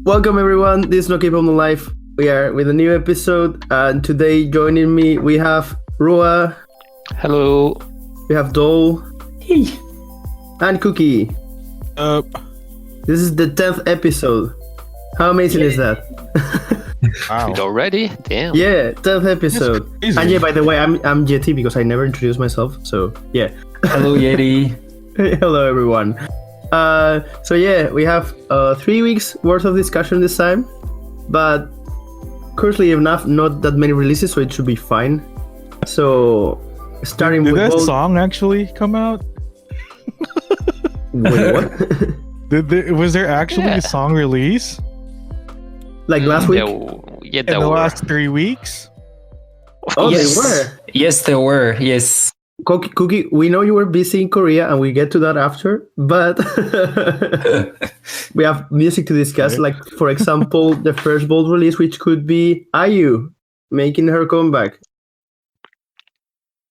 Welcome everyone, this is No Kpop No Life. We are with a new episode, and today joining me we have Roa. Hello. We have Dole. Hey. And Cookie. This is the 10th episode. How amazing is that? Wow. It already? Damn. Yeah, 10th episode. And yeah, by the way, I'm JT because I never introduced myself. So yeah. Hello Yeti. Hello everyone. So yeah, we have 3 weeks worth of discussion this time, but currently enough, not that many releases, so it should be fine. So starting did with that song actually come out? Wait, what? Was there actually a song release? Like last week? Yeah, in the last 3 weeks? Oh, Yes. they were. Yes, there were. Yes. Cookie, we know you were busy in Korea, and we get to that after, but we have music to discuss. Like, for example, the first bold release, which could be IU making her comeback.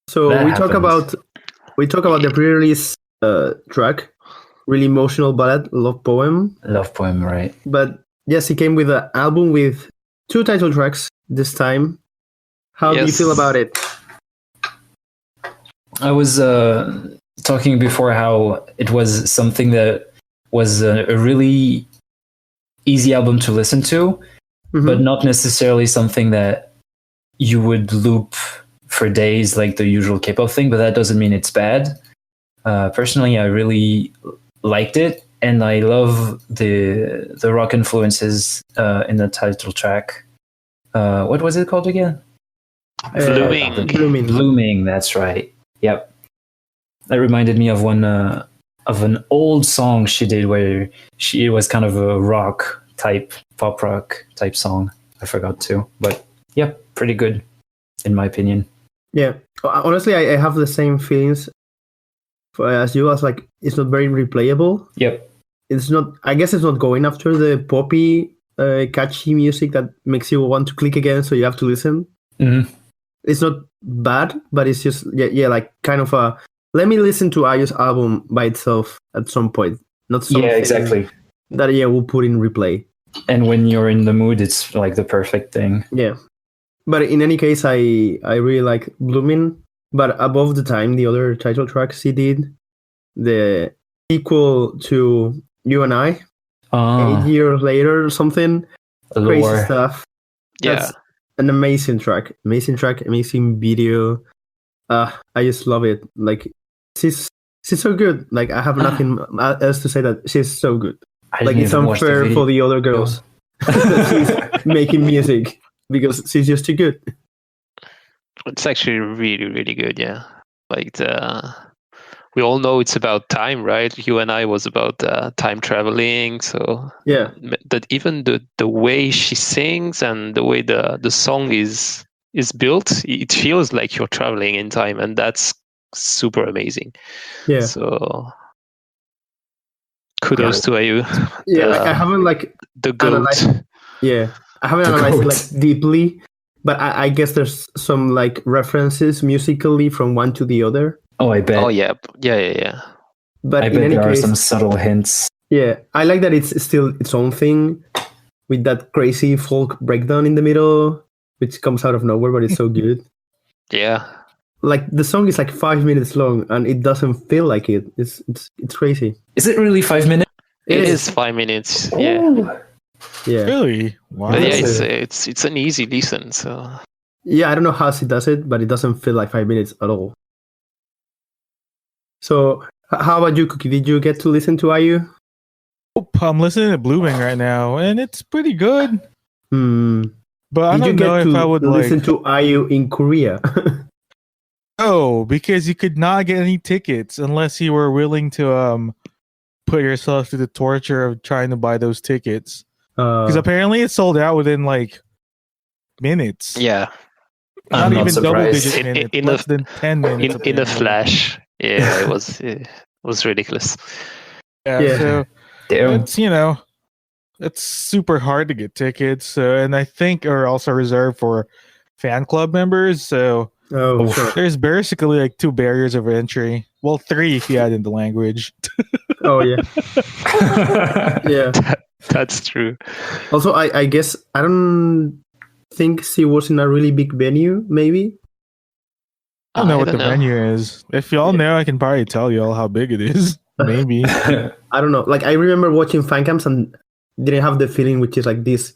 So That we talk happens. about the pre-release track, really emotional ballad, love poem. Love poem, right? But yes, he came with an album with 2 title tracks this time. How do you Yes. feel about it? I was talking before how it was something that was a really easy album to listen to, Mhm. but not necessarily something that you would loop for days like the usual K-pop thing. But that doesn't mean it's bad. Personally, I really liked it, and I love the rock influences in the title track. What was it called again? Blueming. Blueming, that's right. Yep. That reminded me of one of an old song she did where it was kind of a pop rock type song. I forgot to, but yeah, pretty good in my opinion. Yeah, honestly, I have the same feelings as you. As like, it's not very replayable. Yep. It's not. I guess it's not going after the poppy, catchy music that makes you want to click again, so you have to listen. Mhm. It's not bad, but it's just like kind of a. Let me listen to IU's album by itself at some point. Not something Yeah, exactly. that we'll put in replay. And when you're in the mood, it's like the perfect thing. Yeah, but in any case, I really like Blooming. But Above the Time, the other title tracks he did, the equal to You and I, 8 years later or something, crazy Lore. stuff. Yeah. That's an amazing track, amazing video. I just love it. Like she's so good. Like I have nothing else to say that she's so good. I Like didn't it's even watch the unfair video. for the other girls that she's making music because she's just too good. It's actually really, really good, yeah. Like we all know it's about time, right? You and I was about time traveling, so Yeah, that even the way she sings and the way the song is built, it feels like you're traveling in time, and that's super amazing. yeah, So kudos to you. yeah. Like I haven't like The goat. analyzed- yeah, I haven't The analyzed it goat. like deeply, but I guess there's some like references musically from one to the other. Oh, I bet. Oh yeah. But I in bet any there are case, some subtle hints. yeah, I like that it's still its own thing with that crazy folk breakdown in the middle, which comes out of nowhere, but it's so good. Yeah. Like the song is like 5 minutes long, and it doesn't feel like it. It's crazy. Is it really 5 minutes? It is 5 minutes. Yeah. Ooh. Yeah, Really? Wow. But yeah, That's it's an easy listen. So yeah. I don't know how she does it, but it doesn't feel like 5 minutes at all. So, how about you, Cookie? Did you get to listen to IU? I'm listening to Blueming right now, and it's pretty good. Hmm. But I Did you don't know get if to I would listen like. to IU in Korea? Oh, because you could not get any tickets unless you were willing to put yourself through the torture of trying to buy those tickets. Because apparently it sold out within like minutes. yeah, Not I'm not even double surprised. digit minutes. In Less a- than 10 minutes. in a apparently. flash. Yeah, it was ridiculous. Yeah. So Damn. it's it's super hard to get tickets, and I think are also reserved for fan club members. So Oh, sure. there's basically like 2 barriers of entry. Well, 3 if you add in the language. Oh yeah, yeah. That's true. Also, I guess I don't think she was in a really big venue. Maybe I don't know what don't the venue is. If y'all know, I can probably tell y'all how big it is. Maybe. I don't know. Like I remember watching fan cams and didn't have the feeling which is like this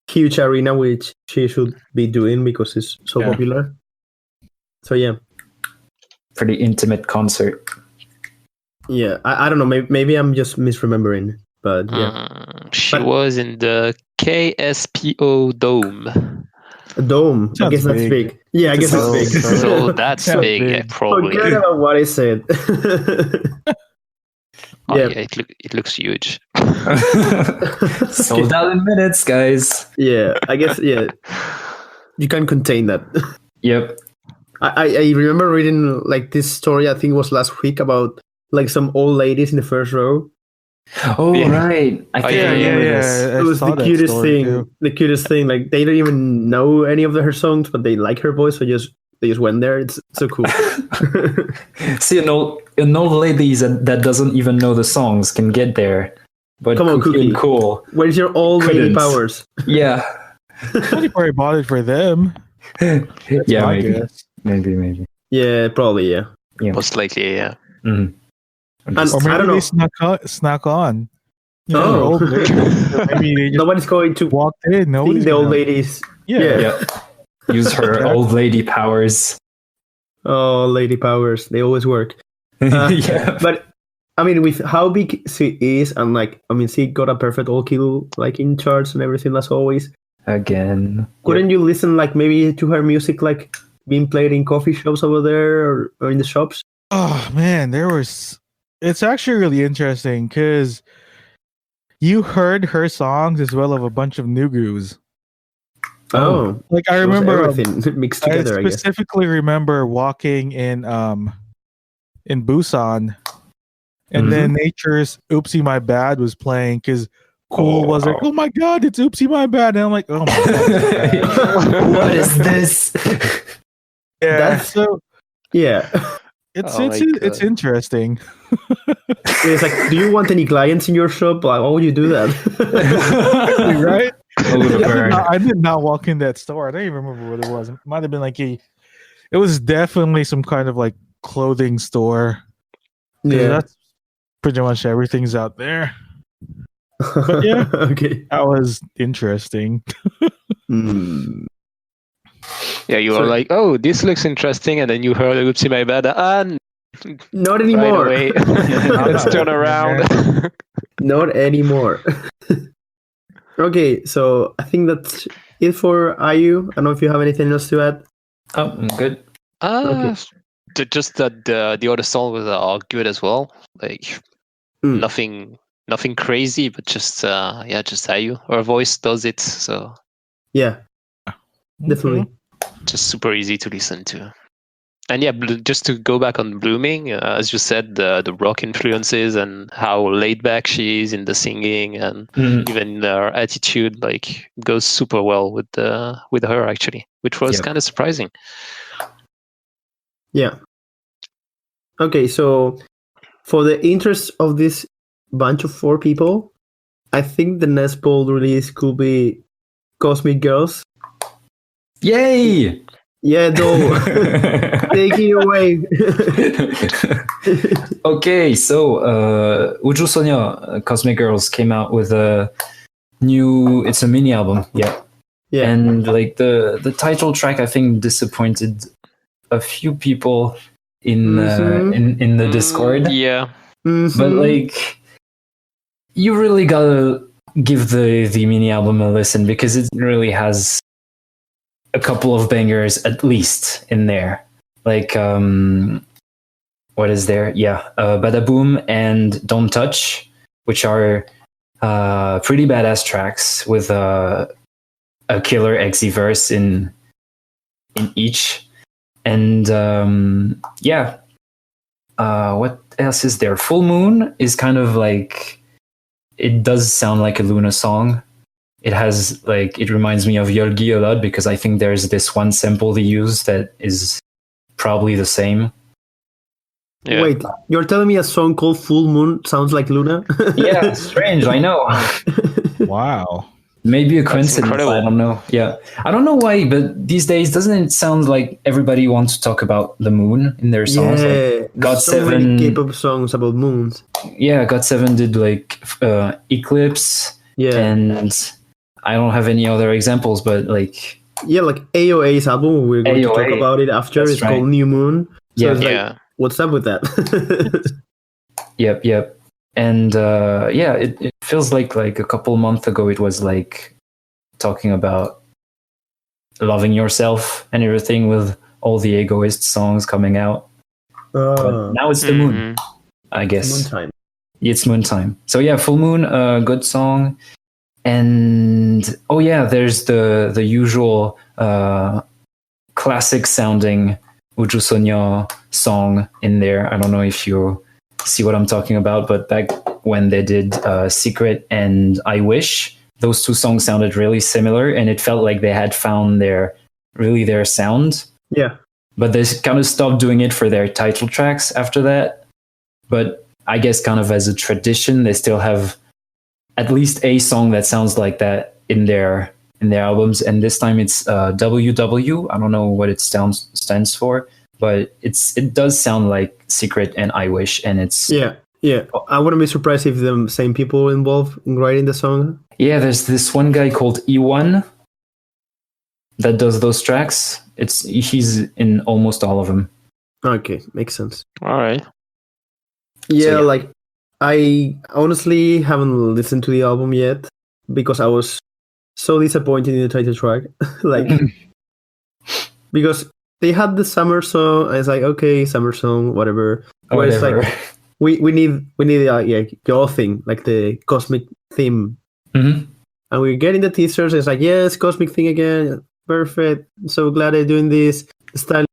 huge arena which she should be doing because it's so popular. So yeah, Pretty intimate concert. yeah. I don't know. Maybe I'm just misremembering, but yeah. She was in the KSPO Dome. A dome. I Sounds guess that's big. big. Yeah, I guess So- that's big. So that's Sounds big, yeah, big. probably. Forget about what I said. Oh, yeah. yeah, it looks huge. Sold out in minutes, guys. Yeah, I guess yeah. You can contain that. Yep. I remember reading like this story. I think it was last week about like some old ladies in the first row. Oh, Yeah. right. I think yeah, I remember this. It was the cutest thing. The cutest thing. Like they don't even know any of her songs, but they like her voice, so they just went there. It's so cool. See, an old lady that doesn't even know the songs can get there. But Come on, Cookie. Cool. Where's your old lady Couldn't. powers? Yeah. Somebody probably bought it for them. That's Yeah, my maybe. guess. Maybe. Yeah, probably. Yeah. Most likely, yeah. Mhm. And Or maybe I don't know. they snuck on. You know, Oh. old lady. Maybe they just Nobody's going to walked in. see Nobody's the old gonna- ladies. Yeah. Yeah. Use her old lady powers. Oh, lady powers. They always work. Yeah. But I mean, with how big she is, and like, I mean, she got a perfect all kill like in charts and everything as always. Again. Couldn't you listen like maybe to her music like being played in coffee shops over there or in the shops? Oh man, it's actually really interesting because you heard her songs as well as a bunch of nugus. Oh, Like I it was remember everything mixed together. I guess. specifically remember walking in Busan, and then Nature's "Oopsie My Bad" was playing because Cool was like, "Oh my god, it's Oopsie My Bad," and I'm like, "Oh my god, What is this? yeah." That's- So Yeah. it's Oh my it's God. interesting. It's like, do you want any clients in your shop? Like, why would you do that? Right? A little burn. I did not walk in that store. I don't even remember what it was. It might have been like it was definitely some kind of like clothing store. Yeah. That's pretty much everything's out there. But yeah. Okay. That was interesting. Mm. Yeah, you So- were like, oh, this looks interesting, and then you heard Oopsie My Bad. Not Right anymore. away. Let's turn around. Not anymore. Okay, so I think that's it for IU. I don't know if you have anything else to add. Oh, I'm good. Okay. Just that the other songs are good as well. Like Mm. nothing crazy, but just just IU. Her voice does it, so Yeah, definitely. just super easy to listen to. And yeah, just to go back on Blooming, as you said, the rock influences and how laid back she is in the singing and Mhm. even her attitude, like goes super well with her actually, which was Yep. kind of surprising. Yeah. Okay, so for the interest of this bunch of 4 people, I think the next bold release could be Cosmic Girls. Yay! Yeah, though. Take it away. Okay, so Uju Sonya, Cosmic Girls came out with it's a mini album, yeah. Yeah. And like the title track, I think disappointed a few people in in the Discord. Yeah. Mhm. But like, you really gotta give the mini album a listen because it really has a couple of bangers at least in there. Like, what is there? Yeah, Badaboom and Don't Touch, which are pretty badass tracks with a killer XE verse in each. And what else is there? Full Moon is kind of like, it does sound like a LOONA song. It has like, it reminds me of Yolgi a lot because I think there's this one sample they use that is probably the same. Yeah. Wait, you're telling me a song called Full Moon sounds like Luna? Yeah, strange. I know. Wow. Maybe a coincidence. incredible. I don't know. Yeah, I don't know why, but these days doesn't it sound like everybody wants to talk about the moon in their songs? Yeah, Like there's so many K-pop songs about moons. Yeah, GOT7 did like Eclipse, Yeah, and I don't have any other examples, but like yeah, like AOA's album. We're going to talk AOA, about it after. that's It's right. called New Moon. So Yeah. it's like, Yeah. what's up with that? Yep. And yeah, it feels like a couple months ago it was like talking about loving yourself and everything with all the egoist songs coming out. But now it's the moon, I guess. Moon time. It's moon time. So yeah, Full Moon, good song. And oh yeah, there's the usual classic sounding Uju Sonya song in there. I don't know if you see what I'm talking about, but back when they did Secret and I Wish, those two songs sounded really similar, and it felt like they had found their sound. Yeah. But they kind of stopped doing it for their title tracks after that. But I guess kind of as a tradition, they still have at least a song that sounds like that in their albums. And this time it's WW. I don't know what it stands for, but it does sound like Secret and I Wish, and it's Yeah. I wouldn't be surprised if the same people involved in writing the song. Yeah, there's this one guy called E1 that does those tracks. He's in almost all of them. Okay, makes sense. All right. Yeah, yeah. like I honestly haven't listened to the album yet because I was so disappointed in the title track. Like because they had the summer song, and it's like, okay, summer song, whatever. Where it's like we need your thing, like the cosmic theme. Mm-hmm. And we're getting the teasers, and it's like, yes, cosmic thing again. Perfect. So glad they're doing this. The style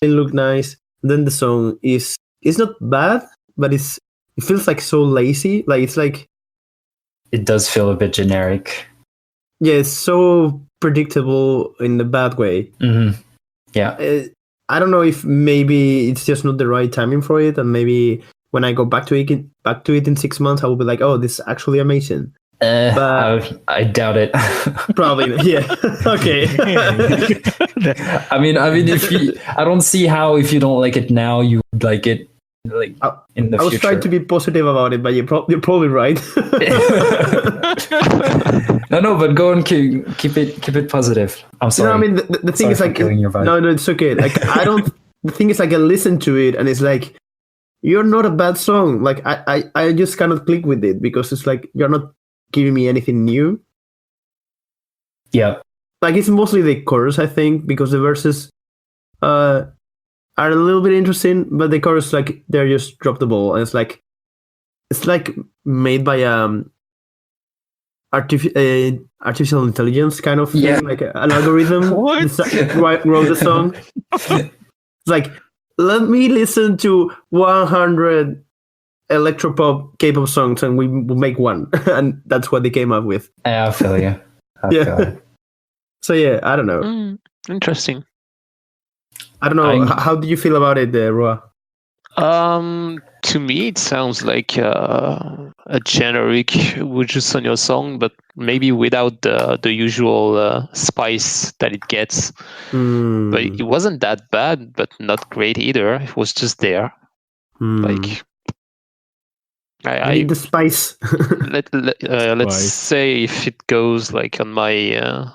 look nice. Then the song it's not bad, but it feels like so lazy. Like it's like it does feel a bit generic. Yeah, it's so predictable in a bad way. Mm-hmm. Yeah. I don't know if maybe it's just not the right timing for it, and maybe when I go back to it in 6 months, I will be like, oh, this is actually amazing. But I doubt it. Probably, yeah. Okay. I mean, I don't see how if you don't like it now, you would like it like in the future. I was trying to be positive about it, but you're probably right. No, but go and keep it positive. I'm sorry. No, I mean the thing is like no, it's okay. Like the thing is like I listen to it and it's like you're not a bad song. Like I just cannot click with it because it's like you're not giving me anything new. Yeah. Like it's mostly the chorus, I think, because the verses are a little bit interesting, but the chorus like they're just drop the ball, and it's like made by artificial intelligence kind of thing, like an algorithm. Wrote the song. It's like, let me listen to 100 electropop K-pop songs and we will make one, and that's what they came up with. I feel you. So yeah, I don't know. Interesting. I don't know. How do you feel about it, Roa? To me, it sounds like a generic Wuju Sonyo song, but maybe without the usual spice that it gets. But it wasn't that bad, but not great either. It was just there. Like I need the spice. Let's say if it goes like on my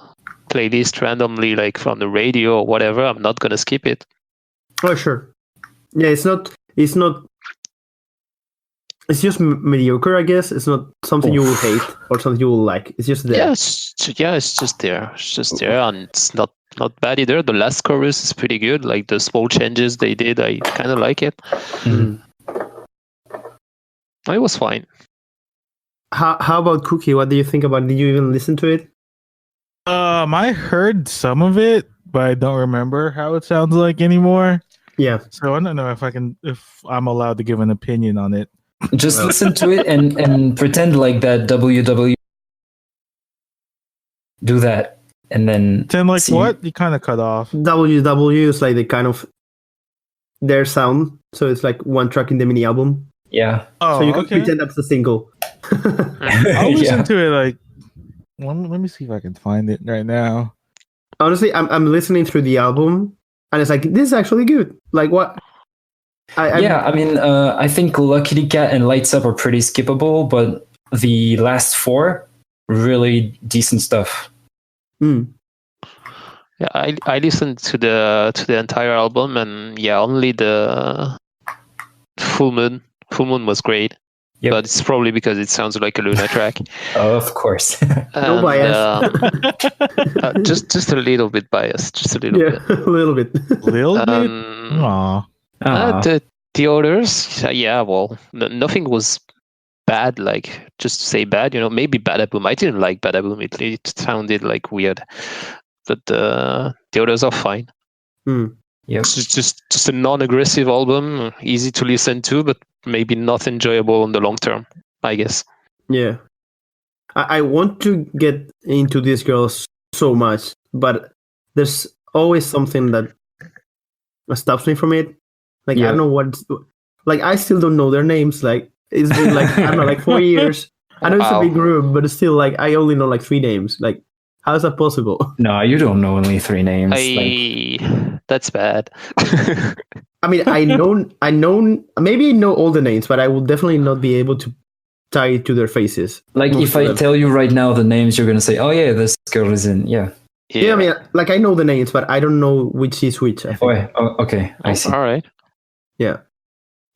playlist randomly, like from the radio or whatever, I'm not gonna skip it. Oh sure. Yeah, it's just mediocre, I guess. It's not something you will hate or something you will like. It's just there. Yeah, it's just there. It's just there, and it's not bad either. The last chorus is pretty good. Like the small changes they did, I kind of like it. It was fine. How about Cookie? What do you think about it? Did you even listen to it? I heard some of it, but I don't remember how it sounds like anymore. Yeah. So I don't know if I'm allowed to give an opinion on it. Just listen to it and pretend like that WW. Do that and then pretend like what? You kind of cut off. WW is like the kind of their sound. So it's like one track in the mini album. Yeah. Oh, So you can okay. pretend that's the single. I'll listen Yeah. to it like. Let me see if I can find it right now. Honestly, I'm listening through the album, and it's like, this is actually good. Like, what? I mean, I think Lucky Cat and Lights Up are pretty skippable, but the last four, really decent stuff. Mm. Yeah, I listened to the entire album, and yeah, only the Full Moon was great. Yep. But it's probably because it sounds like a LOONA track. Of course. No bias. Just a little bit biased, just a little Yeah, bit. a little bit. Little bit. Um, Aw. the others, yeah, well, nothing was bad. Like, just to say bad, maybe Badaboom. I didn't like Badaboom. It sounded like weird, but the others are fine. Mm. Yep. It's just a non-aggressive album, easy to listen to, but maybe not enjoyable in the long term, I guess. Yeah. I want to get into these girls so much, but there's always something that stops me from it. Like, I don't know what. Like, I still don't know their names. Like, it's been like, I don't know, like 4 years. I know it's a big group, but it's still like, I only know like 3 names. Like, how is that possible? No, you don't know only 3 names. That's bad. I mean, maybe I know all the names, but I will definitely not be able to tie it to their faces. Like, if I tell you right now the names, you're going to say, oh, yeah, this girl is in. Yeah. Yeah, I mean, like, I know the names, but I don't know which is which. I think. Oh, okay. I see. All right. Yeah.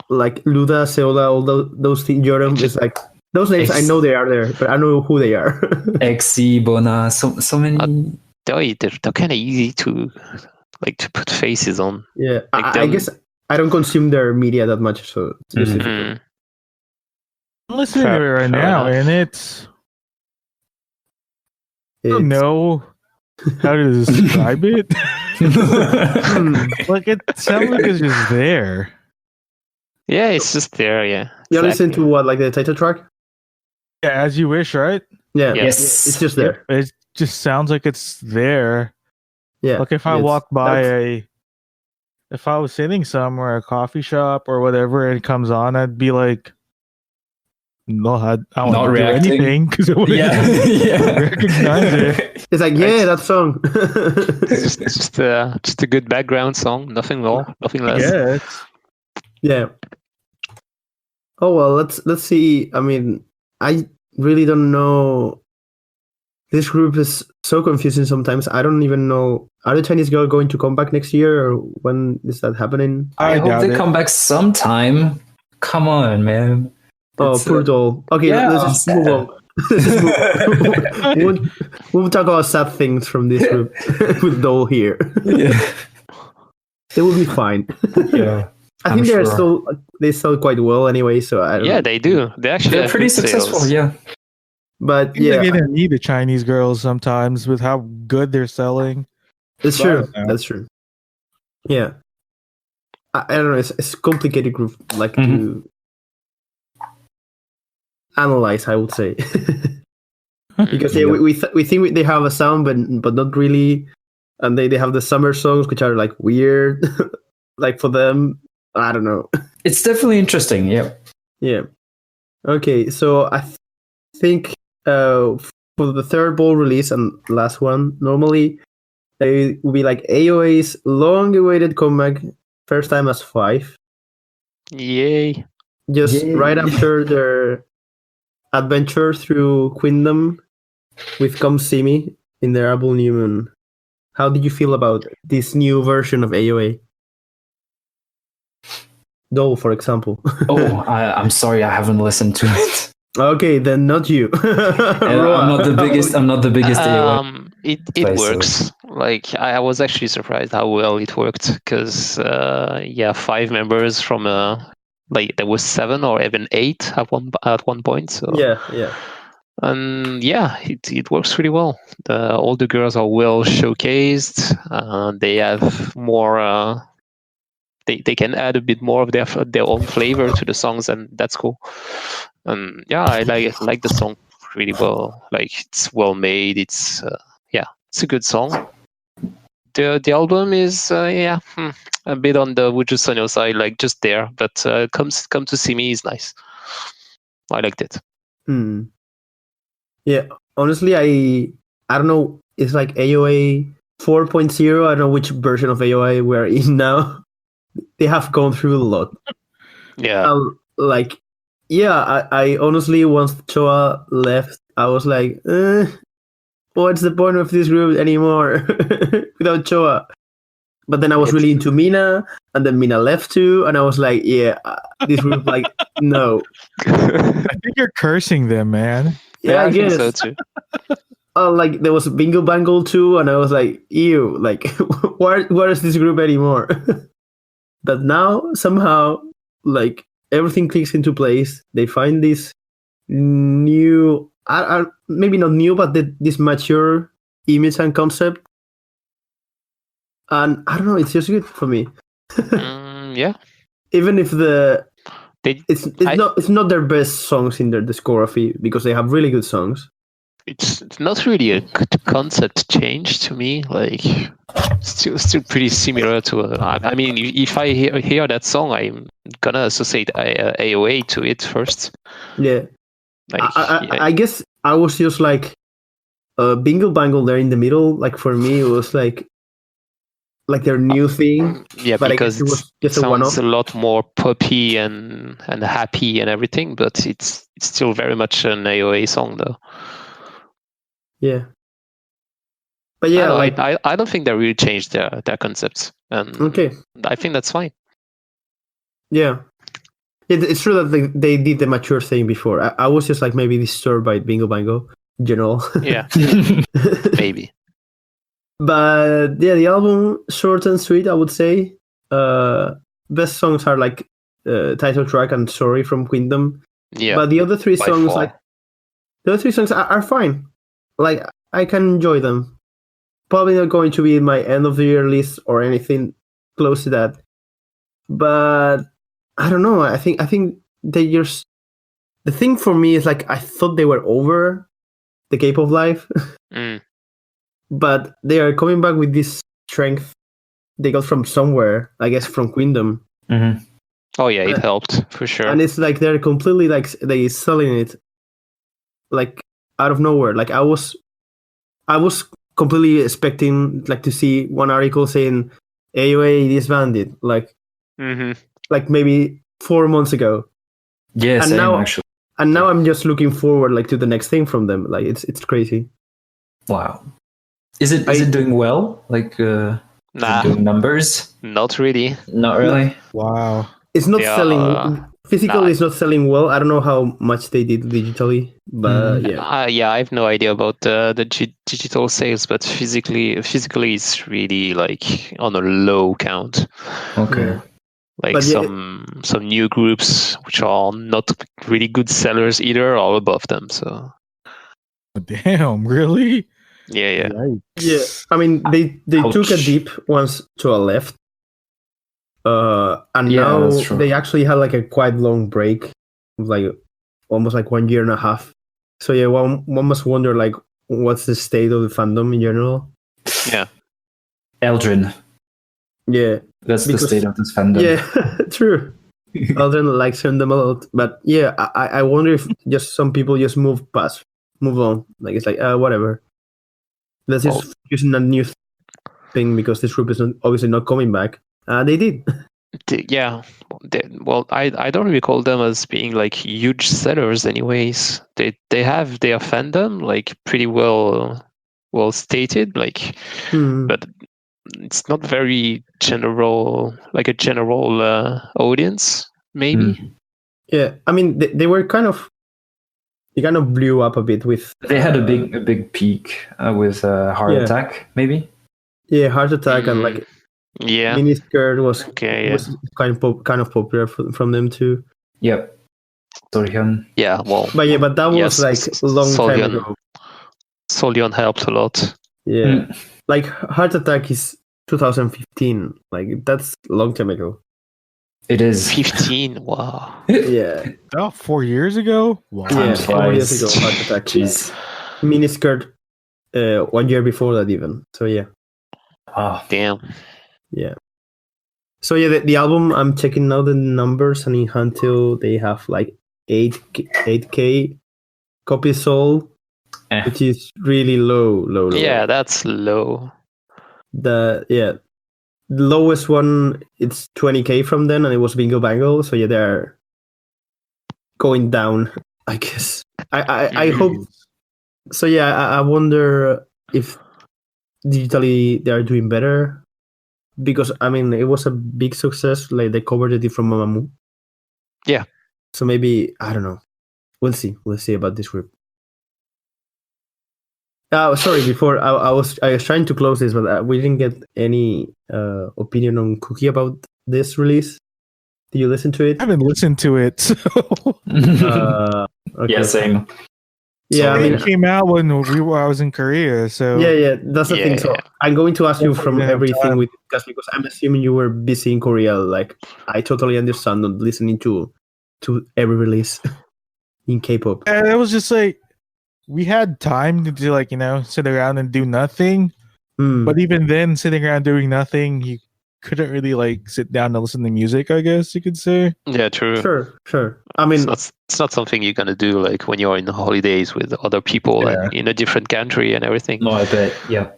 Like Luda, Seola, all those things, Jordan, is like, those names, I know they are there, but I don't know who they are. Exi, Bona, so many. They're kind of easy to put faces on. Yeah, Like I guess I don't consume their media that much, so it's just difficult. I'm listening to it right now, and it's I don't know how to describe it. Like, it sounds like it's just there. Yeah, it's just there. Yeah. You listen to what, like the title track? Yeah, As You Wish, right? Yeah, Yes. it's just there. It just sounds like it's there. Yeah, Like, if I walk by if I was sitting somewhere, a coffee shop or whatever, and it comes on, I'd be like, no, I don't Not want to do reacting. anything because I wouldn't recognize it. It's like, yeah, that song. It's just a good background song. Nothing more, nothing less. Yeah. Yeah. Oh well, let's see. I mean, I really don't know. This group is so confusing sometimes. I don't even know. Are the Chinese girls going to come back next year, or when is that happening? I hope they come back sometime. Come on, man. Oh, poor doll. Okay, let's just move on. We'll talk about sad things from this group with doll here. Yeah. They will be fine. Yeah. I think they sell quite well anyway. So I don't know. They do. They're pretty successful. Sales. Yeah. But They're gonna need the Chinese girls sometimes with how good they're selling. It's true. That's true. Yeah. I don't know. It's a complicated group, like to analyze, I would say, because we think they have a sound, but not really, and they have the summer songs which are like weird, like for them. I don't know. It's definitely interesting. Yeah. Yeah. Okay, so I think for the third ball release and last one, normally they will be like AOA's long-awaited comeback, first time as 5. Yay! Just right after their adventure through Queendom with Come See Me in their album New Moon. How did you feel about this new version of AOA? Doll, for example. I'm sorry, I haven't listened to it. Okay, then not you. I'm not the biggest AOA. It works. Like, I was actually surprised how well it worked because 5 members from there was 7 or even 8 at one point. So yeah. And it works really well. All the girls are well showcased. They have more. They can add a bit more of their own flavor to the songs, and that's cool. And I like the song really well. Like, it's well made. It's it's a good song. the album is a bit on the Would You Son Your side, like just there. But Come to See Me is nice. I liked it. Yeah, honestly, I don't know. It's like AOA 4.0. I don't know which version of AOA we're in now. They have gone through a lot. Yeah. I honestly, once Choa left, I was like, what's the point of this group anymore without Choa? But then I was really into Mina, and then Mina left too, and I was like, this group, like, no. I think you're cursing them, man. Yeah, I guess. think so too. Like there was Bingle Bangle too, and I was like, ew, like, where is this group anymore? But now somehow, like, everything clicks into place. They find this new, maybe not new, but this mature image and concept. And I don't know, it's just good for me. Yeah. Even if it's not their best songs in their discography, because they have really good songs. It's not really a concept change to me. Like, still pretty similar to. I mean, if I hear that song, I'm gonna associate AOA to it first. Yeah. Like, I guess I was just like Bingle Bangle there in the middle. Like for me, it was like their new thing. Yeah, but because it was just sounds a lot more poppy and happy and everything, but it's still very much an AOA song though. Yeah. But yeah, I don't think they really changed their concepts. And okay. I think that's fine. Yeah. It's true that they did the mature thing before. I was just like maybe disturbed by Bingo Bango in general. Yeah. Maybe. But yeah, the album, short and sweet, I would say. Best songs are like Title Track and Sorry from Queendom. Yeah. But the other three songs, are fine. Like, I can enjoy them. Probably not going to be in my end of the year list or anything close to that. But I don't know. I think they just, the thing for me is like I thought they were over the Kpop life, but they are coming back with this strength they got from somewhere. I guess from Queendom. Mm-hmm. Oh yeah, it helped for sure. And it's like they're completely like they selling it like out of nowhere. Like I was completely expecting like to see one article saying AOA disbanded, like like maybe 4 months ago. Yeah, and same, now actually. And now I'm just looking forward like to the next thing from them. Like it's crazy. Wow. Is it doing well? Like nah, doing numbers? Not really. Not really. Wow. It's not selling physically. It's not selling well. I don't know how much they did digitally, but yeah, I have no idea about the digital sales, but physically, it's really like on a low count. Okay. Yeah. Like but some new groups which are not really good sellers either are above them. So. Damn, really? Yeah. Yeah. I mean, they took a dip once Choa left. And now they actually had like a quite long break, like almost like 1.5 years. So yeah, one must wonder like what's the state of the fandom in general. Yeah. Eldrin. Yeah. That's the state of this fandom. Yeah, true. Eldrin likes them a lot. But yeah, I wonder if just some people just move on. Like it's like whatever. Let's just using a new thing because this group is obviously not coming back. They did. Yeah. Well, I don't recall them as being like huge sellers anyways. They have their fandom like pretty well stated, like but it's not very general, like a general audience maybe. Yeah, I mean they were kind of blew up a bit with they had a big peak with Heart Attack maybe. Yeah, Heart Attack and like Miniskirt was kind of popular from them too. Yep. Sejeong. Yeah, well. But that was like a long time ago. Sejeong helped a lot. Yeah. Like Heart Attack is 2015. Like that's a long time ago. It is 15. Wow. Yeah. Oh, 4 years ago? Wow. Yeah, 4 years ago, Heart Attack. Jeez. Miniskirt 1 year before that even. So yeah. Wow. Damn. Yeah. So yeah, the album, I'm checking now the numbers, and in Until they have like 8K copies sold, which is really low. Yeah, that's low. The lowest one, it's 20K from then, and it was Bingo Bango. So yeah, they're going down, I guess. I hope. So yeah, I wonder if digitally they are doing better, because I mean it was a big success. Like they covered it from Mamamoo. Yeah. So maybe, I don't know. We'll see. We'll see about this group. Sorry. Before I was trying to close this, but we didn't get any opinion on Cookie about this release. Did you listen to it? I haven't listened to it. So. Okay. Yeah, same. Yeah, I mean, it came out when I was in Korea. So yeah, that's the thing. So I'm going to ask you from Definitely have everything time. with because I'm assuming you were busy in Korea. Like, I totally understand not listening to every release in K-pop. And it was just like we had time to do, like, sit around and do nothing. But even then, sitting around doing nothing, you couldn't really like sit down and listen to music, I guess you could say. Yeah, true. Sure. I mean, it's not something you're gonna do like when you're in the holidays with other people and in a different country and everything. No, I bet. Yeah.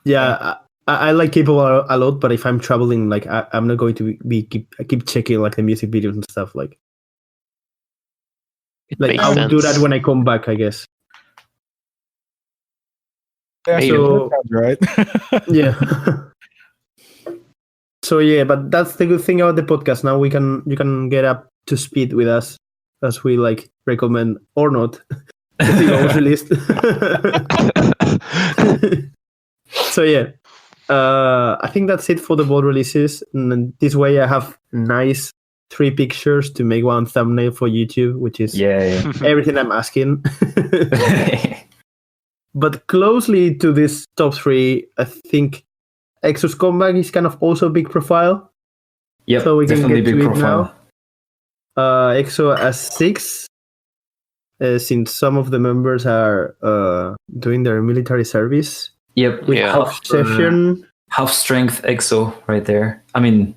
Yeah, I like K-pop a lot, but if I'm traveling, like I'm not going to keep checking like the music videos and stuff. Like I'll do that when I come back, I guess. Yeah, so that sounds right. Yeah. So yeah, but that's the good thing about the podcast. Now you can get up to speed with us as we like recommend or not the thing I was released. So yeah, I think that's it for the board releases. And this way, I have nice 3 pictures to make one thumbnail for YouTube, which is everything I'm asking. But closely to this top 3, I think EXO's comeback is kind of also big profile. Yep, so we can definitely get big to profile. it now. EXO as 6, since some of the members are doing their military service. Yep, with half session, half strength EXO right there. I mean,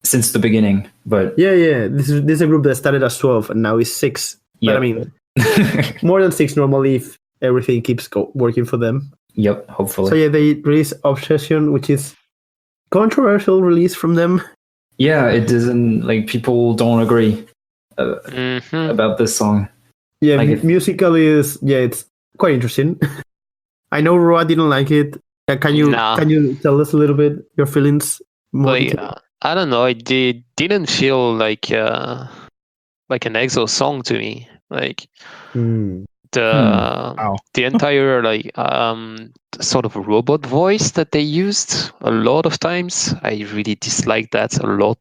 since the beginning, but yeah. This is a group that started as 12 and now is 6. But I mean, more than 6 normally if everything keeps working for them. Yep, hopefully. So yeah, they released Obsession, which is controversial release from them. Yeah, it doesn't, like, people don't agree about this song. Yeah, like musically it's quite interesting. I know Roa didn't like it. Can you tell us a little bit your feelings? I don't know. It didn't feel like an EXO song to me. Like the entire like sort of robot voice that they used a lot of times. I really disliked that a lot.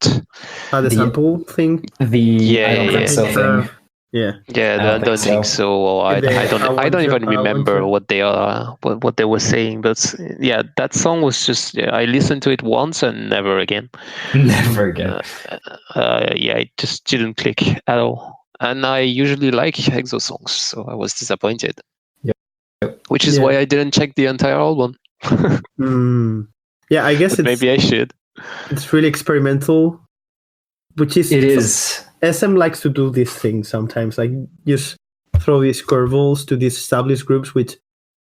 The sample thing. I don't think so thing. Yeah, I don't think so. I don't even remember what they were saying. But yeah, that song was just. I listened to it once and never again. Never again. It just didn't click at all. And I usually like EXO songs, so I was disappointed. Yep. Which is why I didn't check the entire album. Yeah, I guess maybe I should. It's really experimental, which is it is. SM likes to do this thing sometimes, like just throw these curveballs to these established groups, which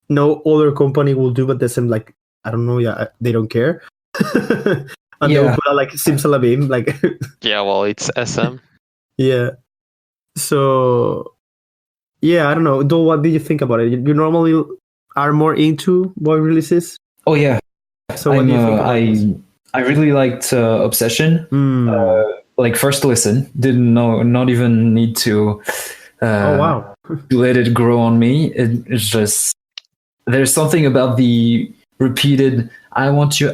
no other company will do, but SM, like, I don't know, they don't care. And they will put out like Simsalabim, like. Yeah, well, it's SM. Yeah. So, yeah, I don't know. Though, what did you think about it? You normally are more into boy releases. Oh yeah. So what do you think? I really liked Obsession. Like first listen, not even need to. To let it grow on me. It's just there's something about the repeated "I want you,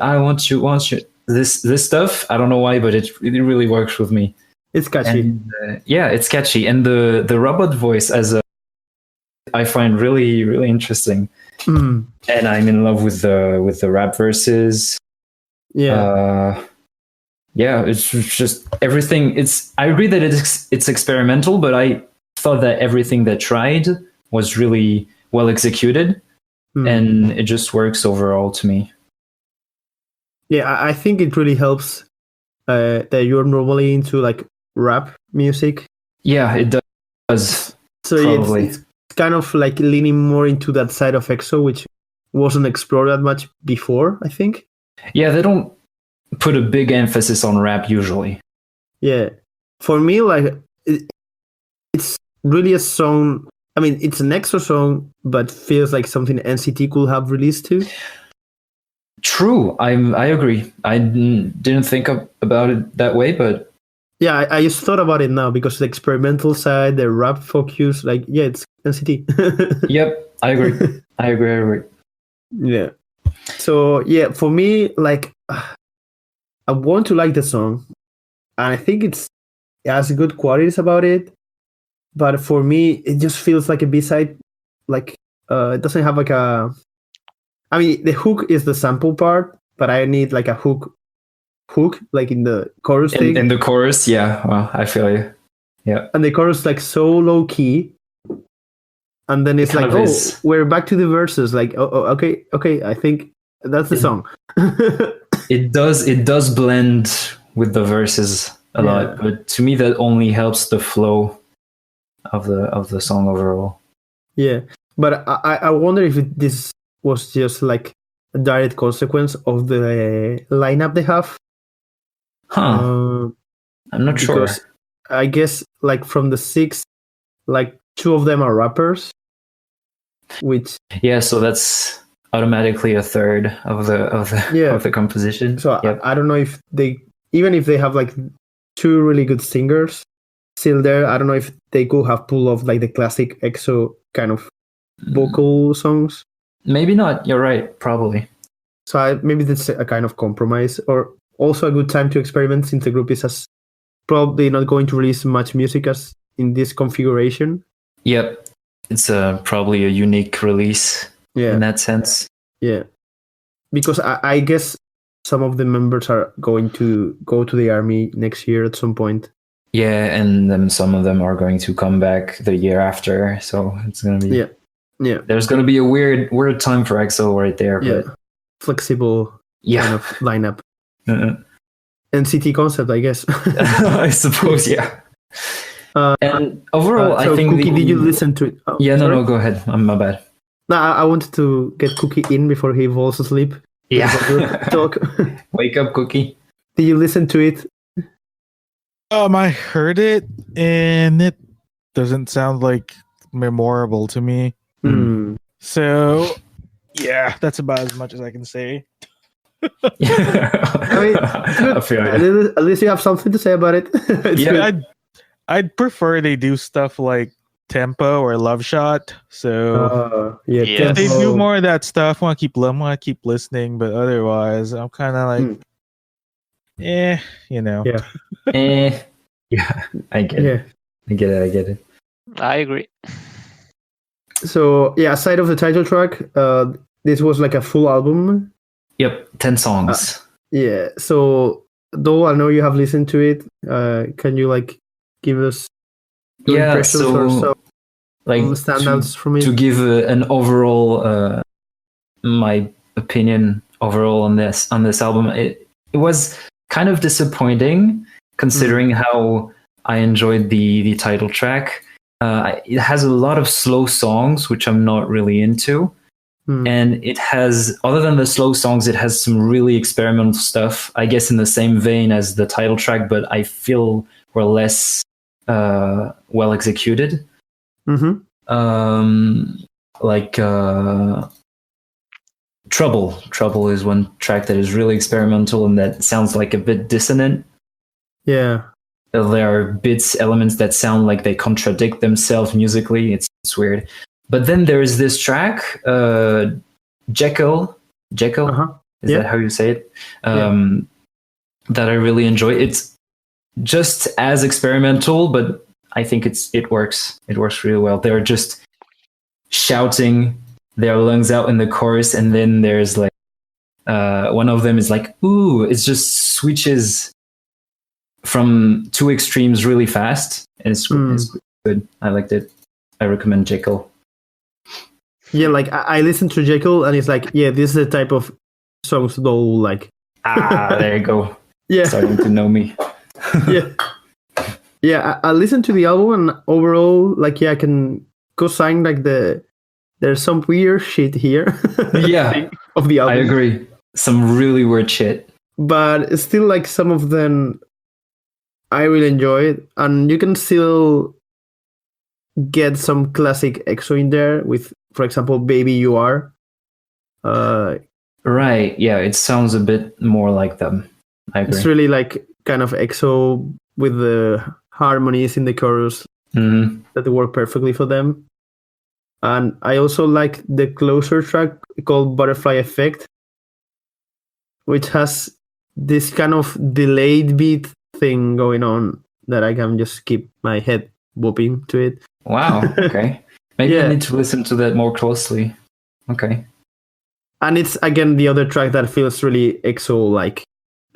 this stuff. I don't know why, but it really works with me. It's catchy. And, it's catchy, and the robot voice I find really really interesting. And I'm in love with the rap verses. It's just everything. I agree that it's experimental, but I thought that everything they tried was really well executed, and it just works overall to me. Yeah, I think it really helps that you're normally into like rap music. Yeah, it does. So Probably. it's kind of like leaning more into that side of EXO, which wasn't explored that much before, I think. Yeah, they don't put a big emphasis on rap usually. Yeah. For me, like, it's really a song. I mean, it's an EXO song, but feels like something NCT could have released too. True, I agree. I didn't think about it that way, but Yeah, I just thought about it now because the experimental side, the rap focus, like, yeah, it's NCT. yep, I agree. I agree. Yeah. So, yeah, for me, like, I want to like the song, and I think it has good qualities about it, but for me, it just feels like a B-side. Like, it doesn't have like a... I mean, the hook is the sample part, but I need like a hook, like in the chorus thing. In the chorus, yeah, well, I feel you. Yeah. And the chorus like so low key, and then it's Kind like, of oh, is. we're back to the verses. Like, okay, I think that's the song. It does blend with the verses a lot, but to me that only helps the flow of the song overall. Yeah, but I wonder if this was just like a direct consequence of the lineup they have. Huh. I'm not sure. Because I guess like from the 6, like 2 of them are rappers, which yeah, so that's automatically a third of the composition. So yep. I don't know if even if they have like 2 really good singers still there, I don't know if they could have pulled off like the classic EXO kind of vocal songs. Maybe not. You're right. Probably. So maybe that's a kind of compromise, or also a good time to experiment since the group is probably not going to release much music as in this configuration. Yep, it's probably a unique release in that sense. Yeah, because I guess some of the members are going to go to the army next year at some point. Yeah, and then some of them are going to come back the year after, so it's gonna be yeah. There's gonna be a weird time for EXO right there. But flexible kind of lineup. NCT concept, I guess. I suppose, yeah. And overall, so I think Cookie, did you listen to it? Oh, yeah, no, go ahead. My bad. No, I wanted to get Cookie in before he falls asleep. Yeah. Talk. Wake up, Cookie. Did you listen to it? I heard it, and it doesn't sound like memorable to me. So, yeah, that's about as much as I can say. I mean, I feel at least you have something to say about it. Yeah, I'd prefer they do stuff like Tempo or Love Shot. So if they do more of that stuff, I want to keep listening. But otherwise, I'm kind of like, you know. Yeah. Yeah, I get it. I get it. I agree. So aside of the title track, this was like a full album. Yep, 10 songs. So though I know you have listened to it, can you like give us your impressions or so, like standouts from it? To give an overall, my opinion overall on this album, it was kind of disappointing considering how I enjoyed the title track. It has a lot of slow songs, which I'm not really into. And it has, other than the slow songs, it has some really experimental stuff, I guess in the same vein as the title track, but I feel were less well executed. Like Trouble is one track that is really experimental and that sounds like a bit dissonant. Yeah. There are elements that sound like they contradict themselves musically. It's weird. But then there is this track, Jekyll. Is that how you say it? That I really enjoy. It's just as experimental, but I think it works. It works really well. They're just shouting their lungs out in the chorus, and then there's like one of them is like, "Ooh!" It just switches from 2 extremes really fast, and it's good. I liked it. I recommend Jekyll. Yeah, like I listened to Jekyll, and it's like, this is the type of songs they'll like. There you go. Yeah, Starting to know me. yeah, yeah. I listened to the album, and overall, like, I can co-sign like there's some weird shit here. Yeah, of the I album. agree. Some really weird shit. But it's still like some of them I really enjoy it, and you can still get some classic EXO in there with, for example, Baby You Are. Right. Yeah, it sounds a bit more like them. I agree. It's really like kind of EXO with the harmonies in the chorus that work perfectly for them. And I also like the closer track called Butterfly Effect, which has this kind of delayed beat thing going on that I can just keep my head bopping to it. Wow. Okay. Maybe Yeah. I need to listen to that more closely. Okay. And it's again the other track that feels really EXO like.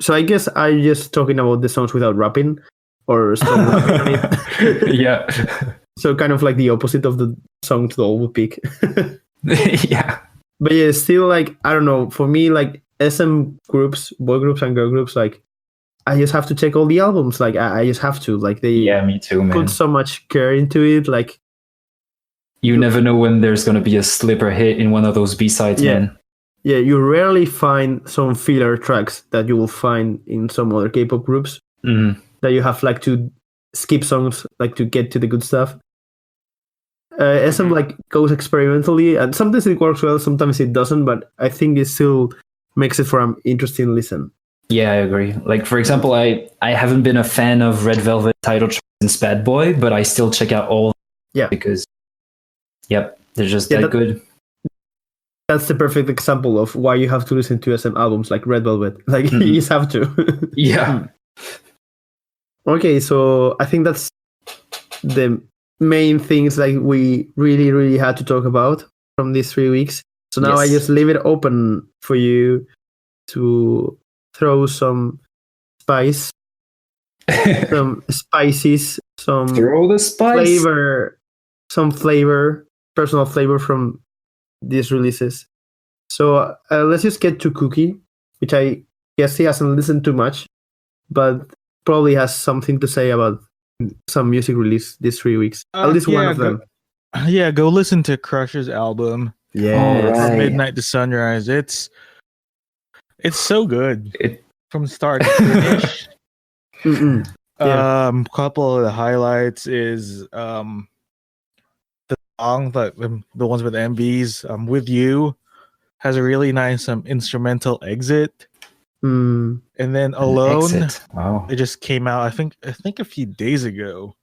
So I guess I'm just talking about the songs without rapping or strong rapping on it. Yeah. So kind of like the opposite of the songs Doll would pick. Yeah. But yeah, still like, I don't know, for me, like SM groups, boy groups and girl groups, like I just have to check all the albums. Like I just have to. Like they Yeah, me too, man. put so much care into it. Like You never know when there's gonna be a slipper hit in one of those B-sides, Yeah. man. Yeah, you rarely find some filler tracks that you will find in some other K-pop groups that you have like to skip songs like to get to the good stuff. SM like goes experimentally, and sometimes it works well, sometimes it doesn't. But I think it still makes it for an interesting listen. Yeah, I agree. Like, for example, I haven't been a fan of Red Velvet, Title Track, and Bad Boy, but I still check out all. Yeah, because they're just that good. That's the perfect example of why you have to listen to SM albums like Red Velvet. Like you just have to. Yeah. Okay, so I think that's the main things like we really had to talk about from these 3 weeks. So now I just leave it open for you to throw some spice, some spices, some throw the spice flavor, personal flavor from these releases. So let's just get to Cookie, which I guess he hasn't listened to much, but probably has something to say about some music release these 3 weeks. At least one of them. Go listen to Crush's album. Yeah, From Midnight to Sunrise. It's so good from start to finish. Couple of the highlights is the song that the ones with MVs. With You has a really nice instrumental exit. And then Alone, wow, it just came out. I think a few days ago.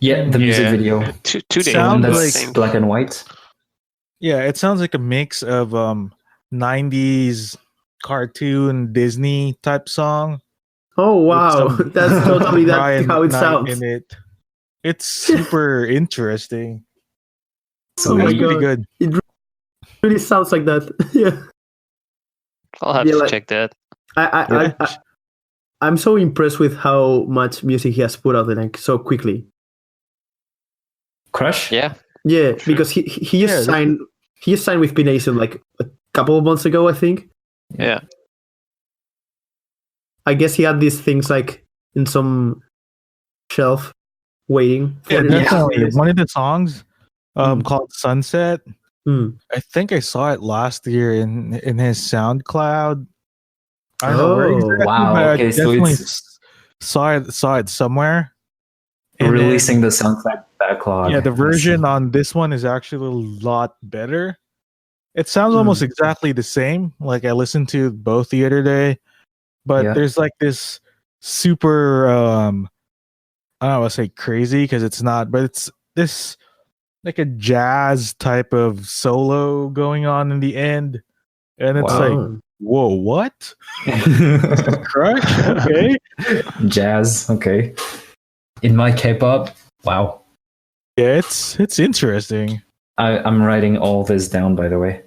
Yeah, the music video. 2 days. The one that's like black and white. Yeah, it sounds like a mix of 90s cartoon Disney type song. Oh wow, that's totally how it sounds. In it. It's super interesting. So it's pretty good. It really sounds like that. Yeah, I'll have to check that. I'm so impressed with how much music he has put out like so quickly. Crush? Yeah, because he just signed with P Nation like a couple of months ago, I think. Yeah, I guess he had these things like in some shelf waiting. Definitely. One of the songs called Sunset. I think I saw it last year in his SoundCloud. I don't know where exactly, wow! but Okay, I so definitely it's saw it somewhere. And releasing the SoundCloud backlog. Yeah, the version on this one is actually a lot better. It sounds almost exactly the same. Like I listened to both the other day, but there's like this super I don't want to say crazy because it's not, but it's this like a jazz type of solo going on in the end, and it's like, whoa, what? Crush? Okay. Jazz, okay. In my K-pop, wow. Yeah, it's interesting. I'm writing all this down, by the way.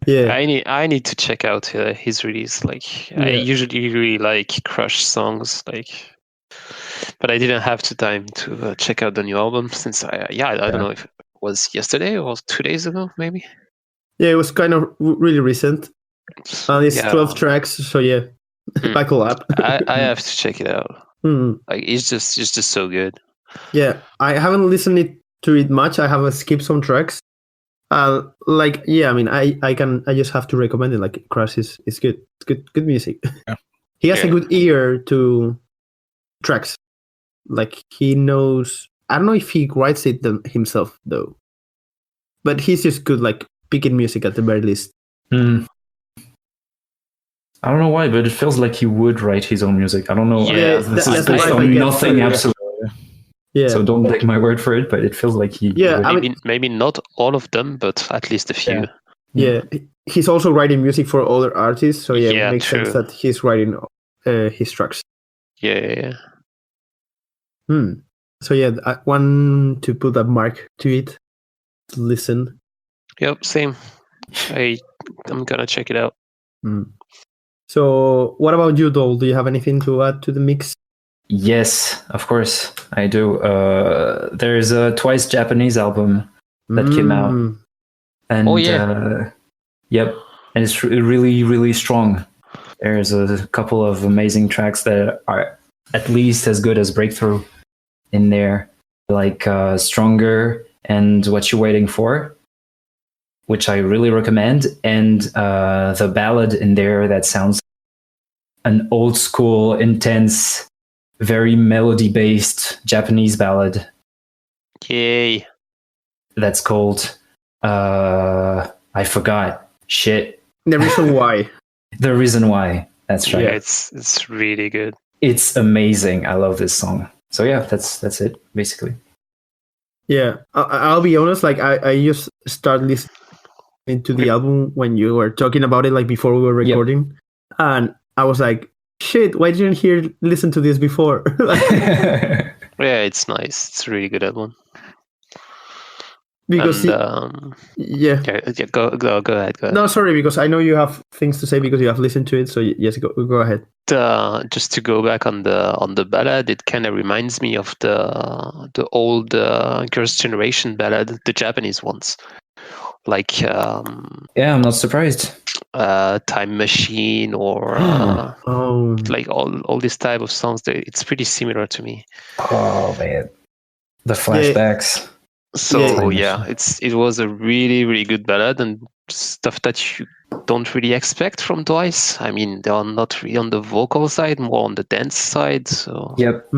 Yeah, I need to check out his release. Like I usually really like Crush songs, like, but I didn't have the time to check out the new album since I don't know if it was yesterday or 2 days ago, maybe. Yeah, it was kind of really recent. And it's Yeah. 12 tracks, so yeah, buckle up. I have to check it out. Hmm. Like it's just so good. Yeah, I haven't listened to it much. I have skipped some tracks. Like yeah, I mean, I just have to recommend it. Like Crash is good. It's good music. Yeah. He has a Yeah. good ear to tracks. Like he knows. I don't know if he writes it himself though, but he's just good. Like picking music at the very least. Hmm. I don't know why, but it feels like he would write his own music. I don't know. Yeah, This that's is based the vibe I on get nothing from it. absolutely. Yeah, So don't take my word for it, but it feels like he. Yeah, would. I mean- maybe not all of them, but at least a few. Yeah. yeah. He's also writing music for other artists, so yeah, Yeah, it makes sense true. that he's writing his tracks. Yeah. So yeah, I want to put a mark to it. To listen. Yep, same. I'm gonna check it out. So, what about you, Dol? Do you have anything to add to the mix? Yes, of course I do. There's a Twice Japanese album that came out, and Oh, yeah. yep, and it's really really strong. There's a couple of amazing tracks that are at least as good as Breakthrough in there, like Stronger and What You Waiting For, which I really recommend, and the ballad in there that sounds an old school, intense, very melody based Japanese ballad Yay. that's called I forgot. Shit. The reason why. The Reason Why. That's right. Yeah, it's really good. It's amazing. I love this song. So yeah, that's it basically. Yeah, I'll be honest. Like I just started listening to the album when you were talking about it, like before we were recording, and I was like, "Shit, why didn't I listen to this before?" Yeah, it's nice. It's a really good album. Because And, yeah. Go ahead. No, sorry, because I know you have things to say because you have listened to it. So yes, go ahead. Just to go back on the ballad, it kind of reminds me of the old Girls' Generation ballad, the Japanese ones, like Yeah, I'm not surprised. Time Machine or like all this type of songs. It's pretty similar to me. Oh man, the flashbacks. So yeah, it was a really really good ballad and stuff that you don't really expect from Twice. I mean, they are not really on the vocal side, more on the dance side. So Yep,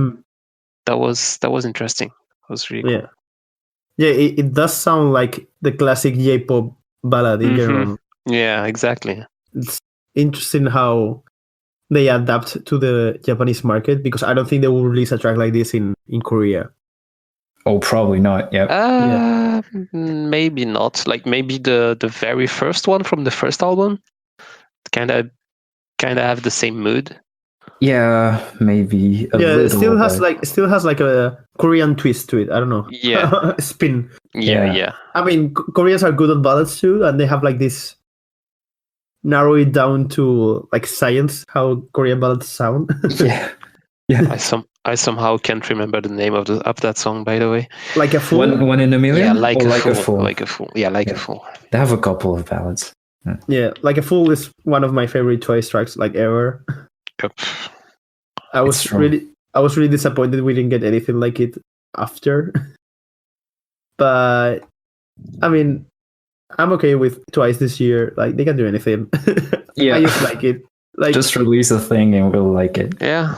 that was interesting. It was really cool. Yeah, it does sound like the classic J-pop ballad in general. Yeah, exactly. It's interesting how they adapt to the Japanese market because I don't think they will release a track like this in Korea. Oh, probably not. Yep. Maybe not. Like maybe the very first one from the first album, kind of have the same mood. Yeah, maybe. It still has like a Korean twist to it. I don't know. Yeah, spin. Yeah. I mean, Koreans are good at ballads too, and they have like this narrow it down to like science how Korean ballads sound. Yeah. I somehow can't remember the name of that song, by the way. Like a Fool? One in a million? Yeah, like a fool. Like a fool. Yeah, like a fool. They have a couple of ballads. Yeah, Like a Fool is one of my favorite Twice tracks like ever. Yep. I was really disappointed we didn't get anything like it after. But I mean, I'm okay with Twice this year. Like they can do anything. Yeah. I just like it. Like just release a thing and we'll like it. Yeah.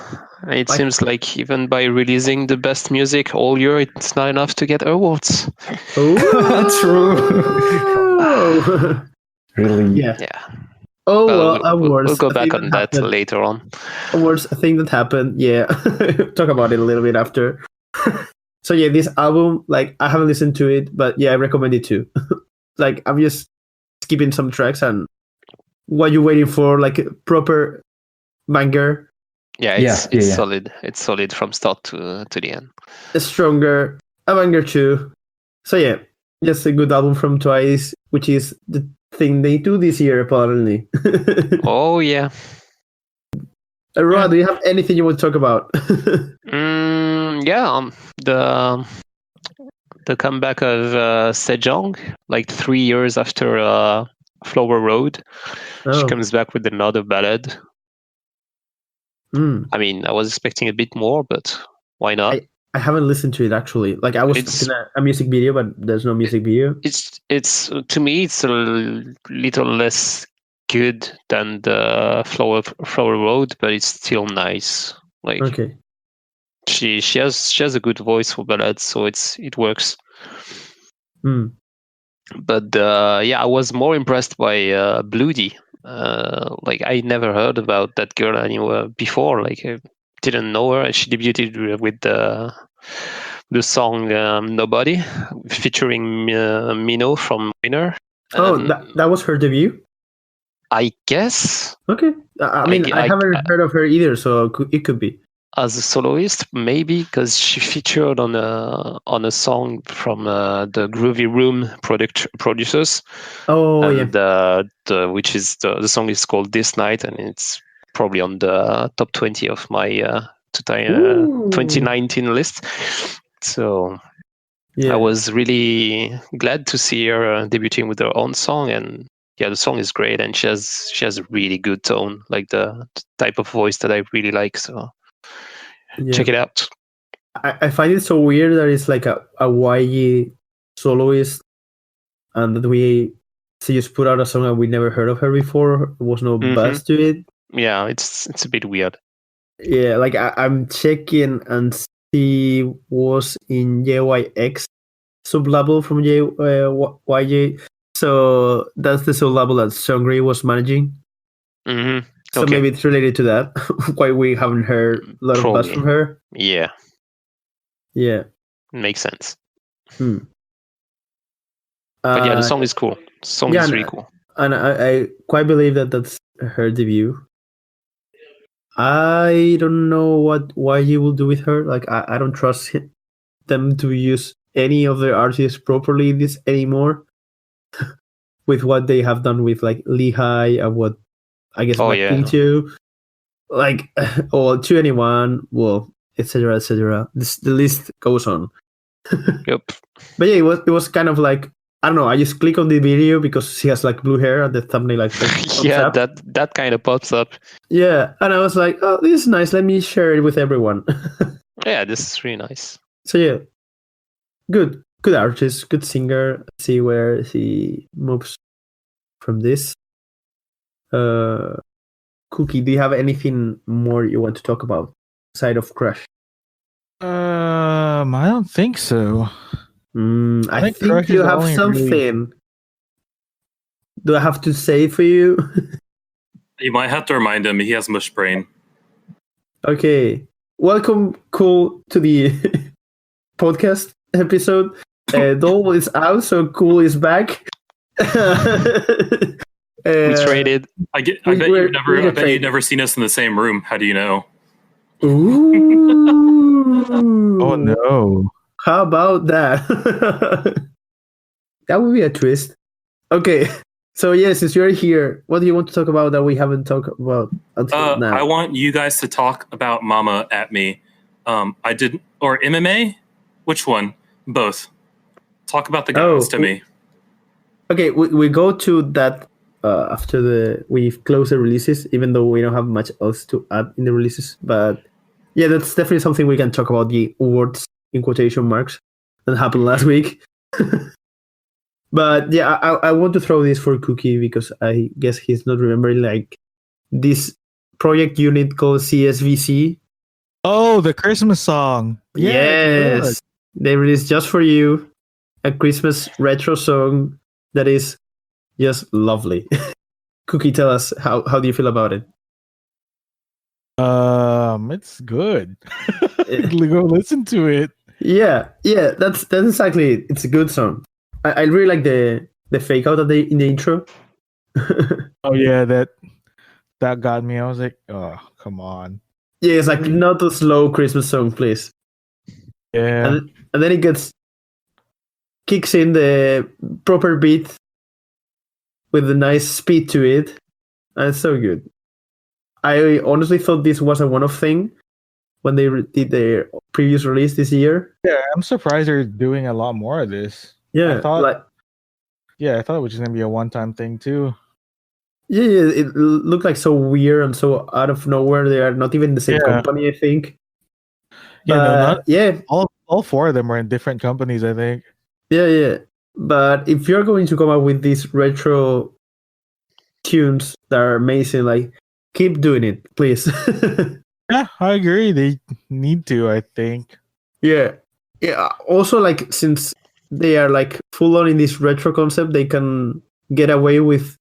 It seems like even by releasing the best music all year, it's not enough to get awards. True. Really? Yeah. Yeah. Awards. We'll go back on that later on. Awards, a thing that happened. Yeah. Talk about it a little bit after. So yeah, this album, like I haven't listened to it, but yeah, I recommend it too. Like I'm just skipping some tracks and what you waiting for, like a proper banger. Yeah, it's solid. It's solid from start to the end. A stronger, a banger too. So yeah, just a good album from Twice, which is the thing they do this year apparently. Oh yeah. Roa, do you have anything you want to talk about? Yeah, the comeback of Sejeong, like 3 years after Flower Road. She Oh. comes back with another ballad. I mean, I was expecting a bit more, but why not? I haven't listened to it actually. Like I was expecting a music video, but there's no music video. It's to me, it's a little less good than the Flower Road, but it's still nice. Like Okay. She has a good voice for ballads, so it works. But I was more impressed by Blue.D. Like I never heard about that girl anywhere before. Like I didn't know her. She debuted with the song Nobody, featuring Mino from Winner. Oh, that was her debut? I guess. Okay. I mean, I haven't heard of her either, so it could be. As a soloist, maybe, because she featured on a song from the Groovy Room producers. Oh, and, which is the song is called This Night, and it's probably on the top 20 of my 2019 list. So I was really glad to see her debuting with her own song, and the song is great, and she has a really good tone, like the type of voice that I really like. So. Check it out. I find it so weird that it's like a YG soloist, and that she just put out a song and we never heard of her before. There was no buzz to it. Yeah, it's a bit weird. Yeah, like I'm checking, and she was in JYX sub-label from YG. So that's the sub-label that Seungri was managing. So maybe it's related to that. Why we haven't heard a lot of buzz from her. Yeah. Yeah. Makes sense. But the song is cool. The song is really cool. And I quite believe that that's her debut. I don't know what YG will do with her. Like I don't trust them to use any of their artists properly anymore. With what they have done with like Lehigh and what I guess Blackpink too, like 2NE1, well, etc., etc. The list goes on. Yep. But yeah, it was kind of like, I don't know. I just click on the video because she has like blue hair at the thumbnail, like yeah, that kind of pops up. Yeah, and I was like, oh, this is nice. Let me share it with everyone. Yeah, this is really nice. So yeah, good artist, good singer. Let's see where she moves from this. Cookie, do you have anything more you want to talk about aside of Crush? I don't think so. I think you have something. Really... Do I have to say it for you? You might have to remind him. He has mush brain. Okay. Welcome, Cool, to the podcast episode. Dole is out, so Cool is back. We traded. I bet you've never seen us in the same room. How do you know? Ooh. Oh no. How about that? That would be a twist. Okay. So yes, since you're here, what do you want to talk about that we haven't talked about until now? I want you guys to talk about Mama at Me. I didn't, or MMA? Which one? Both. Talk about the guys to me. Okay, we go to that after we've closed the releases, even though we don't have much else to add in the releases. But yeah, that's definitely something we can talk about, the awards in quotation marks that happened last week. But yeah, I want to throw this for Cookie because I guess he's not remembering like this project unit called CSVC. Oh, the Christmas song. Yes. They released just for you a Christmas retro song that is just lovely. Cookie, tell us how do you feel about it? It's good. Go listen to it. Yeah, that's exactly it. It's a good song. I really like the fake out in the intro. Oh yeah, that got me. I was like, oh, come on. Yeah, it's like not a slow Christmas song, please. Yeah. And then it kicks in the proper beat with a nice speed to it. And it's so good. I honestly thought this was a one-off thing when they did their previous release this year. Yeah, I'm surprised they're doing a lot more of this. Yeah, Yeah, I thought it was just gonna be a one-time thing too. Yeah, it looked like so weird and so out of nowhere. They are not even the same company, I think. Yeah, no, not yeah. All four of them are in different companies, I think. Yeah. But if you're going to come up with these retro tunes that are amazing, like keep doing it, please. Yeah, I agree. They need to, I think. Yeah. Also, like since they are like full on in this retro concept, they can get away with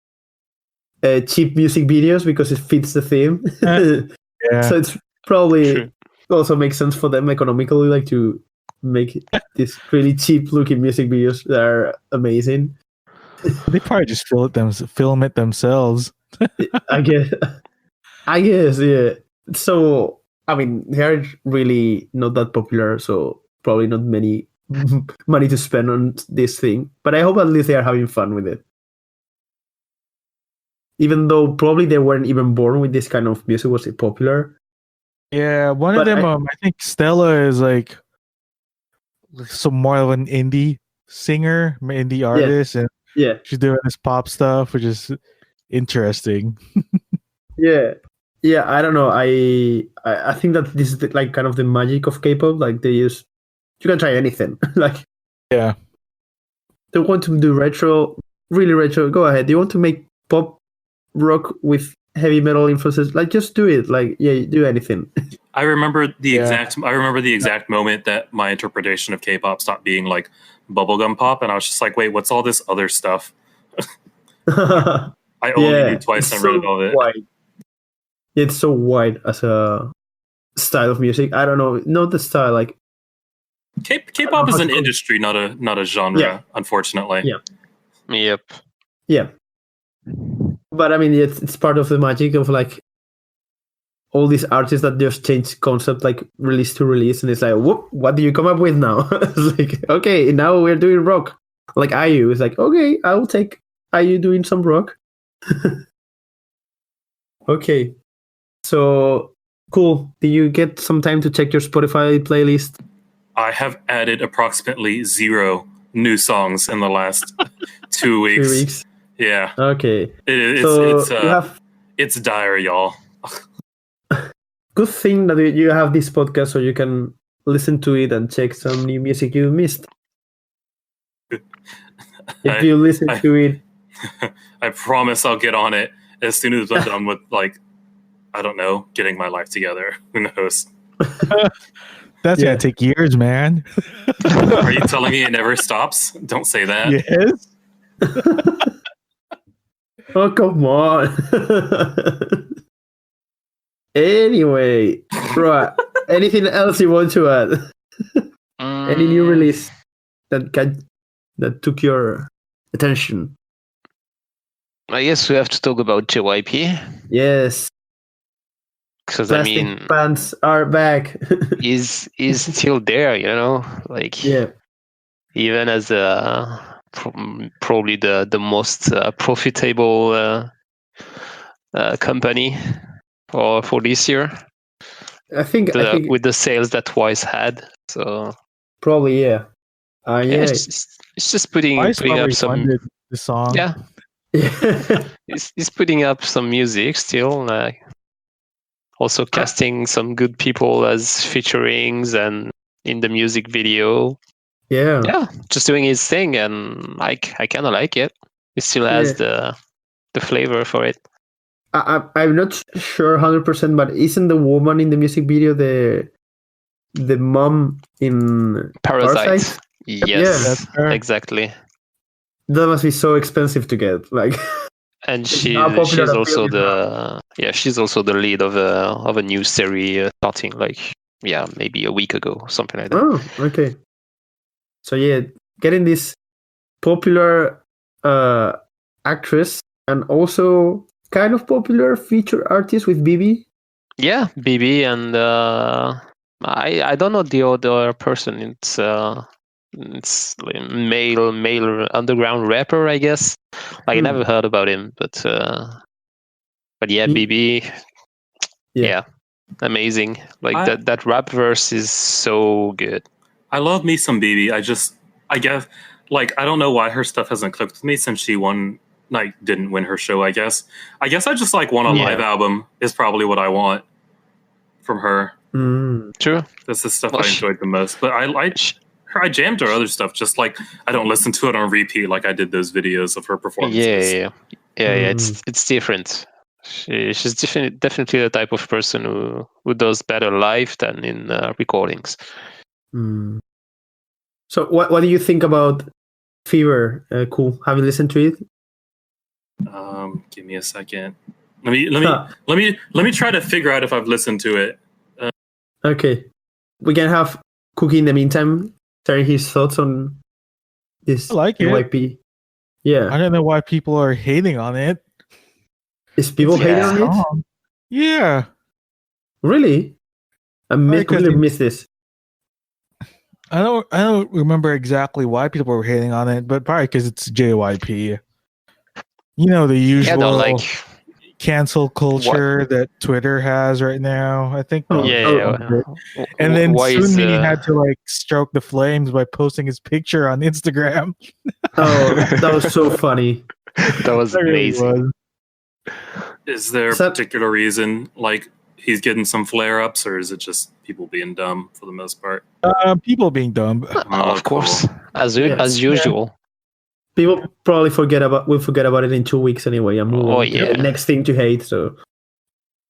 cheap music videos because it fits the theme. Yeah. So it's probably also makes sense for them economically, like to make these really cheap looking music videos that are amazing. They probably just film it themselves. I guess, yeah. So I mean, they are really not that popular, so probably not many money to spend on this thing. But I hope at least they are having fun with it. Even though probably they weren't even born with this kind of music was popular. Yeah, one of them, I think Stella is like some more of an indie singer, indie artist, and she's doing this pop stuff, which is interesting. Yeah, I don't know. I think that this is like kind of the magic of K-pop. Like you can try anything. Like they want to do retro, really retro. Go ahead. You want to make pop rock with heavy metal influences? Like just do it. Like do anything. I remember the exact moment that my interpretation of K-pop stopped being like bubblegum pop, and I was just like, wait, what's all this other stuff? I only knew Twice and Red Velvet. Wide. It's so wide as a style of music. I don't know, not the style. Like K-pop is an industry, not a genre. Unfortunately. Yep. Yeah. But I mean, it's part of the magic of like all these artists that just change concept like release to release, and it's like, whoop, what do you come up with now? It's like, okay, now we're doing rock. Like IU is like, okay, I will take IU doing some rock. Okay, so cool. Do you get some time to check your Spotify playlist? I have added approximately 0 new songs in the last 2 weeks. 2 weeks. Yeah. Okay. It's dire, y'all. Good thing that you have this podcast so you can listen to it and check some new music you missed. If you listen to it, I promise I'll get on it as soon as I'm done with, like, I don't know, getting my life together. Who knows? That's gonna take years, man. Are you telling me it never stops? Don't say that. Yes. Oh, come on. Anyway, right. Anything else you want to add? Any new release that took your attention? I guess we have to talk about JYP. Yes. Because Plastic Pants are back. he's still there, you know, like even as probably the most profitable company for this year. I think with the sales that Twice had, so probably it's just putting up some the song. Yeah. He's putting up some music still, like also casting some good people as featurings and in the music video. Yeah, just doing his thing, and I kind of like it. He still has the flavor for it. I'm not sure 100%, but isn't the woman in the music video the mom in Parasite? Yes, exactly. That must be so expensive to get, like. And she's also the lead of a new series starting like maybe a week ago, something like that. Oh, okay. So getting this popular actress and also kind of popular feature artist with Bibi. Yeah, Bibi, and I don't know the other person. It's male underground rapper, I guess. Like I never heard about him, but Bibi, amazing. Like that rap verse is so good. I love me some Bibi. I guess like, I don't know why her stuff hasn't clicked with me since she didn't win her show, I guess. I just like want a live album is probably what I want from her. True. That's the stuff I enjoyed the most. But I jammed her other stuff, just like I don't listen to it on repeat like I did those videos of her performances. Yeah. It's different. She's definitely the type of person who does better live than in recordings. So what do you think about Fever? Cool. Have you listened to it? Give me a second. Let me try to figure out if I've listened to it. Okay, we can have Cookie in the meantime sharing his thoughts on this. I like it. JYP. Yeah, I don't know why people are hating on it. Is people hating on it? Yeah. Really? I really missed this. I don't remember exactly why people were hating on it, but probably because it's JYP. You know, the usual cancel culture that Twitter has right now. I think. Oh, and then Sunmi had to like stroke the flames by posting his picture on Instagram. Oh, that was so funny. That was amazing. Is there a particular reason, like he's getting some flare-ups, or is it just people being dumb for the most part? People being dumb. Of course, as usual. Yeah. People probably will forget about it in 2 weeks anyway. And move on to the next thing to hate. So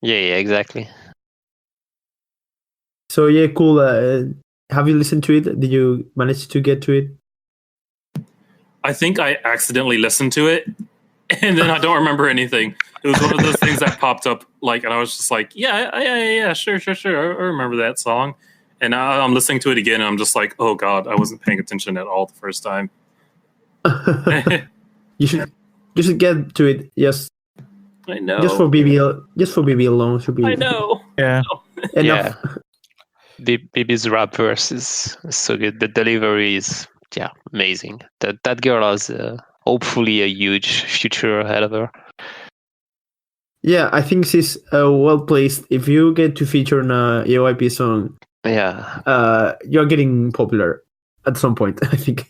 yeah, exactly. So yeah, cool. Have you listened to it? Did you manage to get to it? I think I accidentally listened to it, and then I don't remember anything. It was one of those things that popped up, like, and I was just like, yeah, sure. I remember that song. And I'm listening to it again, and I'm just like, oh god, I wasn't paying attention at all the first time. You should get to it. Yes, I know. Just for Bibi alone should be. I know. Yeah. Enough. Yeah. Bibi's rap verse is so good. The delivery is amazing. That girl has hopefully a huge future ahead of her. Yeah, I think she's well placed. If you get to feature on a J.Y.P song, you're getting popular at some point, I think.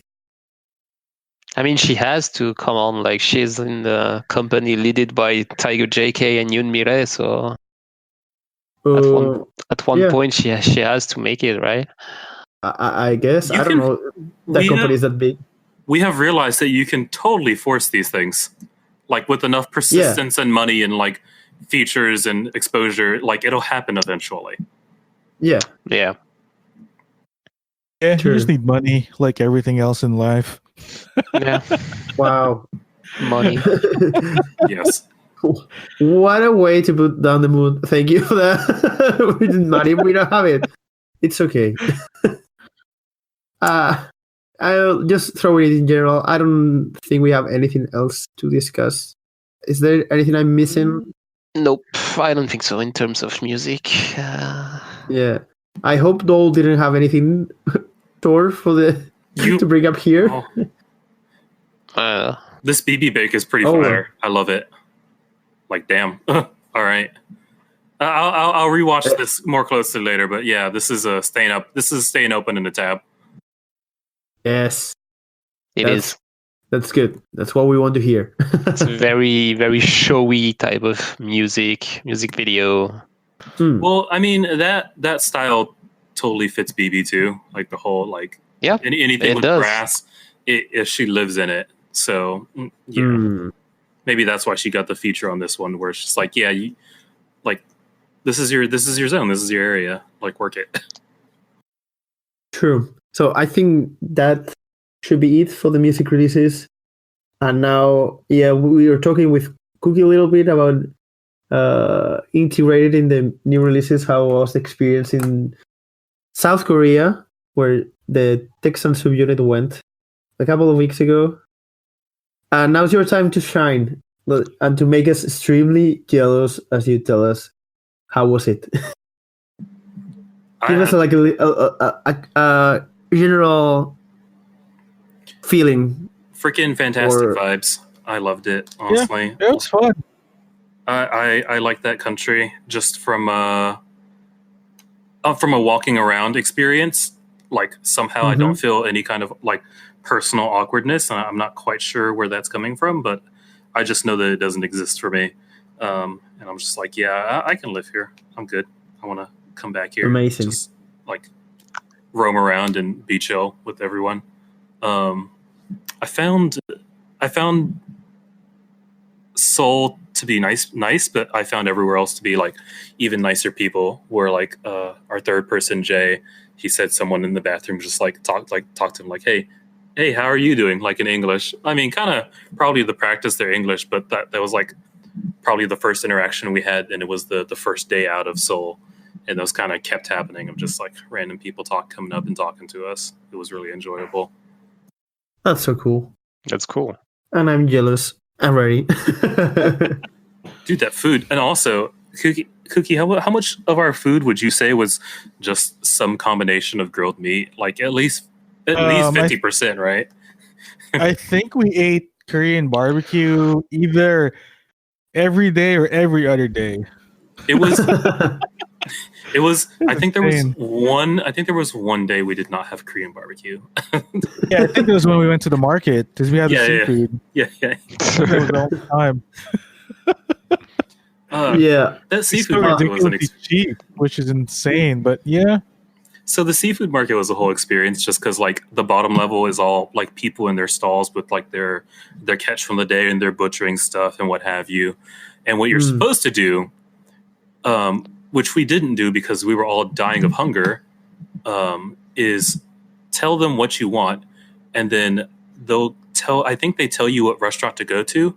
I mean, she has to come on. Like, she's in the company led by Tiger JK and Yoon Mi-rae, so at one point she has to make it, right? I guess. I don't know. That company is that big. We have realized that you can totally force these things, like with enough persistence and money and like features and exposure. Like, it'll happen eventually. Yeah. Yeah. Yeah, you just need money, like everything else in life. Yeah. Wow. Money. Yes. What a way to put down the mood. Thank you for that. We didn't money. We don't have it. It's okay. I'll just throw it in general. I don't think we have anything else to discuss. Is there anything I'm missing? Nope, I don't think so in terms of music. Yeah. I hope Dole didn't have anything to bring up here. This Bibi bake is pretty fire. I love it. Like, damn. All right. I'll rewatch this more closely later, but yeah, this is staying up. This is staying open in the tab. Yes, it is. That's good. That's what we want to hear. It's a very, very showy type of music video. Well, I mean that style totally fits Bibi too. Like the whole anything with brass, if she lives in it. So maybe that's why she got the feature on this one, where it's just like, this is your zone, this is your area, like, work it. True. So I think that should be it for the music releases. And now, we were talking with Cookie a little bit about integrated in the new releases. How was the experience in South Korea, where the Texan subunit went a couple of weeks ago? And now's your time to shine and to make us extremely jealous as you tell us how was it. Give us a general feeling. Freaking fantastic vibes. I loved it, honestly. Yeah, it was fun. I like that country just from a walking around experience. Like somehow I don't feel any kind of like personal awkwardness, and I'm not quite sure where that's coming from, but I just know that it doesn't exist for me. And I'm just like, yeah, I can live here. I'm good. I want to come back here. Amazing. Just like roam around and be chill with everyone. I found Seoul to be nice, but I found everywhere else to be like even nicer people. Where like our third person Jay, he said someone in the bathroom just like talked to him like, hey, how are you doing? Like in English. I mean, kind of probably the practice their English, but that was like probably the first interaction we had, and it was the first day out of Seoul, and those kind of kept happening of just like random people coming up and talking to us. It was really enjoyable. That's so cool. That's cool. And I'm jealous. I'm ready. Dude, that food. And also, Cookie, how much of our food would you say was just some combination of grilled meat? Like at least 50%, right? I think we ate Korean barbecue either every day or every other day. It was I think there was one day we did not have Korean barbecue. Yeah, I think it was when we went to the market because we had the seafood. Yeah. It was all the time. Yeah. That seafood market was cheap, which is insane, but yeah. So the seafood market was a whole experience just because like the bottom level is all like people in their stalls with like their catch from the day and their butchering stuff and what have you. And what you're supposed to do, which we didn't do because we were all dying of hunger, is tell them what you want, and then I think they tell you what restaurant to go to,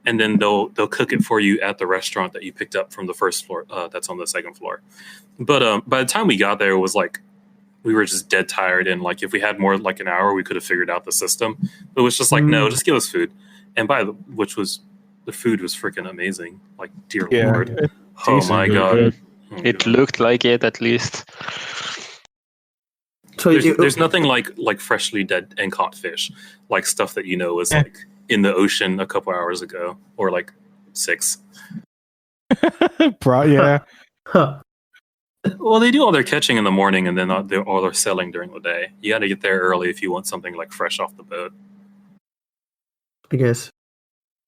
and then they'll cook it for you at the restaurant that you picked up from the first floor that's on the second floor. But by the time we got there, it was like we were just dead tired, and like if we had more like an hour, we could have figured out the system. But it was just like, no, just give us food. And the food was freaking amazing. Like, dear Lord. Oh my God. It looked like it, at least. So there's nothing like freshly dead and caught fish, like stuff that was like in the ocean a couple hours ago, or like 6. Yeah. Huh. Well, they do all their catching in the morning, and then all their selling during the day. You got to get there early if you want something like fresh off the boat. I guess.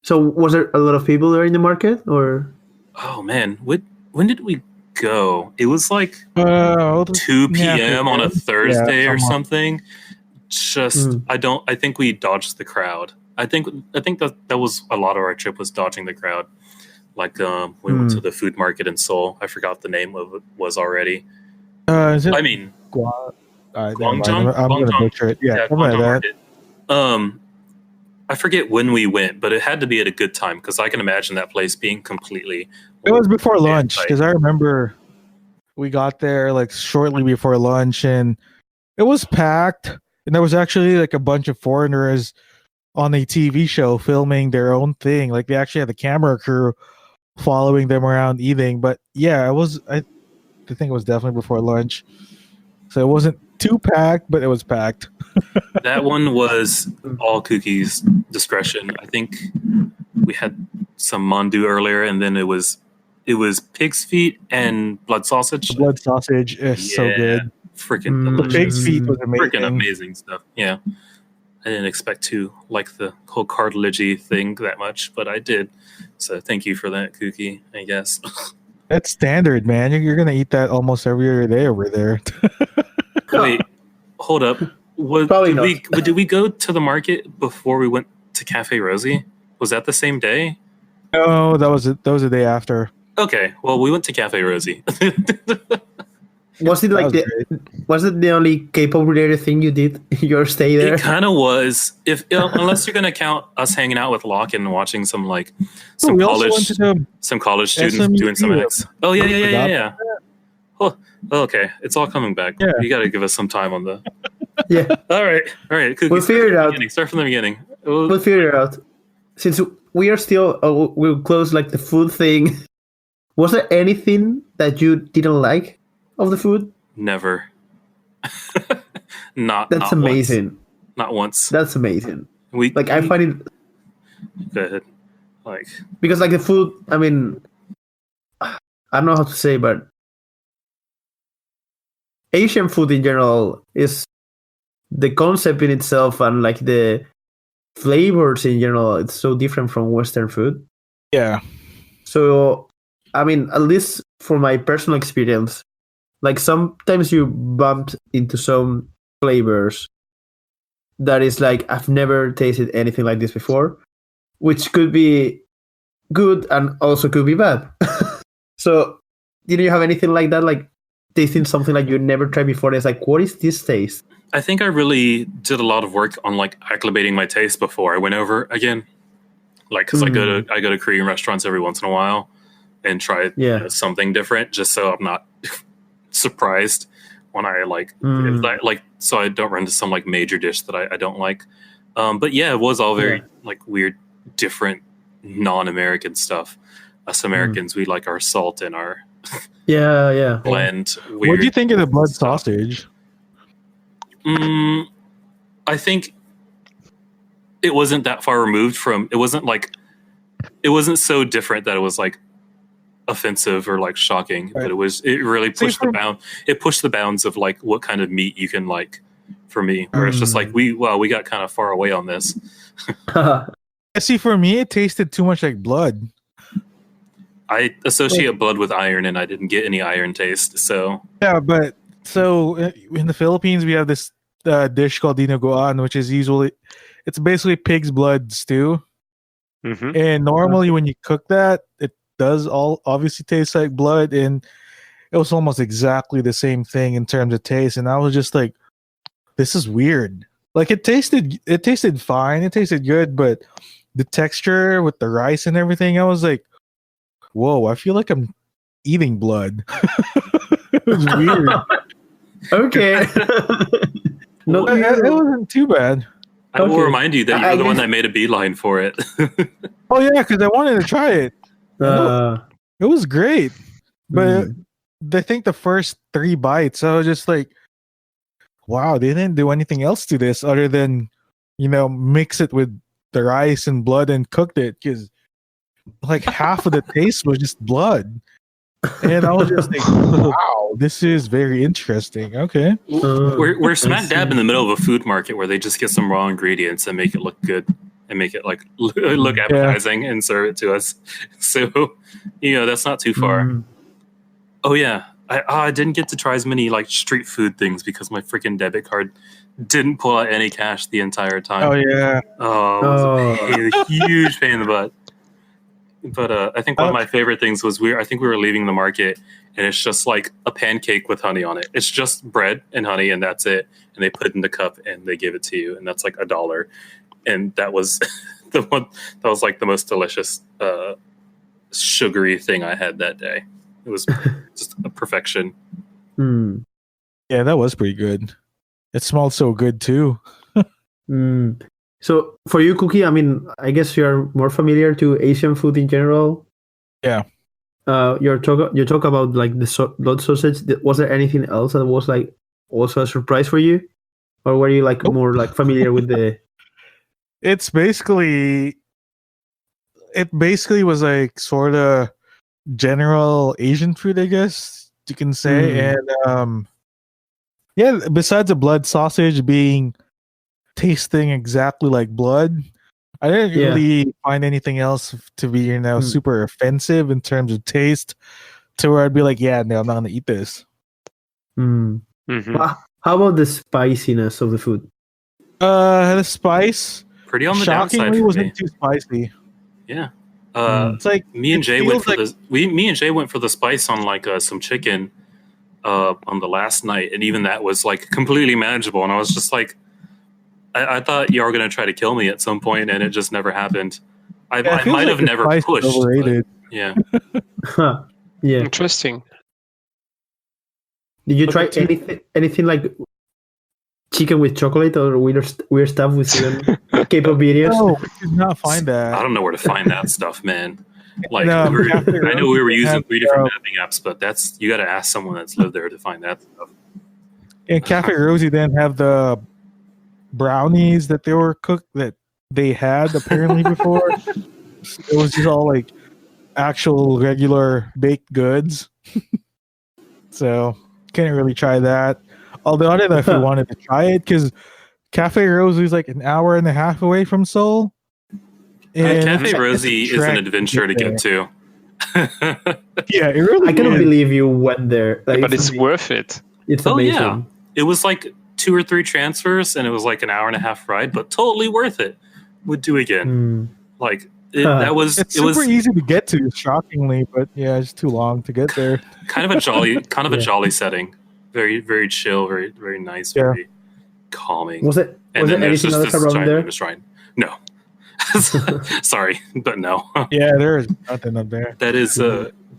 So was there a lot of people there in the market, or? Oh man, when did we go? It was like 2 p.m. on a Thursday or something. Just I think we dodged the crowd. I think that was a lot of our trip was dodging the crowd. Like we went to the food market in Seoul. I forgot the name of it was already. Is it? I mean, Gwangjang. I'm gonna butcher it. Yeah, Gwangjang Market. I forget when we went, but it had to be at a good time because I can imagine that place being completely. It was before lunch because I remember we got there like shortly before lunch, and it was packed. And there was actually like a bunch of foreigners on a TV show filming their own thing. Like they actually had the camera crew following them around eating. But yeah, it was. I think it was definitely before lunch, so it wasn't too packed, but it was packed. That one was all Cookie's discretion. I think we had some mandu earlier, and then it was pig's feet and blood sausage. The blood sausage is so good. Freaking the pig's feet was amazing. Freaking amazing stuff. Yeah. I didn't expect to like the whole cartilagey thing that much, but I did. So thank you for that, Cookie, I guess. That's standard, man. You're going to eat that almost every other day over there. Wait, hold up. Did we go to the market before we went to Cafe Rosy? Was that the same day? No, that was the day after. Okay, well, we went to Cafe Rosy. Was it the only K-pop related thing you did your stay there? It kind of was. Unless you're gonna count us hanging out with Locke and watching some college students doing some X. Oh yeah. Oh, okay. It's all coming back. Yeah. You got to give us some time on the. Yeah. All right. Cookie, we'll figure it out. Start from the beginning. We'll figure it out. Since we are still, we'll close like the food thing. Was there anything that you didn't like of the food? Never. That's amazing. Once. Not once. That's amazing. I find it. Go ahead. Because the food. I mean, I don't know how to say, but Asian food in general is the concept in itself and like the flavors in general, it's so different from Western food. Yeah. So, I mean, at least for my personal experience, like sometimes you bump into some flavors that is like, I've never tasted anything like this before, which could be good and also could be bad. So, did you have anything like that? Like tasting something like you never tried before? It's like, what is this taste? I think I really did a lot of work on like acclimating my taste before I went over again. Like, because I go to Korean restaurants every once in a while and try something different, just so I'm not surprised when I like so I don't run into some like major dish that I don't like. But yeah, it was all very like weird, different, non-American stuff. Us Americans, we like our salt and our blend. What do you think of the blood sausage? I think it wasn't that far removed from. It wasn't so different that it was like offensive or like shocking. Right. But it really pushed the bound. It pushed the bounds of like what kind of meat you can like. For me, where it's just like we got kind of far away on this. See, for me, it tasted too much like blood. I associate blood with iron, and I didn't get any iron taste. So yeah, but so in the Philippines, we have this dish called dinuguan, which is it's basically pig's blood stew. Mm-hmm. And normally, when you cook that, it does obviously taste like blood, and it was almost exactly the same thing in terms of taste. And I was just like, this is weird. Like it tasted fine, it tasted good, but the texture with the rice and everything, I was like, whoa, I feel like I'm eating blood. It was weird. Okay. No, it wasn't too bad. I will remind you that you're the one that made a beeline for it. Oh yeah, because I wanted to try it. It was great. But I think the first 3 bites, I was just like, wow, they didn't do anything else to this other than, mix it with the rice and blood and cooked it, because like half of the taste was just blood. And I was just like, wow, this is very interesting. Okay. We're smack dab in the middle of a food market where they just get some raw ingredients and make it look good and make it like look appetizing and serve it to us. So, that's not too far. Oh yeah. I didn't get to try as many like street food things because my freaking debit card didn't pull out any cash the entire time. Oh yeah. It was a huge pain in the butt. But I think one of my favorite things was I think we were leaving the market and it's just like a pancake with honey on it. It's just bread and honey and that's it. And they put it in the cup and they give it to you and that's like $1. And that was the one that was like the most delicious sugary thing I had that day. It was just a perfection. Yeah, that was pretty good. It smelled so good too. So for you, Cookie, I mean, I guess you're more familiar to Asian food in general. Yeah. You talk about like the blood sausage. Was there anything else that was like also a surprise for you, or were you like more like familiar with the? It basically was like sort of general Asian food, I guess you can say. And besides the blood sausage being tasting exactly like blood, I didn't really find anything else to be super offensive in terms of taste to where I'd be like, no, I'm not gonna eat this. How about the spiciness of the food? The spice pretty on the shockingly downside for wasn't me. Too spicy. Yeah. It's like me and Jay went for the spice on like some chicken on the last night, and even that was like completely manageable. And I was just like, I thought you were going to try to kill me at some point, and it just never happened. I might have never pushed. Overrated. Yeah. Yeah. Interesting. Did you try anything like chicken with chocolate or weird stuff with Kpop videos? No, we did not find that. I don't know where to find that stuff, man. Like, I know we were using 3 different mapping apps, but you got to ask someone that's lived there to find that stuff. And Cafe Rosy didn't have the brownies that they had apparently before. It was just all like actual regular baked goods. So couldn't really try that. Although I don't know if we wanted to try it because Cafe Rosy is like an hour and a half away from Seoul. And Cafe Rosy is an adventure to get to. Yeah, it really I cannot is. believe you went there. Like, But it's worth it. It's Oh, amazing. yeah. It was like 2 or 3 transfers, and it was like an hour and a half ride, but totally worth it. Would do again. Like that was. It's it super was easy to get to, shockingly, but yeah, it's too long to get there. kind of a jolly setting. Very very chill, very very nice, Yeah. very calming. Was it? And Was then it there's anything just else this around giant there? Luna shrine. No, sorry, but no. Yeah, there is nothing up there. That is.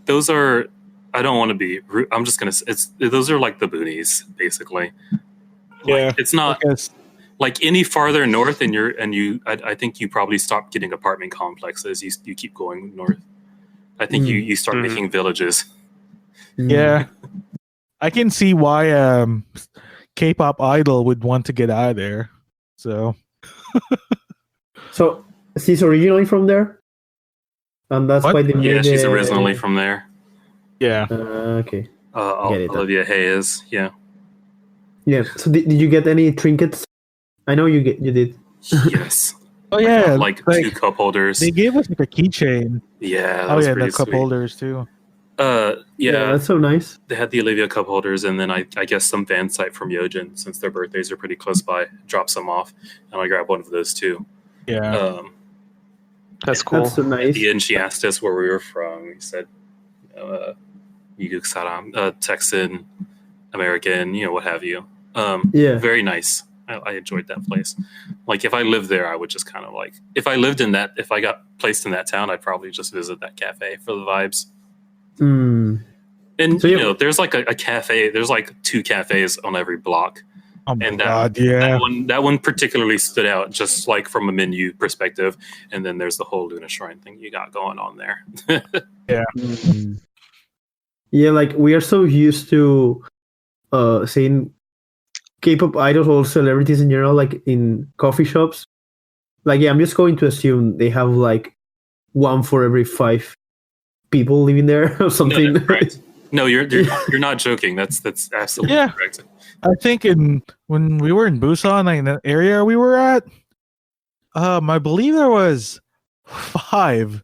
Those are. I don't want to be. I'm just gonna. Those are like the boonies, basically. Yeah, It's not. because Like any farther north, I think you probably stop getting apartment complexes. You keep going north. I think you start making villages. yeah, I can see why K-pop idol would want to get out of there. So So she's originally from there, and that's What? why they made. Yeah, she's originally from there. yeah, Okay. Olivia Hye is. Yeah. Yeah. So did you get any trinkets? I know you did. Yes. oh yeah, Like 2 cup holders. they gave us like a keychain. Yeah. That Oh was yeah, pretty the cup sweet. holders too. Yeah. That's so nice. They had the Olivia cup holders, and then I guess some fan site from Yojin, since their birthdays are pretty close by, dropped some off, and I grabbed one of those too. Yeah, That's cool. That's so nice. At the end, she asked us where we were from. We said, Yuguk Saram, Texan, American, what have you. Yeah. Very nice. I enjoyed that place. Like, if I lived there, I would just kind of like, if I got placed in that town, I'd probably just visit that cafe for the vibes. Mm. And, So, there's like a cafe, there's like 2 cafes on every block. oh my And god, yeah. That one particularly stood out, just like from a menu perspective. And then there's the whole Luna Shrine thing you got going on there. Mm. Yeah, like we are so used to seeing K-pop idols or celebrities in general, like in coffee shops. Like, yeah, I'm just going to assume they have like one for every 5 people living there or something. No, correct. No, you're not joking. That's absolutely Yeah. correct. I think when we were in Busan, like in the area we were at, I believe there was 5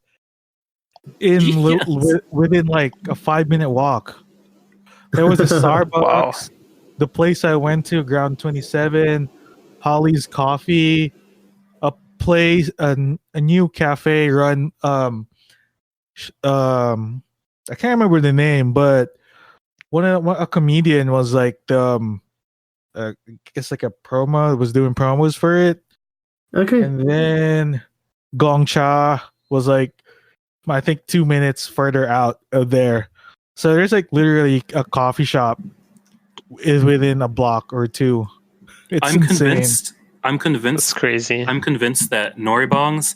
within like a 5-minute walk. There was a Starbucks, Wow. the place I went to, Ground 27, Holly's Coffee, a place, a new cafe run. I can't remember the name, but a comedian was like I guess like a promo, was doing promos for it. Okay. And then Gongcha was like, I think 2 minutes further out of there. So there's like literally a coffee shop is within a block or 2. It's I'm insane. convinced. That's crazy. I'm convinced that noribongs,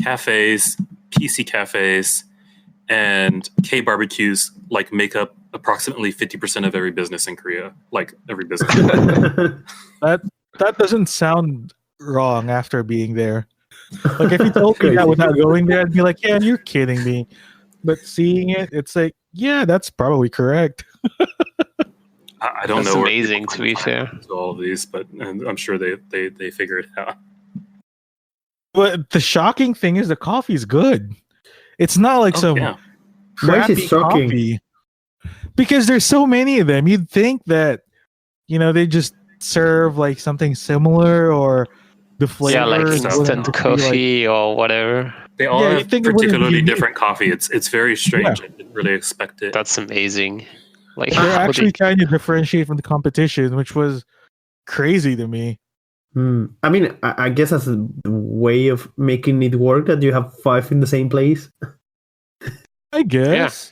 cafes, PC cafes, and K barbecues like make up approximately 50% of every business in Korea. Like every business. That doesn't sound wrong after being there. Like if you told me that without going there, I'd be like, yeah, you're kidding me. But seeing it, it's like, yeah, that's probably correct. I don't That's know. amazing, to be fair. To all of these, but I'm sure they figure it out. But the shocking thing is the coffee's good. It's not like some Yeah. Why is it crappy shocking? coffee. Because there's so many of them. You'd think that, they just serve like something similar, or the flavor. Yeah, like wouldn't instant be coffee or whatever. They all Yeah, have you'd think it wouldn't be particularly unique. different coffee. It's very strange. I didn't really expect it. That's amazing. Like They're how actually they- trying to differentiate from the competition, which was crazy to me. I mean, I guess that's a way of making it work that you have 5 in the same place. I guess.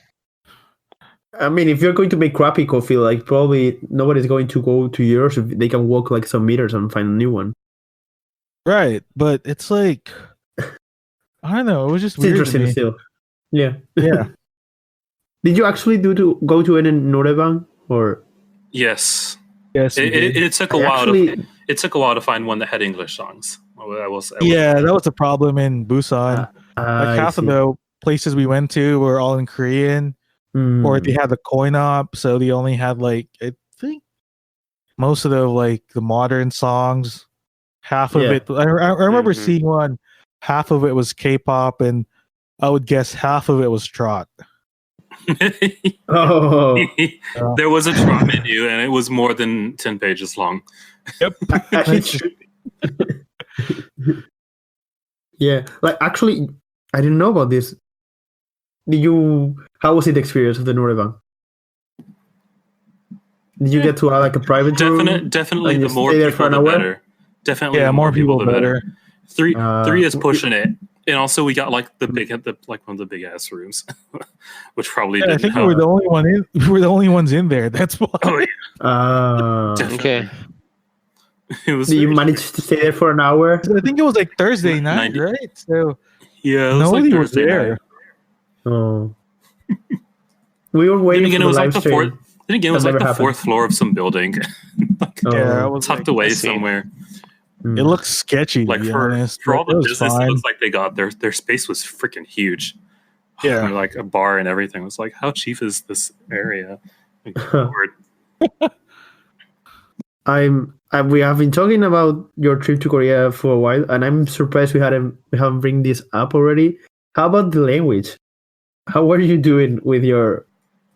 I mean, if you're going to make crappy coffee, like probably nobody's going to go to yours if they can walk like some meters and find a new one. Right. But it's like, I don't know. It was just It's weird to interesting me. still. Yeah. Yeah. Did you actually go to any Norebang or? Yes, Yes. we did. it took a I while. actually- It took a while to find one that had English songs. I will say. Yeah, that was a problem in Busan. I Like half of see. the places we went to were all in Korean, or they had the coin op, so they only had like, I think most of the like the modern songs half of it. I remember seeing one. Half of it was K-pop, and I would guess half of it was trot. Oh, there was a trot menu, and it was more than 10 pages long. Yep. Yeah, like actually, I didn't know about this. How was it the experience of the Norebang? Did you get to like a private room? Definitely, and the you more stay there people, for an the hour? better. Definitely, Yeah, the more people, the better. Three is pushing it, and also we got like one of the big ass rooms, which probably didn't I think help. we were the only one in. We were the only ones in there. That's why. Oh yeah, Okay. It was. Did you manage to stay there for an hour? I think it was like Thursday night, right? So Yeah, it was nobody like was Thursday there. night. Oh, we were waiting for the live stream. Then again, it was That like the never fourth floor of some building, Yeah, it was tucked like, away somewhere. it looks sketchy. To Like be for honest, all but the it was business, it fine. looks like they got their space was freaking huge. Yeah. And, like a bar and everything. It was like, how cheap is this area? Like, Lord. We have been talking about your trip to Korea for a while, and I'm surprised we haven't bring this up already. How about the language? How are you doing with your?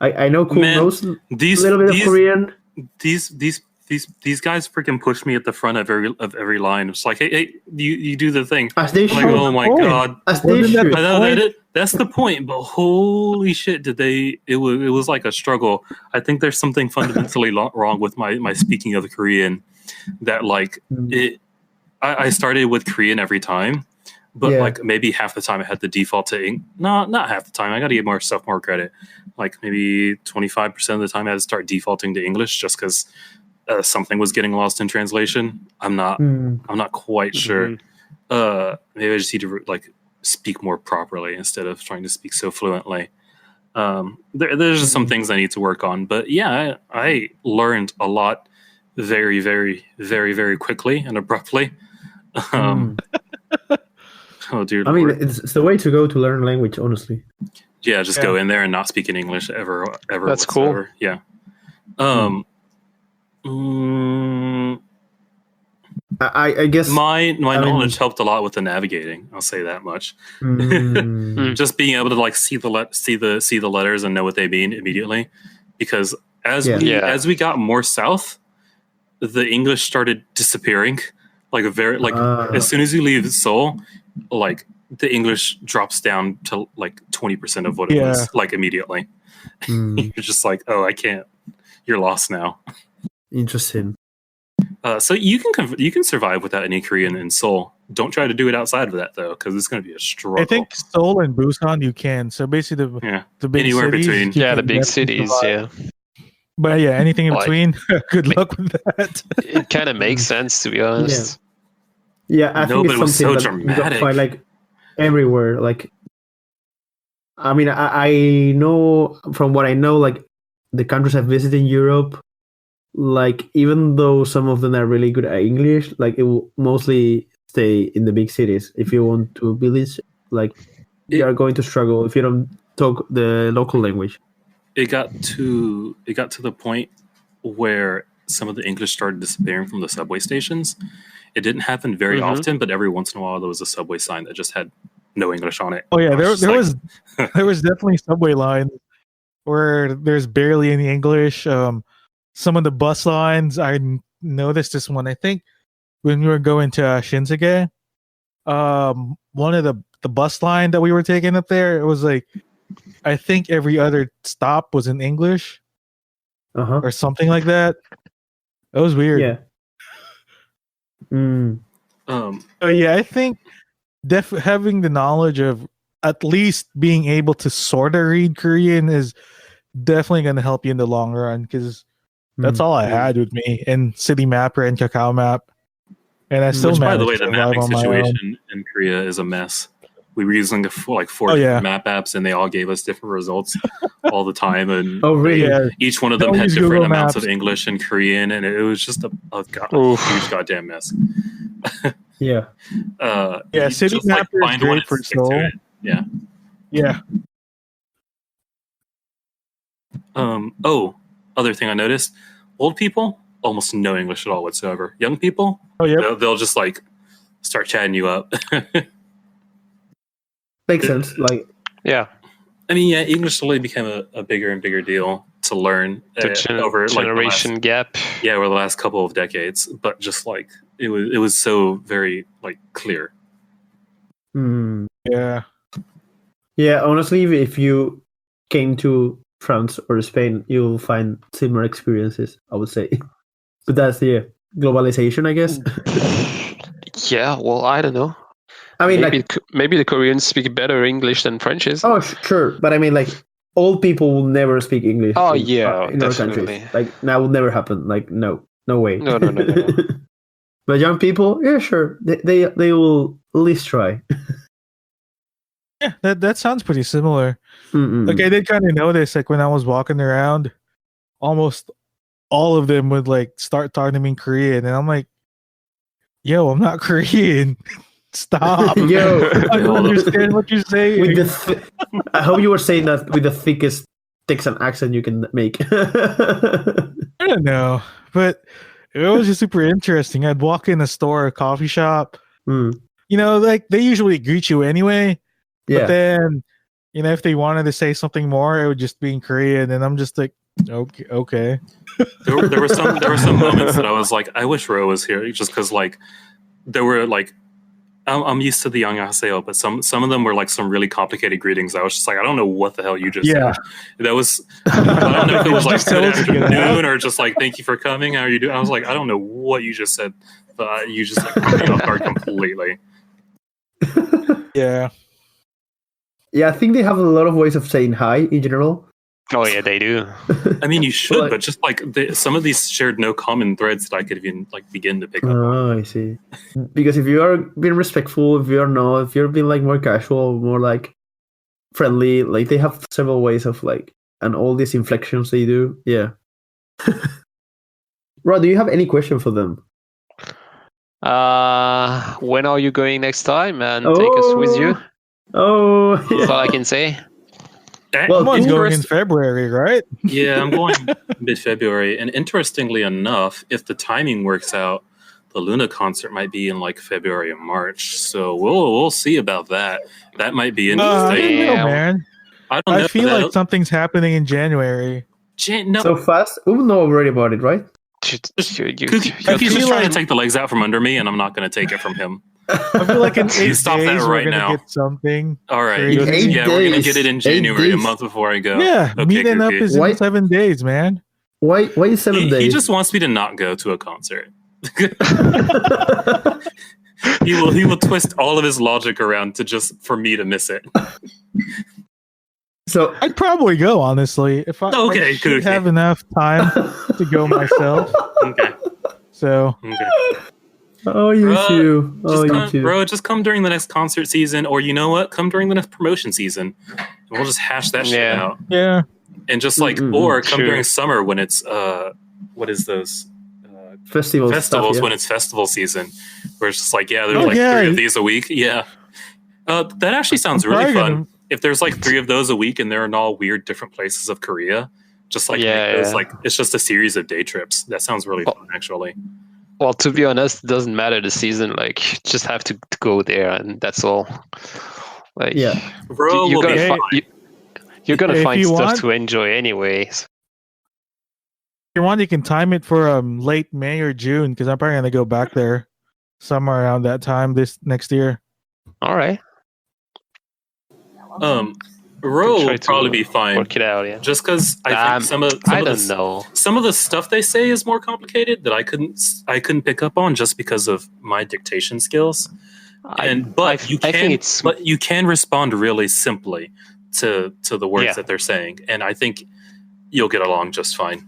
I know Cool knows a little bit of Korean. These guys freaking push me at the front of every line. It's like, hey, you do the thing. As they Like, should. oh my god, As they should. I know that's the point. But holy shit, it was like a struggle. I think there's something fundamentally wrong with my speaking of the Korean. That like I started with Korean every time, but like maybe half the time I had the default to not half the time. I got to give myself more credit. Like maybe 25% of the time I had to start defaulting to English just because something was getting lost in translation. I'm not quite sure. Maybe I just need to like speak more properly instead of trying to speak so fluently. There's just some things I need to work on, but yeah, I learned a lot very, very, very, very quickly and abruptly. Oh dear! I mean, it's the way to go to learn language, honestly. Yeah, just go in there and not speak in English ever. That's whatsoever. cool. Yeah. I guess my knowledge helped a lot with the navigating. I'll say that much. Just being able to like see the letters and know what they mean immediately, because as we got more south, the English started disappearing. Like as soon as you leave Seoul, like the English drops down to like 20% of what it was, like immediately. You're just like, oh, I can't. You're lost now. Interesting. So you can survive without any Korean in Seoul. Don't try to do it outside of that though, because it's going to be a struggle. I think Seoul and Busan you can. So basically, the big anywhere cities, between. Yeah, the big cities. Survive. Yeah. But yeah, anything in between. Good luck with that. It kind of makes sense, to be honest. Yeah, I think it's something that you can find like everywhere. Like, I mean, I know from what I know, like the countries I've visited in Europe, like even though some of them are really good at English, like it will mostly stay in the big cities. If you want to village, like you are going to struggle if you don't talk the local language. It got to the point where some of the English started disappearing from the subway stations. It didn't happen very often, but every once in a while there was a subway sign that just had no English on it. Oh yeah, there was definitely subway lines where there's barely any English. Some of the bus lines, I noticed this one. I think when we were going to Shinsegae, one of the bus line that we were taking up there, it was like, I think every other stop was in English or something like that. That was weird. Yeah. Yeah, I think having the knowledge of at least being able to sort of read Korean is definitely going to help you in the long run, because that's all I had with me in City Mapper and Kakao Map. And I still by the way, the mapping situation in Korea is a mess. We were using like four different map apps, and they all gave us different results all the time. And each one of them had different amounts of English and Korean, and it was just a huge goddamn mess. Yeah. City Mapper is great for Seoul. Yeah. Yeah. Other thing I noticed: old people almost no English at all whatsoever. Young people, they'll just like start chatting you up. Makes sense. Like, yeah. I mean, yeah, English slowly became a bigger and bigger deal to learn over generation gap. Yeah, over the last couple of decades. But just like it was so very like clear. Yeah. Yeah, honestly, if you came to France or Spain, you'll find similar experiences, I would say. But that's globalization, I guess. Yeah, well, I don't know. I mean, maybe the Koreans speak better English than French is. Oh, sure. But I mean, like, old people will never speak English. Oh, in our countries. Like, that would never happen. Like, no way. No. But young people, yeah, sure. They will at least try. Yeah, that sounds pretty similar. Mm-mm. Like, I did kind of notice, like, when I was walking around, almost all of them would, like, start talking to me in Korean. And I'm like, yo, I'm not Korean. Stop. Yo, I don't understand what you're saying. I hope you were saying that with the thickest Texan accent you can make. I don't know. But it was just super interesting. I'd walk in a store, a coffee shop. You know, like, they usually greet you anyway. Yeah. But then, you know, if they wanted to say something more, it would just be in Korean, and I'm just like, okay. There were some moments that I was like, I wish Ro was here, just because like there were like I'm used to the Annyeonghaseyo, but some of them were like some really complicated greetings. I was just like, I don't know what the hell you just said. That was I don't know if it was like good afternoon or just like thank you for coming. How are you doing? I was like, I don't know what you just said, but you just like caught me off guard completely. Yeah. Yeah, I think they have a lot of ways of saying hi in general. Oh yeah, they do. I mean, you should, but just like some of these shared no common threads that I could even like begin to pick up. Oh, I see. Because if you are being respectful, if you're being like more casual, more like friendly, like they have several ways of like, and all these inflections they do. Yeah. Rod, do you have any question for them? When are you going next time and take us with you? Oh, yeah. That's all I can say. Well, I'm going in February, right? Yeah, I'm going mid-February. And interestingly enough, if the timing works out, the LOONA concert might be in like February or March. So we'll see about that. That might be interesting. I don't know, man. I feel like something's happening in January. So fast? We know already about it, right? He's just trying to take the legs out from under me, and I'm not going to take it from him. I feel like in 8 days stop that right we're now. Gonna get something. All right, crazy. we're gonna get it in January, a month before I go. Yeah, okay, meeting up is in 7 days, man. Why 7 days? He just wants me to not go to a concert. He will twist all of his logic around for me to miss it. So I'd probably go, honestly, if I have enough time to go myself. Okay. So. Okay. Oh, you too. Bro, just come during the next concert season, or you know what? Come during the next promotion season, and we'll just hash that shit out. Yeah. And just like, or come during summer when it's what is those festivals stuff, when it's festival season, where it's just like, there's 3 of these a week. Yeah. That actually sounds really fun. If there's like 3 of those a week, and they're in all weird different places of Korea, just like like it's just a series of day trips. That sounds really fun, actually. Well, to be honest, it doesn't matter the season. Like, you just have to go there, and that's all. Like, Bro, you're gonna find stuff to enjoy anyways. If you want, you can time it for late May or June, because I'm probably gonna go back there somewhere around that time this next year. All right. Ro will probably be fine. Work it out, yeah. Just because I think some of the stuff they say is more complicated that I couldn't pick up on just because of my dictation skills. But you can respond really simply to the words that they're saying, and I think you'll get along just fine.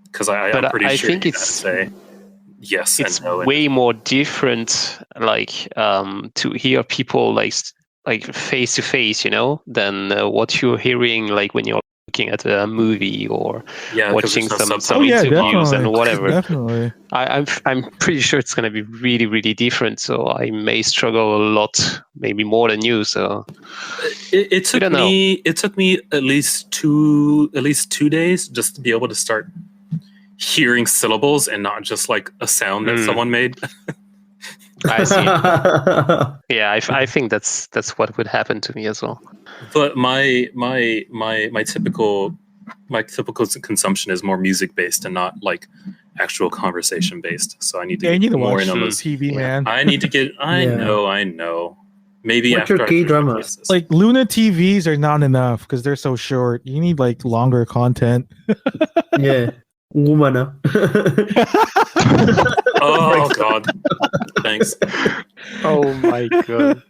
Because I'm pretty sure you can say yes and no. It's way more different, like to hear people like face to face, than what you're hearing like when you're looking at a movie or watching some interviews and whatever. Definitely. I'm pretty sure it's going to be really, really different. So I may struggle a lot, maybe more than you. So it took me at least two days just to be able to start hearing syllables and not just like a sound that someone made. I see. Yeah, I think that's what would happen to me as well. But my typical consumption is more music based and not like actual conversation based. So I need to get more in on those. TV, man. I need to get. I know. Maybe What's after your I finish my K-drama? thesis. Like LOONA TVs are not enough because they're so short. You need like longer content. Yeah. Woman. Oh God! Thanks. Oh my god.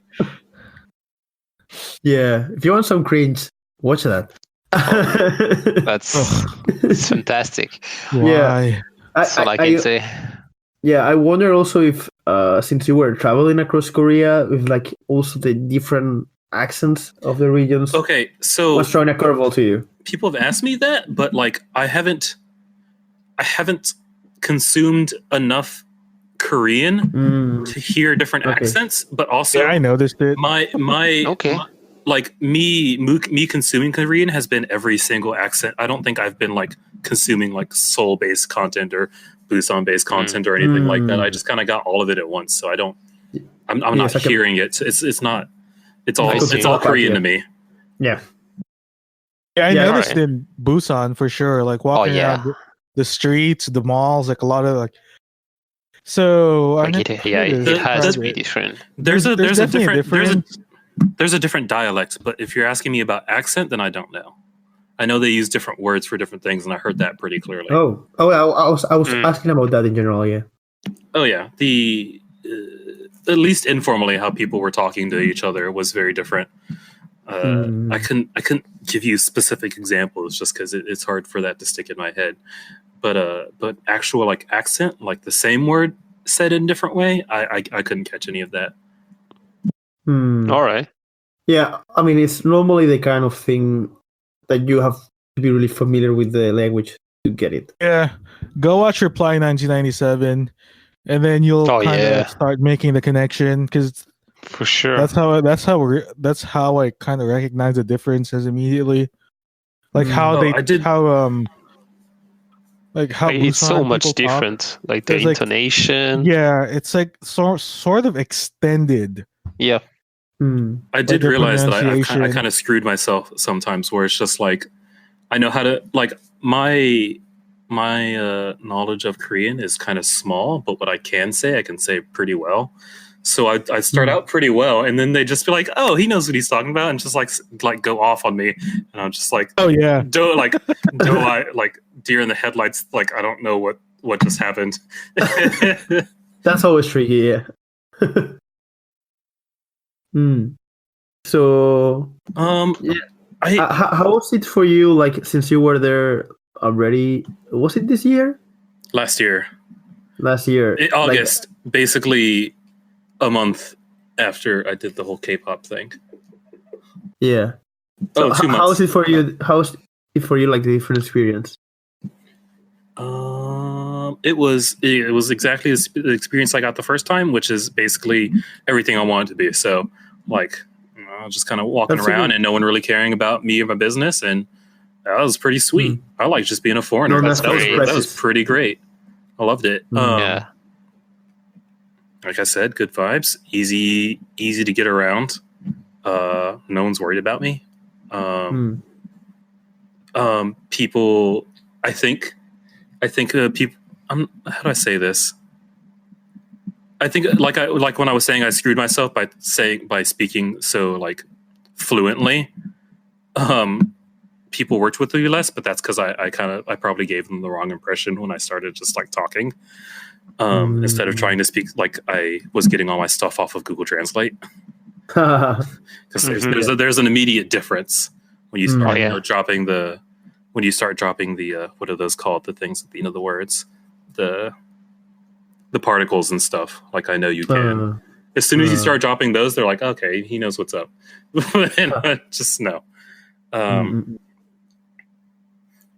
Yeah. If you want some cringe, watch that. That's it's fantastic. Why? That's all I can say. Yeah, I wonder also if since you were traveling across Korea with like also the different accents of the regions. Okay, so What's throwing a curveball to you? people have asked me that, but like I haven't consumed enough Korean to hear different accents, but also Yeah, I noticed it. my Okay. like me consuming Korean has been every single accent. I don't think I've been like consuming like Seoul based content or Busan based content or anything like that. I just kind of got all of it at once, so I'm not hearing it. It's not. It's all Korean to me. Yeah. Yeah, I Yeah, noticed right. in Busan for sure. Like walking around the streets, the malls, like a lot of like. So Like it has to be different. There's a definitely different dialect, but if you're asking me about accent, then I don't know. I know they use different words for different things, and I heard that pretty clearly. I was asking about that in general. Yeah. Oh yeah, the at least informally, how people were talking to each other was very different. I couldn't give you specific examples just because it's hard for that to stick in my head. But actual like accent, like the same word said in a different way, I couldn't catch any of that. All right. Yeah, I mean it's normally the kind of thing that you have to be really familiar with the language to get it. Yeah, go watch Reply 1997, and then you'll kind of start making the connection because for sure that's how I kind of recognize the differences immediately. Like how it's so Busan much people different. talk. Like the There's, like, intonation. Yeah, it's like sort of extended. Yeah. I did Like realize that I pronunciation. kind of screwed myself sometimes, where it's just like I know how to like my knowledge of Korean is kind of small, but what I can say pretty well. So I start out pretty well, and then they just be like, "Oh, he knows what he's talking about," and just like go off on me, and I'm just like, "Oh yeah, do I like deer in the headlights? Like I don't know what just happened." That's always tricky, yeah. So, how was it for you? Like, since you were there already, was it this year? Last year. In August, basically a month after I did the whole K-pop thing. Yeah. So 2 months. How is it for you? How's it for you? Like the different experience? It was exactly the experience I got the first time, which is basically everything I wanted to be. So, like, just kind of walking around and no one really caring about me or my business, and that was pretty sweet. I like just being a foreigner. That was pretty great. I loved it. Yeah. Like I said, good vibes, easy to get around. No one's worried about me. People, I think people. How do I say this? I think like when I was saying I screwed myself by speaking so like fluently. People worked with me less, but that's because I probably gave them the wrong impression when I started just like talking. Instead of trying to speak like I was getting all my stuff off of Google Translate, because there's an immediate difference when you start dropping the what are those called, the things at the end of the words, the particles and stuff. Like I know you can. As soon as you start dropping those, they're like, okay, he knows what's up. And just no.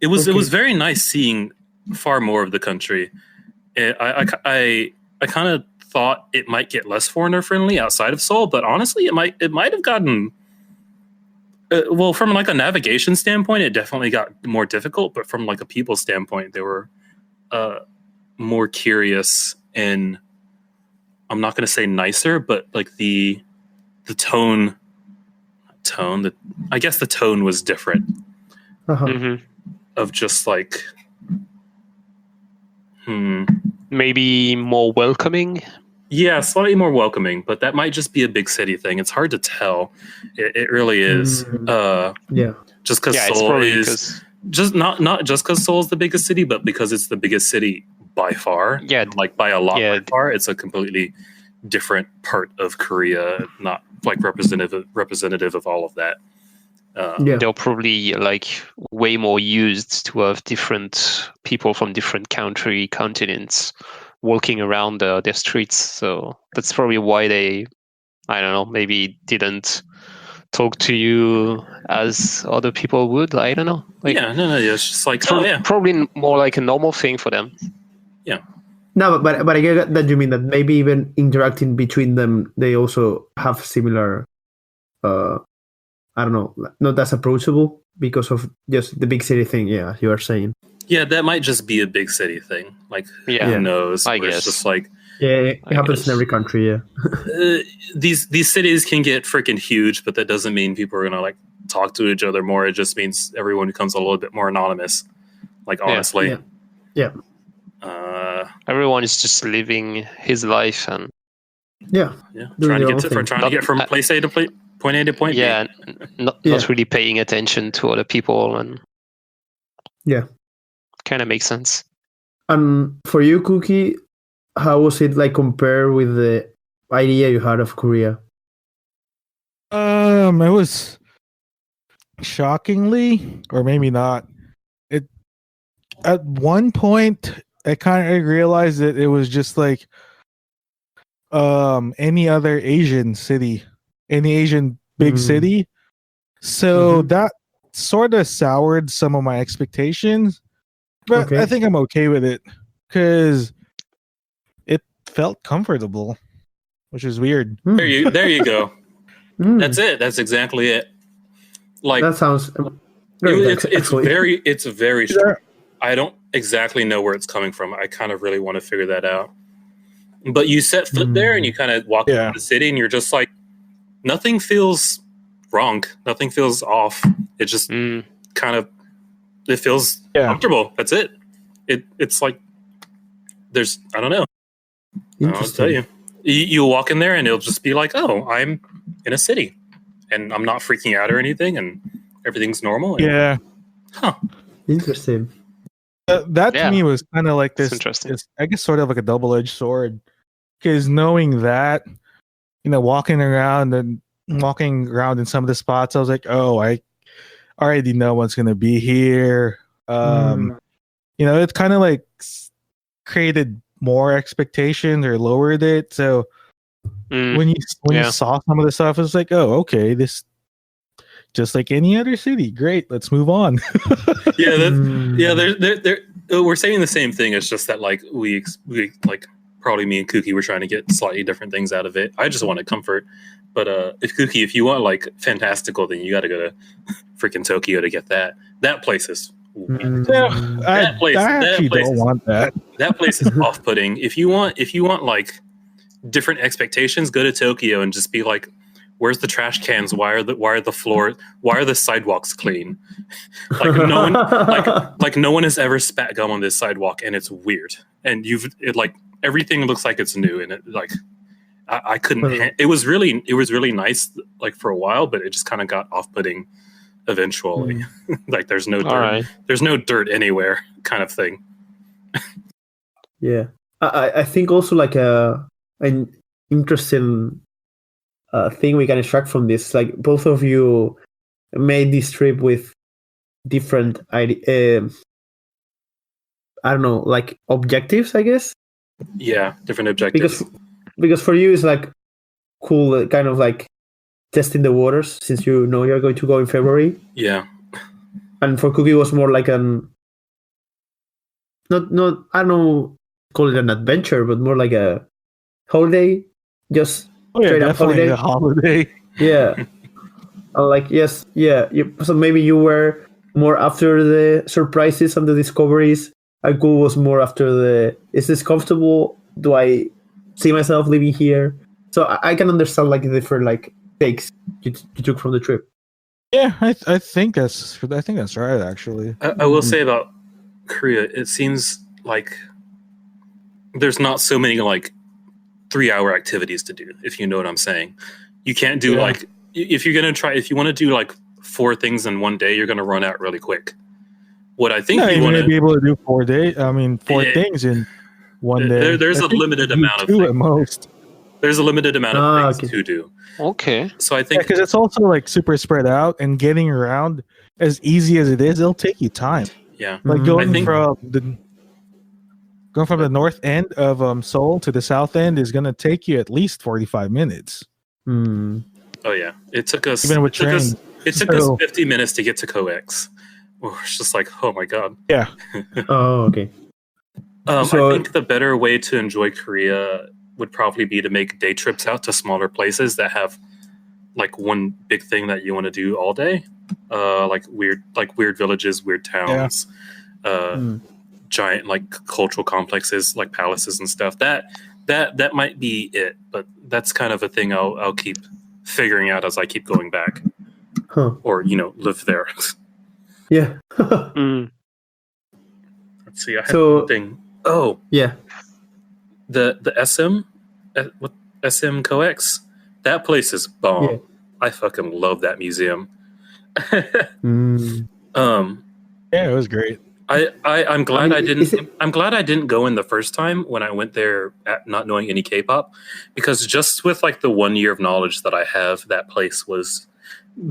It was very nice seeing far more of the country. I kind of thought it might get less foreigner friendly outside of Seoul, but honestly, it might have gotten from like a navigation standpoint, it definitely got more difficult. But from like a people standpoint, they were more curious and I'm not going to say nicer, but like the tone, I guess the tone was different of just like, maybe more welcoming. Yeah, slightly more welcoming, but that might just be a big city thing. It's hard to tell. It really is. Just because Seoul is just not just because Seoul is the biggest city, but because it's the biggest city by far. Yeah, like by a lot by far. It's a completely different part of Korea, not like representative of all of that. They're probably like way more used to have different people from different continents walking around their streets. So that's probably why they, I don't know, maybe didn't talk to you as other people would. I don't know. Like, it's just like probably more like a normal thing for them. Yeah. No, but I get that you mean that maybe even interacting between them, they also have similar, I don't know, not as approachable because of just the big city thing. Yeah, you are saying. Yeah, that might just be a big city thing. Like, who knows? I guess. It's just like, it happens in every country. Yeah, these cities can get freaking huge, but that doesn't mean people are gonna like talk to each other more. It just means everyone becomes a little bit more anonymous. Like, honestly, everyone is just living his life and trying to get from place A to point A to point B. Not really paying attention to other people and kind of makes sense. And for you, Cookie, how was it like compared with the idea you had of Korea? It was shockingly, or maybe not. It at one point I kind of realized that it was just like any other Asian city, any Asian big city. So that sort of soured some of my expectations. But I think I'm okay with it because it felt comfortable, which is weird. There you go. That's it. That's exactly it. Like, that sounds. It's very. I don't exactly know where it's coming from. I kind of really want to figure that out. But you set foot there and you kind of walk into the city and you're just like, nothing feels wrong. Nothing feels off. It just kind of. It feels comfortable. That's it. It's like there's I don't know. I'll tell you. You walk in there and it'll just be like, oh, I'm in a city, and I'm not freaking out or anything, and everything's normal. And, Interesting. That to me was kind of like this. I guess sort of like a double-edged sword, because knowing that, walking around in some of the spots, I was like, oh, I already know what's going to be here. It kind of like created more expectations or lowered it. So when you saw some of the stuff, it's like, oh, okay, this just like any other city. Great, let's move on. We're saying the same thing. It's just that like we like probably me and Kookie were trying to get slightly different things out of it. I just wanted comfort. But if you want like fantastical, then you got to go to freaking Tokyo to get that. That place is. I actually don't want that. That place is off-putting. If you want like different expectations, go to Tokyo and just be like, where's the trash cans? Why are the sidewalks clean? Like no one has ever spat gum on this sidewalk, and it's weird. And everything looks like it's new, and it like. I couldn't. It was really nice, like for a while, but it just kind of got off-putting eventually. Like there's no dirt, there's no dirt anywhere, kind of thing. I think also like an interesting thing we can extract from this. Like both of you made this trip with different I don't know, like objectives, I guess. Yeah, different objectives. Because for you it's like cool, kind of like testing the waters since you know you're going to go in February. Yeah. And for Cookie it was more like an not I don't know, call it an adventure, but more like a holiday. Just straight up holiday. A holiday. Yeah. Like so maybe you were more after the surprises and the discoveries, I go was more after the, is this comfortable? Do I see myself living here? So I can understand like the different like takes you took from the trip. Yeah, I think that's right. Actually, I will say about Korea, it seems like there's not so many like 3-hour activities to do. If you know what I'm saying, you can't do like if you want to do like 4 things in one day, you're gonna run out really quick. What I think you want to be able to do 4 days. I mean, 4 things in one day. There's a limited amount of 2 things. at most. There's a limited amount of things to do. Okay. So I think because it's also like super spread out, and getting around as easy as it is, it'll take you time. Yeah, like going from the north end of Seoul to the south end is going to take you at least 45 minutes. Mm. Oh yeah, it took us. Even with train. It took us 50 minutes to get to COEX. It's just like, oh my god. Yeah. Oh, okay. I think the better way to enjoy Korea would probably be to make day trips out to smaller places that have like one big thing that you want to do all day, like weird villages, weird towns, giant like cultural complexes, like palaces and stuff. That might be it, but that's kind of a thing I'll keep figuring out as I keep going back, or live there. Yeah. Let's see. I had something. Oh yeah. The SM COEX, that place is bomb. Yeah. I fucking love that museum. Yeah, it was great. I'm glad I'm glad I didn't go in the first time when I went there not knowing any K-pop, because just with like the 1 year of knowledge that I have, that place was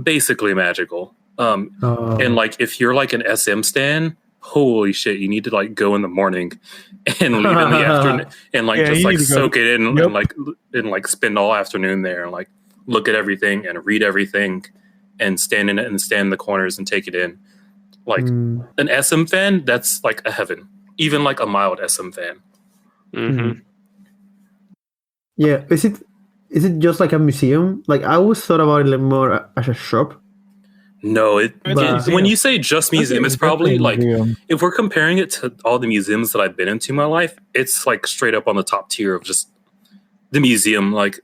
basically magical. And like if you're like an SM stan, holy shit, you need to like go in the morning and leave in the afternoon and like just like soak it in and like spend all afternoon there and like look at everything and read everything and stand in it and stand in the corners and take it in. Like an SM fan, that's like a heaven. Even like a mild SM fan. Mm-hmm. Yeah, is it just like a museum? Like I always thought about it like more as a shop. No, when you say just museum, it's probably like if we're comparing it to all the museums that I've been into in my life, it's like straight up on the top tier of just the museum like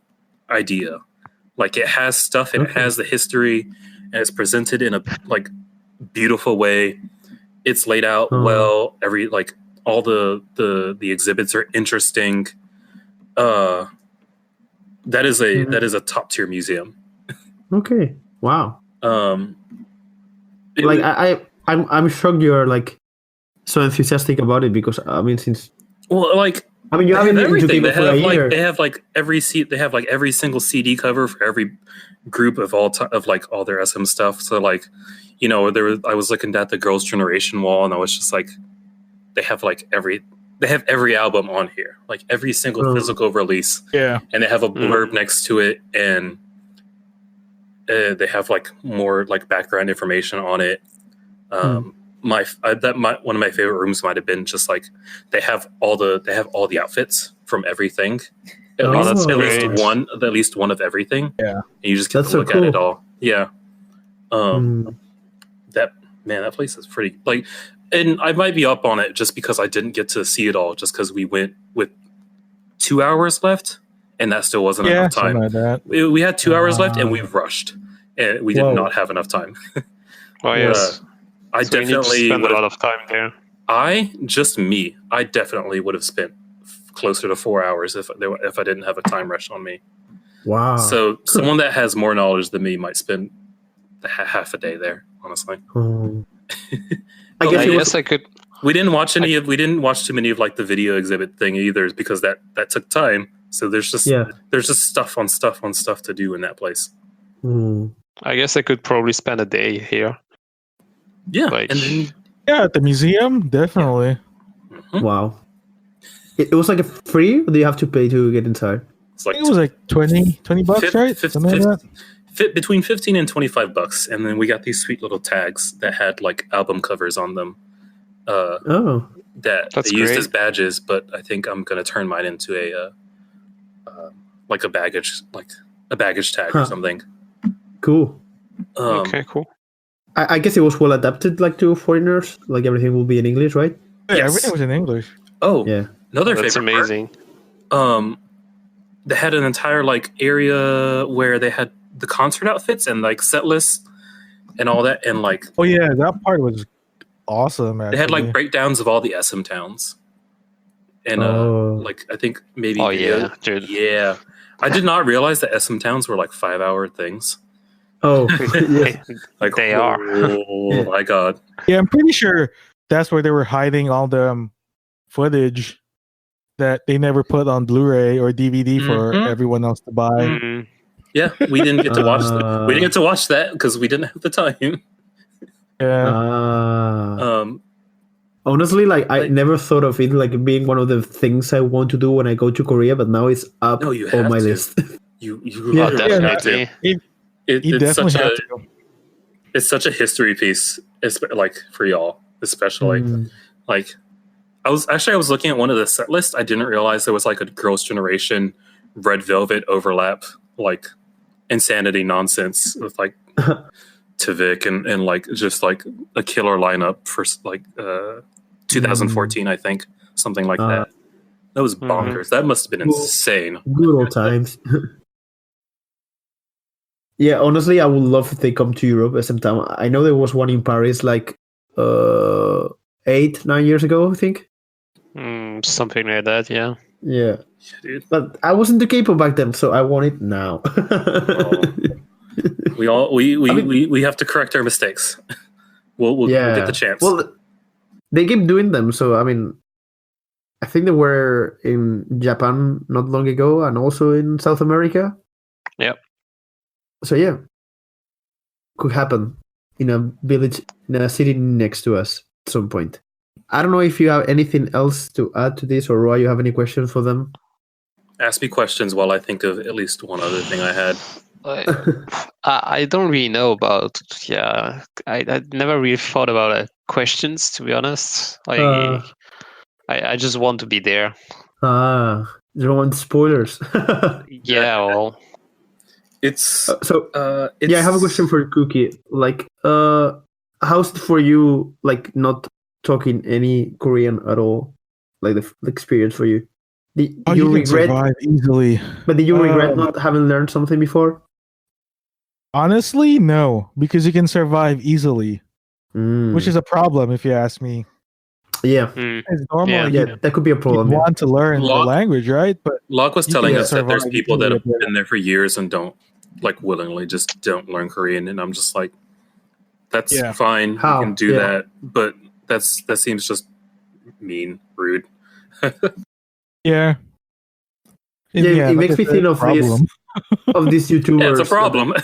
idea. Like it has stuff and it has the history and it's presented in a like beautiful way. It's laid out well. Every like all the exhibits are interesting. That is a top tier museum. Okay. Wow. Like I'm shocked you're like so enthusiastic about it, because I mean you haven't everything. They have like every seat. They have like every single CD cover for every group of all their SM stuff. So like, I was looking at the Girls' Generation wall, and I was just like, they have every album on here, like every single physical release. Yeah, and they have a blurb next to it, and they have like more like background information on it. One of my favorite rooms might have been just like they have all the outfits from everything. At least one of everything. Yeah, and you just get to look at it all. Yeah. That place is pretty like, and I might be up on it just because I didn't get to see it all, just because we went with 2 hours left. And that still wasn't enough time. Like that. We had 2 hours left, and we rushed, and we did not have enough time. Oh yes, I definitely spent a lot of time there. I definitely would have spent closer to 4 hours if I didn't have a time rush on me. Wow. So someone that has more knowledge than me might spend half a day there. Honestly, I guess I could. We didn't watch too many of like the video exhibit thing either, because that took time. So there's just stuff on stuff to do in that place. I guess I could probably spend a day here. Yeah, and then, at the museum, definitely. Wow. It was like a free, or do you have to pay to get inside? It was like $20, right? Something like that. Between $15 and $25, and then we got these sweet little tags that had like album covers on them. That's they used as badges, but I think I'm gonna turn mine into a baggage tag or something. Cool. Okay, cool. I guess it was well adapted, like to foreigners. Like everything will be in English, right? Yes. Everything was in English. Oh, Yeah. another That's favorite amazing. part. They had an entire like area where they had the concert outfits and like set lists and all that, and like Oh yeah, that part was awesome. Actually. they had like breakdowns of all the SM towns. And like I think maybe Yeah, dude. Yeah. I did not realize that SM towns were like 5-hour things. Oh, yes. Like They are. Oh my god. Yeah, I'm pretty sure that's where they were hiding all the footage that they never put on Blu-ray or DVD for everyone else to buy. Mm. Yeah, we didn't get to watch we didn't get to watch that because we didn't have the time. Yeah. Honestly, like I never thought of it like being one of the things I want to do when I go to Korea, but now it's up No, you on have my to. list. You Yeah, literally have to. Definitely. You It's definitely such have a to. it's such a history piece, like for y'all, especially. Like I was looking at one of the set lists. I didn't realize there was like a Girls' Generation Red Velvet overlap, like insanity nonsense with like Tvik and like just like a killer lineup for like 2014, I think, something like that. That was bonkers. That must have been insane. Good old times. Yeah, honestly, I would love if they come to Europe at some time. I know there was one in Paris like 8-9 years ago, I think. Something like that, yeah. Yeah. Dude. But I wasn't into Kpop back then, so I want it now. We have to correct our mistakes. We'll get the chance. Well, they keep doing them, so I mean, I think they were in Japan not long ago, and also in South America. Yep. So yeah, could happen in a village, in a city next to us at some point. I don't know if you have anything else to add to this, or Roy, you have any questions for them? Ask me questions while I think of at least one other thing I had. I don't really know about. Yeah, I never really thought about questions, to be honest. I just want to be there. You don't want spoilers. Yeah, well, It's yeah, I have a question for Cookie. Like, how's it for you? Like, not talking any Korean at all. Like the experience for you. Did you can regret survive easily? But did you regret not having learned something before? Honestly, no, because you can survive easily, which is a problem if you ask me. Yeah. It's normally that could be a problem. You want to learn the language, right? But Locke was telling us that there's people that have easily. been there for years and don't like willingly just don't learn Korean, and I'm just like, that's fine. How? You can do that, but that seems just mean, rude. Yeah. It makes me think of these YouTubers. Yeah, it's a problem.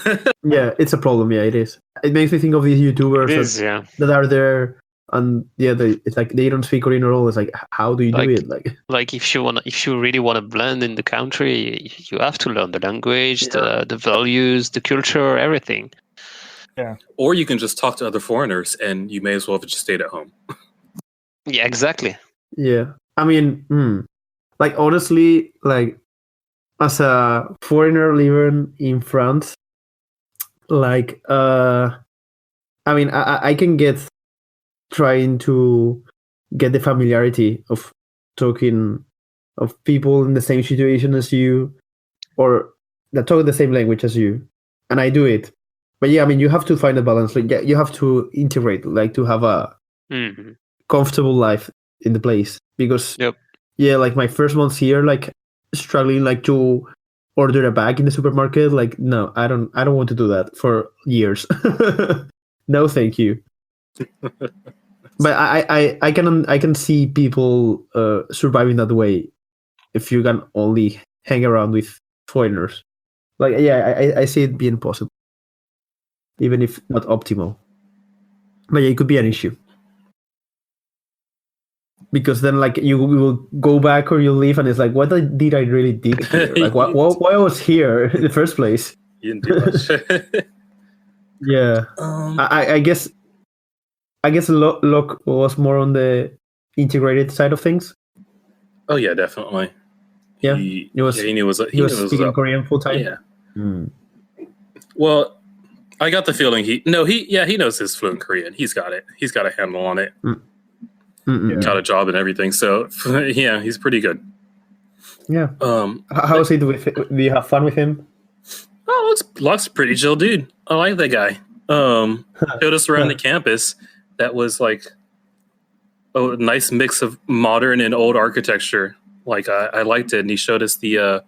It's a problem. Yeah, it is. It makes me think of these YouTubers that are there, and it's like they don't speak Korean at all. It's like, how do you do it? Like if you really want to blend in the country, you have to learn the language, the values, the culture, everything. Yeah. Or you can just talk to other foreigners, and you may as well have just stayed at home. Yeah, exactly. Yeah, I mean, like honestly, like as a foreigner living in France, like I mean, I can get trying to get the familiarity of talking of people in the same situation as you, or that talk the same language as you, and I do it. But yeah, I mean, you have to find a balance. Like, you have to integrate, like to have a comfortable life in the place. Because like my first months here, like struggling like to order a bag in the supermarket, like no, I don't want to do that for years. No, thank you. But I can see people surviving that way if you can only hang around with foreigners. Like I see it being possible, even if not optimal. But yeah, it could be an issue. Because then, like, you will go back or you leave, and it's like, what did I really did here? Like, why I was here in the first place? You didn't do much. Yeah, I guess Locke was more on the integrated side of things. Oh yeah, definitely. Yeah, he was speaking Korean full time. Yeah. Well, I got the feeling he knows his fluent Korean. He's got it. He's got a handle on it. got a job and everything. So yeah, he's pretty good. Yeah. How is it with? Do you have fun with him? Oh, looks pretty chill, dude. I like that guy. Showed us around the campus. That was like a nice mix of modern and old architecture. Like I liked it, and he showed us the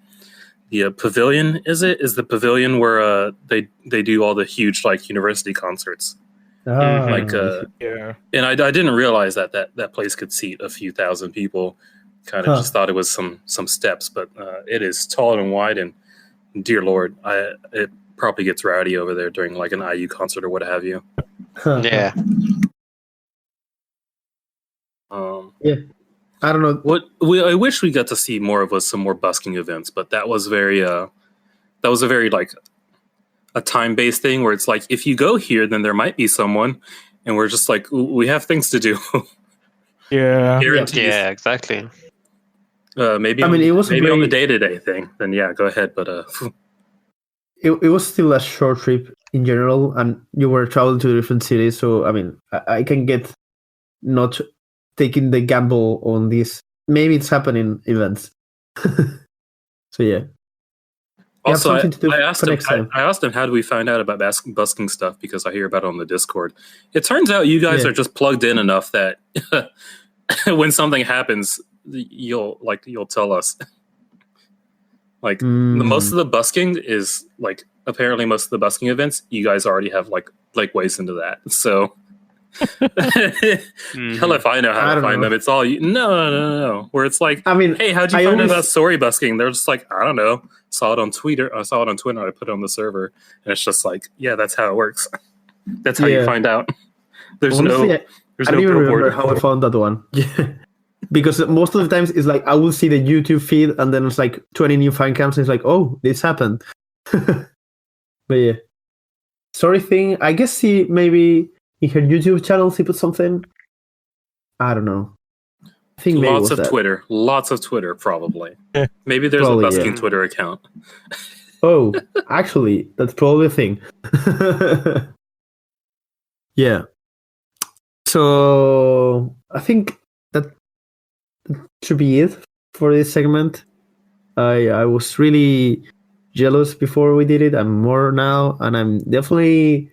pavilion. Is the pavilion where they do all the huge like university concerts? Yeah. And I didn't realize that place could seat a few thousand people. Kind of just thought it was some steps, but it is tall and wide, and dear Lord, it probably gets rowdy over there during like an IU concert or what have you. Yeah. Yeah. I don't know. I wish we got to see more of some more busking events, but that was a very like a time-based thing where it's like, if you go here, then there might be someone, and we're just like, we have things to do. Yeah. Yeah, exactly. Maybe it was maybe on the day-to-day thing, then yeah, go ahead. But it was still a short trip in general, and you were traveling to different cities. So I can get not taking the gamble on this. Maybe it's happening events. So yeah. Also, I asked him how do we find out about busking stuff, because I hear about it on the Discord. It turns out you guys are just plugged in enough that when something happens, you'll tell us. Like most of the busking is like, apparently most of the busking events, you guys already have like ways into that. So hell if I know how to find them. It's all you. No. Where it's like, hey, how'd you find out about story busking? They're just like, I don't know. Saw it on Twitter. I saw it on Twitter. I put it on the server, and it's just like, yeah, that's how it works. That's how you find out. There's Honestly, no I don't even remember how I found that one. Because most of the times it's like I will see the YouTube feed, and then it's like 20 new fan cams, and it's like, oh, this happened. But yeah, story thing. I guess maybe in her YouTube channel she put something. I don't know. I think lots of Twitter, probably. Maybe there's a busking Twitter account. Oh, actually, that's probably a thing. Yeah. So I think that should be it for this segment. I was really jealous before we did it. I'm more now, and I'm definitely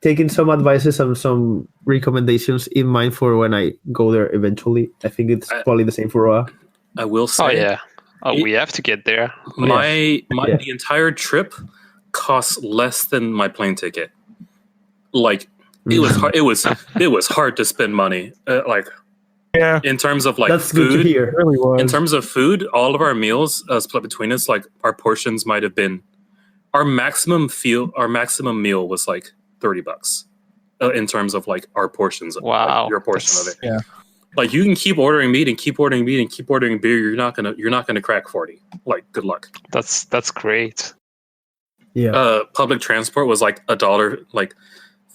taking some advices and some recommendations in mind for when I go there eventually. I think it's probably the same for Roa. I will say. Oh yeah. We have to get there. The entire trip costs less than my plane ticket. Like it was hard. It was hard to spend money. In terms of like that's food. Good to hear. It really was. In terms of food, all of our meals split between us. Like our portions might have been, our maximum meal was like $30 in terms of like our portions. Wow, like your portion of it. Yeah. Like you can keep ordering meat and keep ordering meat and keep ordering beer. You're not gonna crack 40. Like good luck. That's great. Yeah. Public transport was like $1, like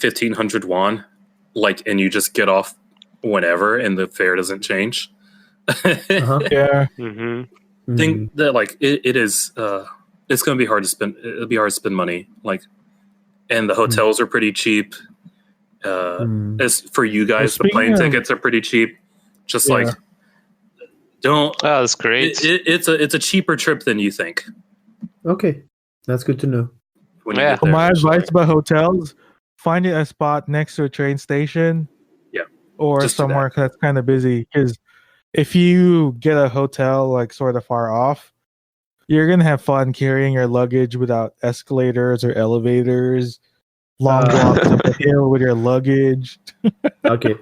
1,500 won. Like, and you just get off whenever, and the fare doesn't change. Yeah. Think that like it is. It's gonna be hard to spend. It'll be hard to spend money. Like, and the hotels are pretty cheap. As for you guys, the plane tickets are pretty cheap. Just like, don't. Oh, that's great. It's a cheaper trip than you think. Okay, that's good to know. My advice about hotels: find a spot next to a train station. Yeah. Or somewhere that's kind of busy. Because if you get a hotel like sort of far off, you're gonna have fun carrying your luggage without escalators or elevators. Long walks up the hill with your luggage. Okay.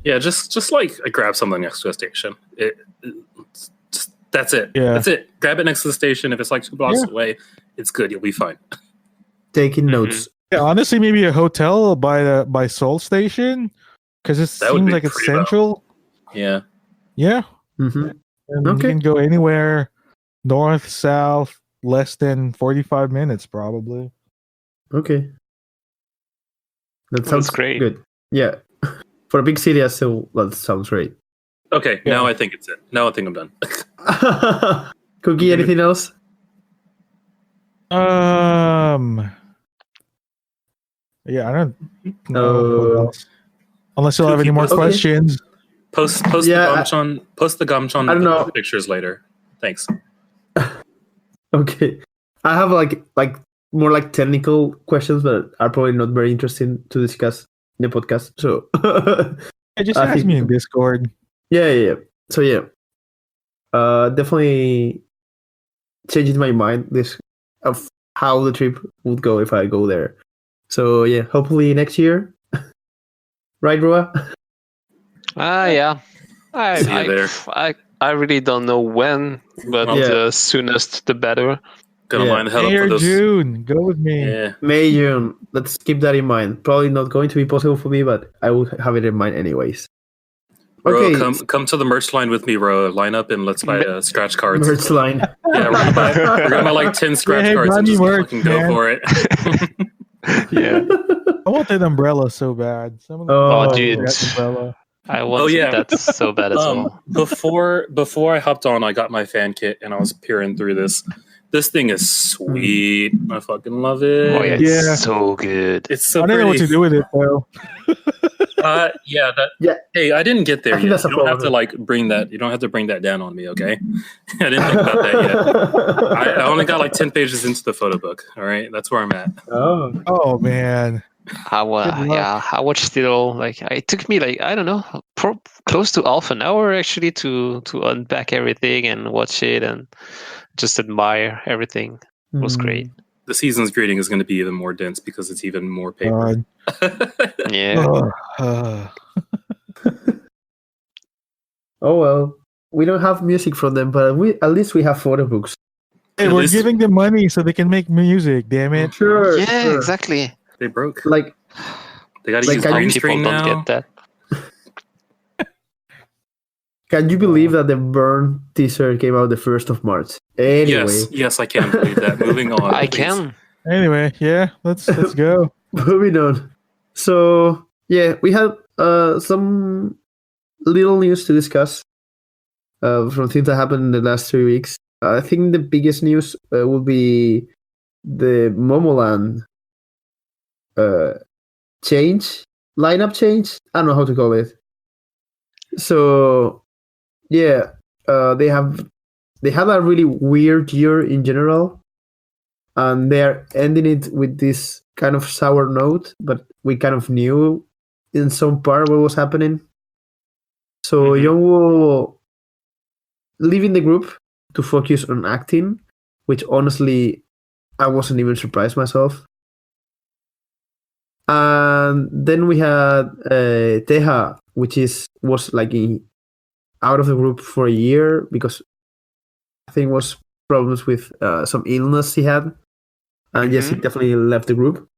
Yeah, just like grab something next to a station. That's it. Yeah. That's it. Grab it next to the station. If it's like 2 blocks away, it's good. You'll be fine. Taking notes. Yeah, honestly, maybe a hotel by Seoul Station, because it seems like it's central. Yeah. Yeah. Mm-hmm. And you can go anywhere, north, south, less than 45 minutes, probably. Okay. That sounds great. Good. Yeah. For a big city, that sounds great. Okay, now I think it's it. Now I think I'm done. Cookie, anything else? Yeah, I don't know what else. Unless you'll have any more Okay. questions. Post Yeah, the Gamchon I don't know. pictures later. Thanks. Okay, I have like more like technical questions, but are probably not very interesting to discuss in the podcast. So Yeah, just I ask think- me in Discord. yeah. So definitely changing my mind this of how the trip would go if I go there. So yeah, hopefully next year, right, Rua? Yeah. See you there. I really don't know when, but Yeah. the soonest the better. Gonna Yeah. line the hell up May for or those. June. Go with me. Yeah. May, June. Let's keep that in mind. Probably not going to be possible for me, but I will have it in mind anyways. Ro, Okay, come to the merch line with me, Ro. Line up and let's buy scratch cards. merch line. Yeah, we're gonna buy like 10 scratch Yeah, hey, cards buy and me just merch, fucking go man. for it. Yeah. I want that umbrella so bad. Some of the Oh, Oh, people dude. want that umbrella. I want Oh, yeah. that so bad as well. Before I hopped on, I got my fan kit and I was peering through this. This thing is sweet. I fucking love it. Oh yeah, Yeah. it's so good. It's so I don't know what pretty. to do with it though. Yeah. Yeah. Hey, I didn't get there I think yet. that's a You don't have problem. to like bring that. You don't have to bring that down on me, okay? I didn't think about that yet. I only got like 10 pages into the photo book. All right, that's where I'm at. Oh, Oh man. I watched it all. Like it took me like I don't know, close to half an hour actually to unpack everything and watch it and just admire everything. It was great. The season's greeting is going to be even more dense because it's even more paper. Yeah. Oh well, we don't have music from them, but at least we have photo books. Hey, At we're least- giving them money so they can make music. Damn it. Sure. Yeah, sure. exactly. They broke. Like, They got to like, use can green you- People screen don't now. get that. can you believe that the Burn teaser came out the 1st of March? Anyway, Yes, I can believe that. Moving on. I please. can. Anyway, yeah, let's go. moving on. So yeah, we have some little news to discuss from things that happened in the last 3 weeks. I think the biggest news will be the Momoland lineup change. I don't know how to call it. So yeah, they had a really weird year in general, and they're ending it with this kind of sour note, but we kind of knew in some part what was happening. So Jungwoo leaving the group to focus on acting, which honestly I wasn't even surprised myself. And then we had Teha, which was like out of the group for a year because I think it was problems with some illness he had. And yes, he definitely left the group.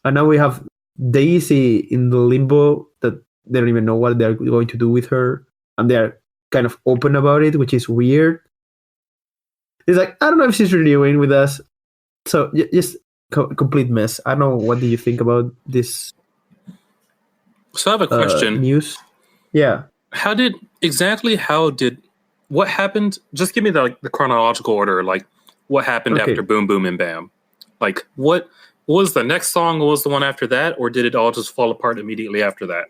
And now we have Daisy in the limbo that they don't even know what they're going to do with her. And they're kind of open about it, which is weird. It's like, I don't know if she's renewing with us. So just complete mess. I don't know. What do you think about this So I have a question. news? Yeah. What happened? Just give me the chronological order. Like what happened Okay. after Boom Boom and Bam? Like what was the next song? What was the one after that? Or did it all just fall apart immediately after that?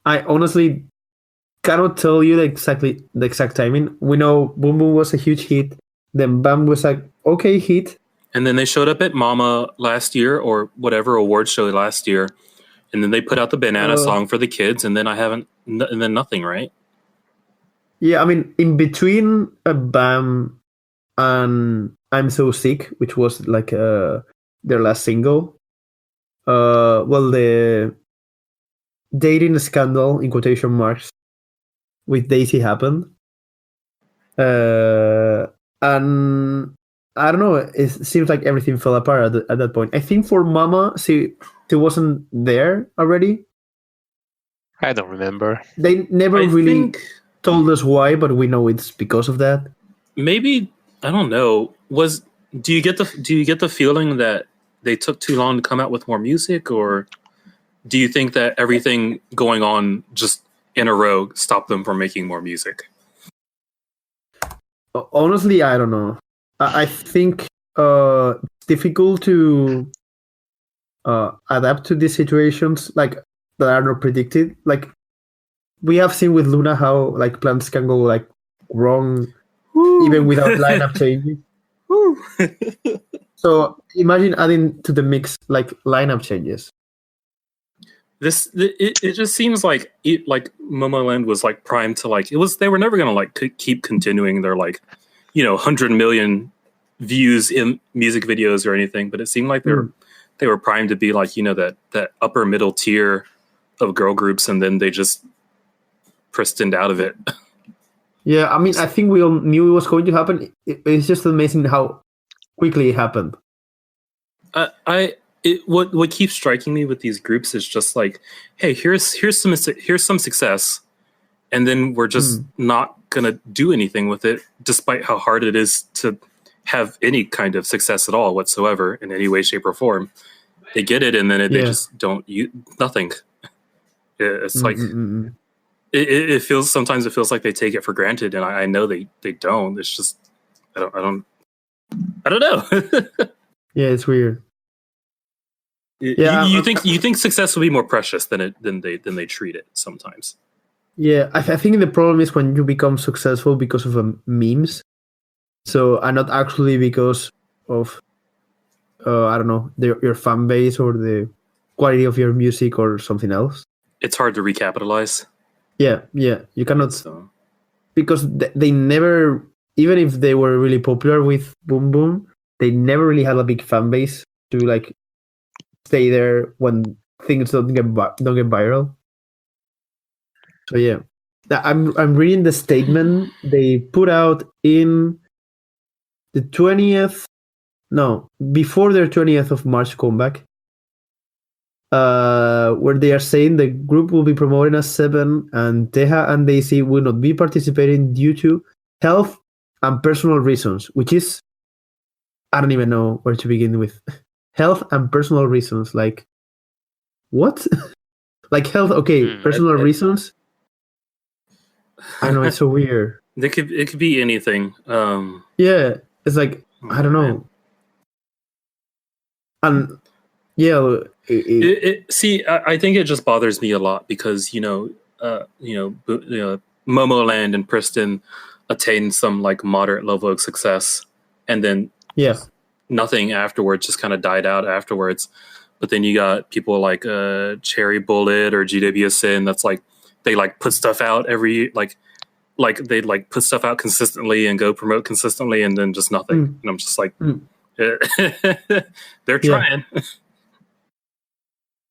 I honestly cannot tell you the exact timing. We know Boom Boom was a huge hit. Then Bam was like okay hit. And then they showed up at Mama last year or whatever award show last year. And then they put out the Banana song for the kids. And then and then nothing, right? Yeah, I mean, in between Bam and I'm So Sick, which was like their last single. Well, the dating scandal in quotation marks with Daisy happened. And I don't know. It seems like everything fell apart at that point. I think for Mama, she wasn't there already. I don't remember. They never really told us why, but we know it's because of that. Maybe I don't know. Do you get the feeling that they took too long to come out with more music, or do you think that everything going on just in a row stopped them from making more music? Honestly, I don't know. I think it's difficult to adapt to these situations like that are not predicted. Like we have seen with LOONA how like plans can go like wrong even without lineup changes. So imagine adding to the mix like lineup changes. It just seems like Momoland was like primed to like they were never gonna like keep continuing their like 100 million views in music videos or anything, but it seemed like they were primed to be like that upper middle tier of girl groups, and then they just pristined out of it. Yeah, I mean, I think we all knew it was going to happen. It's just amazing how quickly it happened. What keeps striking me with these groups is just like, hey, here's some success, and then we're just not gonna do anything with it, despite how hard it is to have any kind of success at all whatsoever in any way, shape, or form. They get it, and then they just don't use nothing. It's like it feels sometimes it feels like they take it for granted, and I know they don't. It's just I don't know. Yeah, it's weird. You think success will be more precious than they treat it sometimes. Yeah, I think the problem is when you become successful because of memes. So, and not actually because of I don't know your fan base or the quality of your music or something else. It's hard to recapitalize. Yeah, you cannot because they never, even if they were really popular with Boom Boom, they never really had a big fan base to like stay there when things don't get viral. So yeah, I'm reading the statement they put out in the 20th. No, before their 20th of March comeback, where they are saying the group will be promoting as 7 and Teja and Daisy will not be participating due to health and personal reasons, which is, I don't even know where to begin with. Health and personal reasons, like what? Like health, okay, personal reasons. I know, it's so weird. It could be anything. Yeah, it's like I don't know. And yeah, see, I think it just bothers me a lot because Momoland and Pristin attained some like moderate level of success, and then nothing afterwards, just kind of died out afterwards. But then you got people like Cherry Bullet or GWSN that's like they like put stuff out every like they like put stuff out consistently and go promote consistently, and then just nothing. And I'm just like, they're trying.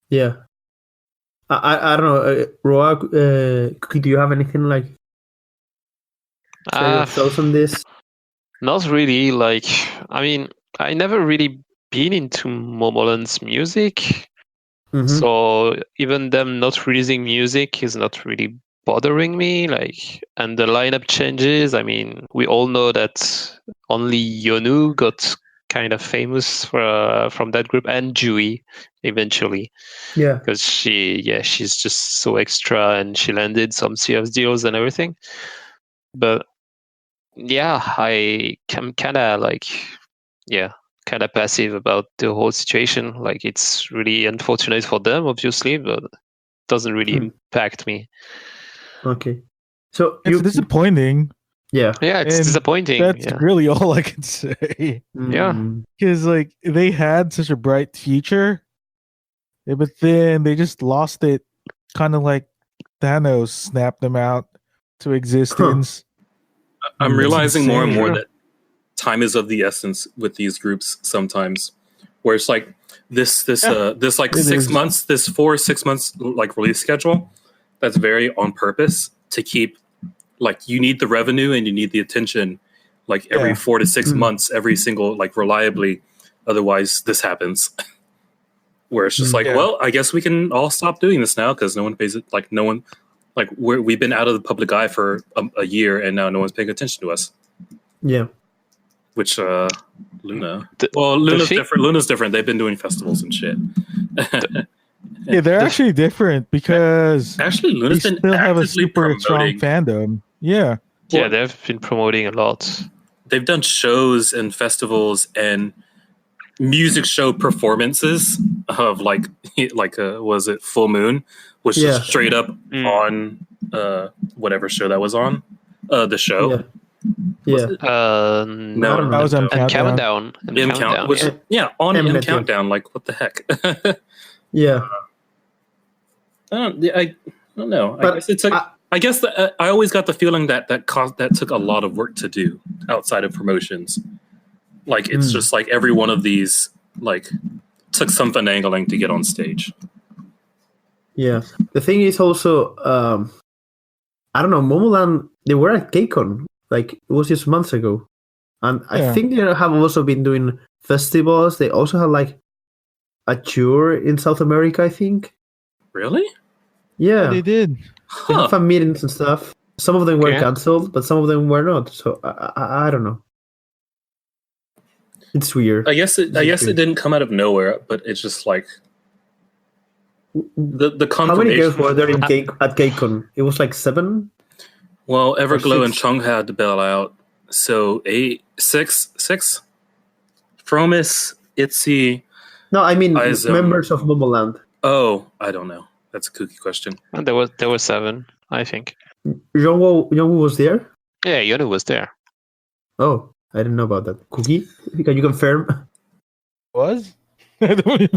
Yeah. I don't know, Roa, do you have anything like your thoughts on this? Not really. Like, I mean, I never really been into Momoland's music, so even them not releasing music is not really bothering me. Like, and the lineup changes. I mean, we all know that only Yeonu got kind of famous from that group, and Jui eventually. Yeah, because she's just so extra, and she landed some CS deals and everything. But yeah, I am kind of like, kind of passive about the whole situation. Like, it's really unfortunate for them, obviously, but it doesn't really impact me. Okay, so it's disappointing. Yeah, it's disappointing. That's really all I can say. Yeah, because like they had such a bright future, but then they just lost it. Kind of like Thanos snapped them out to existence. I'm realizing more and more that time is of the essence with these groups sometimes, where it's like this like 6 months, this 4 or 6 months like release schedule, that's very on purpose to keep, like, you need the revenue and you need the attention like every 4 to 6 months, every single, like, reliably, otherwise this happens. Where it's just like, well, I guess we can all stop doing this now because no one pays it. Like, no one, like, we've been out of the public eye for a year, and now no one's paying attention to us. Yeah. Which LOONA. LOONA's different. LOONA's different. They've been doing festivals and shit. Yeah, they're actually different because actually LOONA's they still have a super strong fandom. Yeah. Yeah, they've been promoting a lot. They've done shows and festivals and music show performances of like was it Full Moon, was just straight up on whatever show that was on the show. Yeah. Yeah. No, That was on Countdown. M Countdown. Which, on M Countdown. Like, what the heck? Yeah. I don't know. But I guess I always got the feeling that took a lot of work to do outside of promotions. Like, it's just like every one of these like took some finagling to get on stage. Yeah. The thing is also, I don't know, Momoland, they were at KCON. Like, it was just months ago. And I think they have also been doing festivals. They also had like a tour in South America, I think. Really? Yeah. They did. They had fan meetings and stuff. Some of them were cancelled, but some of them were not. So I don't know. It's weird. I guess it didn't come out of nowhere, but it's just like the confirmation. How many girls were there at KCON? It was like 7? Well, Everglow and Chung had to bail out. So 6? Fromis, ITZY. No, I mean Izum. members of Momoland. Oh, I don't know. That's a kooky question. And there were 7, I think. Jungwoo was there? Yeah, Yonu was there. Oh, I didn't know about that. Cookie? Can you confirm? Was? That's the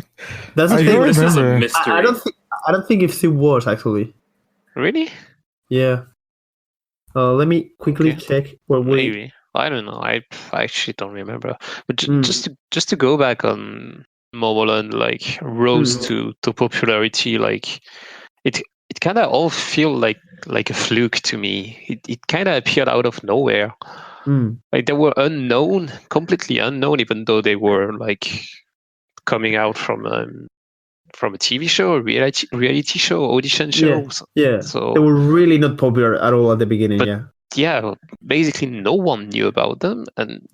I thing. don't This is a remember. mystery. I don't think if she was actually. Really? Yeah. Let me quickly check where we. Maybe. I don't know. I actually don't remember. But just to go back on Momoland, like rose to popularity, like it kind of all feel like a fluke to me. It kind of appeared out of nowhere. Like they were completely unknown, even though they were like coming out from a TV show, a reality show, audition show. Yeah. So they were really not popular at all at the beginning. Yeah, basically no one knew about them, and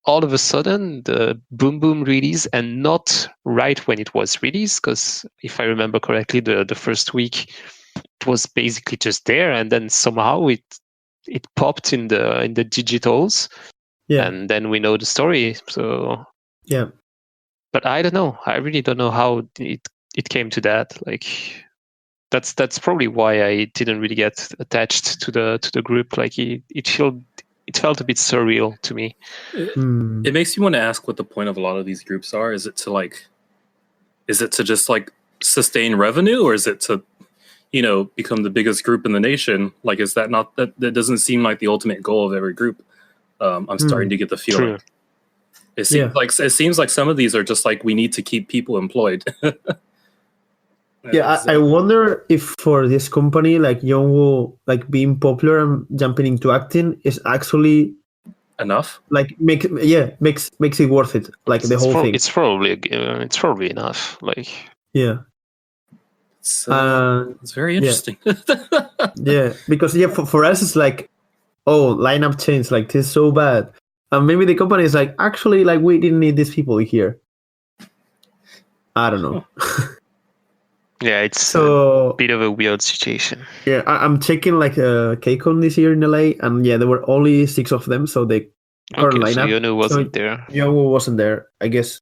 all of a sudden the Boom Boom release, and not right when it was released, because if I remember correctly, the first week it was basically just there, and then somehow it popped in the digitals, and then we know the story. So but I don't know. I really don't know how it came to that. Like that's probably why I didn't really get attached to the group. Like it felt a bit surreal to me. It makes you want to ask what the point of a lot of these groups are. Is it to just like sustain revenue, or is it to, become the biggest group in the nation? Like, is that not that doesn't seem like the ultimate goal of every group? I'm starting to get the feeling. True. It seems like some of these are just like, we need to keep people employed. I wonder if for this company, like Jungwoo, like being popular and jumping into acting is actually enough. Like makes it worth it. Like the whole thing. It's probably enough. Like it's very interesting. Because for us it's like, oh, lineup change, like this is so bad, and maybe the company is like, actually, like we didn't need these people here. I don't know. Yeah, it's a bit of a weird situation. Yeah, I'm checking like KCON this year in LA, and there were only 6 of them, so the current lineup. So Yonu wasn't there. Yonu wasn't there, I guess.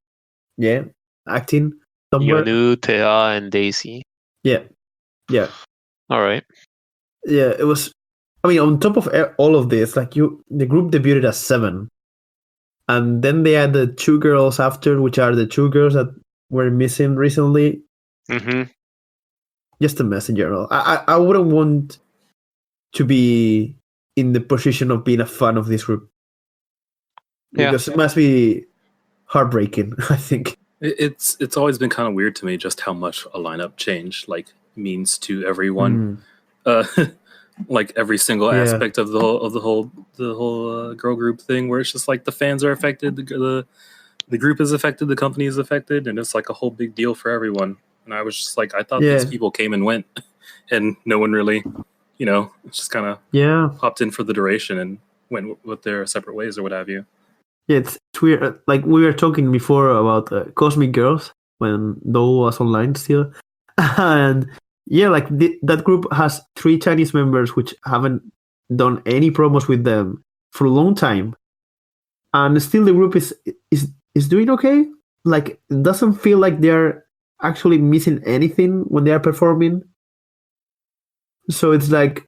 Yeah, acting somewhere. Yonu, Thea, and Daisy. Yeah. All right. Yeah, it was. I mean, on top of all of this, like the group debuted as 7, and then they had the 2 girls after, which are the 2 girls that were missing recently. Just a mess in general. I wouldn't want to be in the position of being a fan of this group, because it must be heartbreaking. I think it's always been kind of weird to me just how much a lineup change means to everyone. Like every single aspect of the whole girl group thing, where it's just like the fans are affected, the group is affected, the company is affected, and it's like a whole big deal for everyone. And I was just like, I thought these people came and went, and no one really, just kind of popped in for the duration and went with their separate ways or what have you. Yeah, it's weird. Like we were talking before about Cosmic Girls when Dole was online still, and like that group has 3 Chinese members which haven't done any promos with them for a long time, and still the group is doing okay. like it doesn't feel like they're actually missing anything when they are performing. So it's like,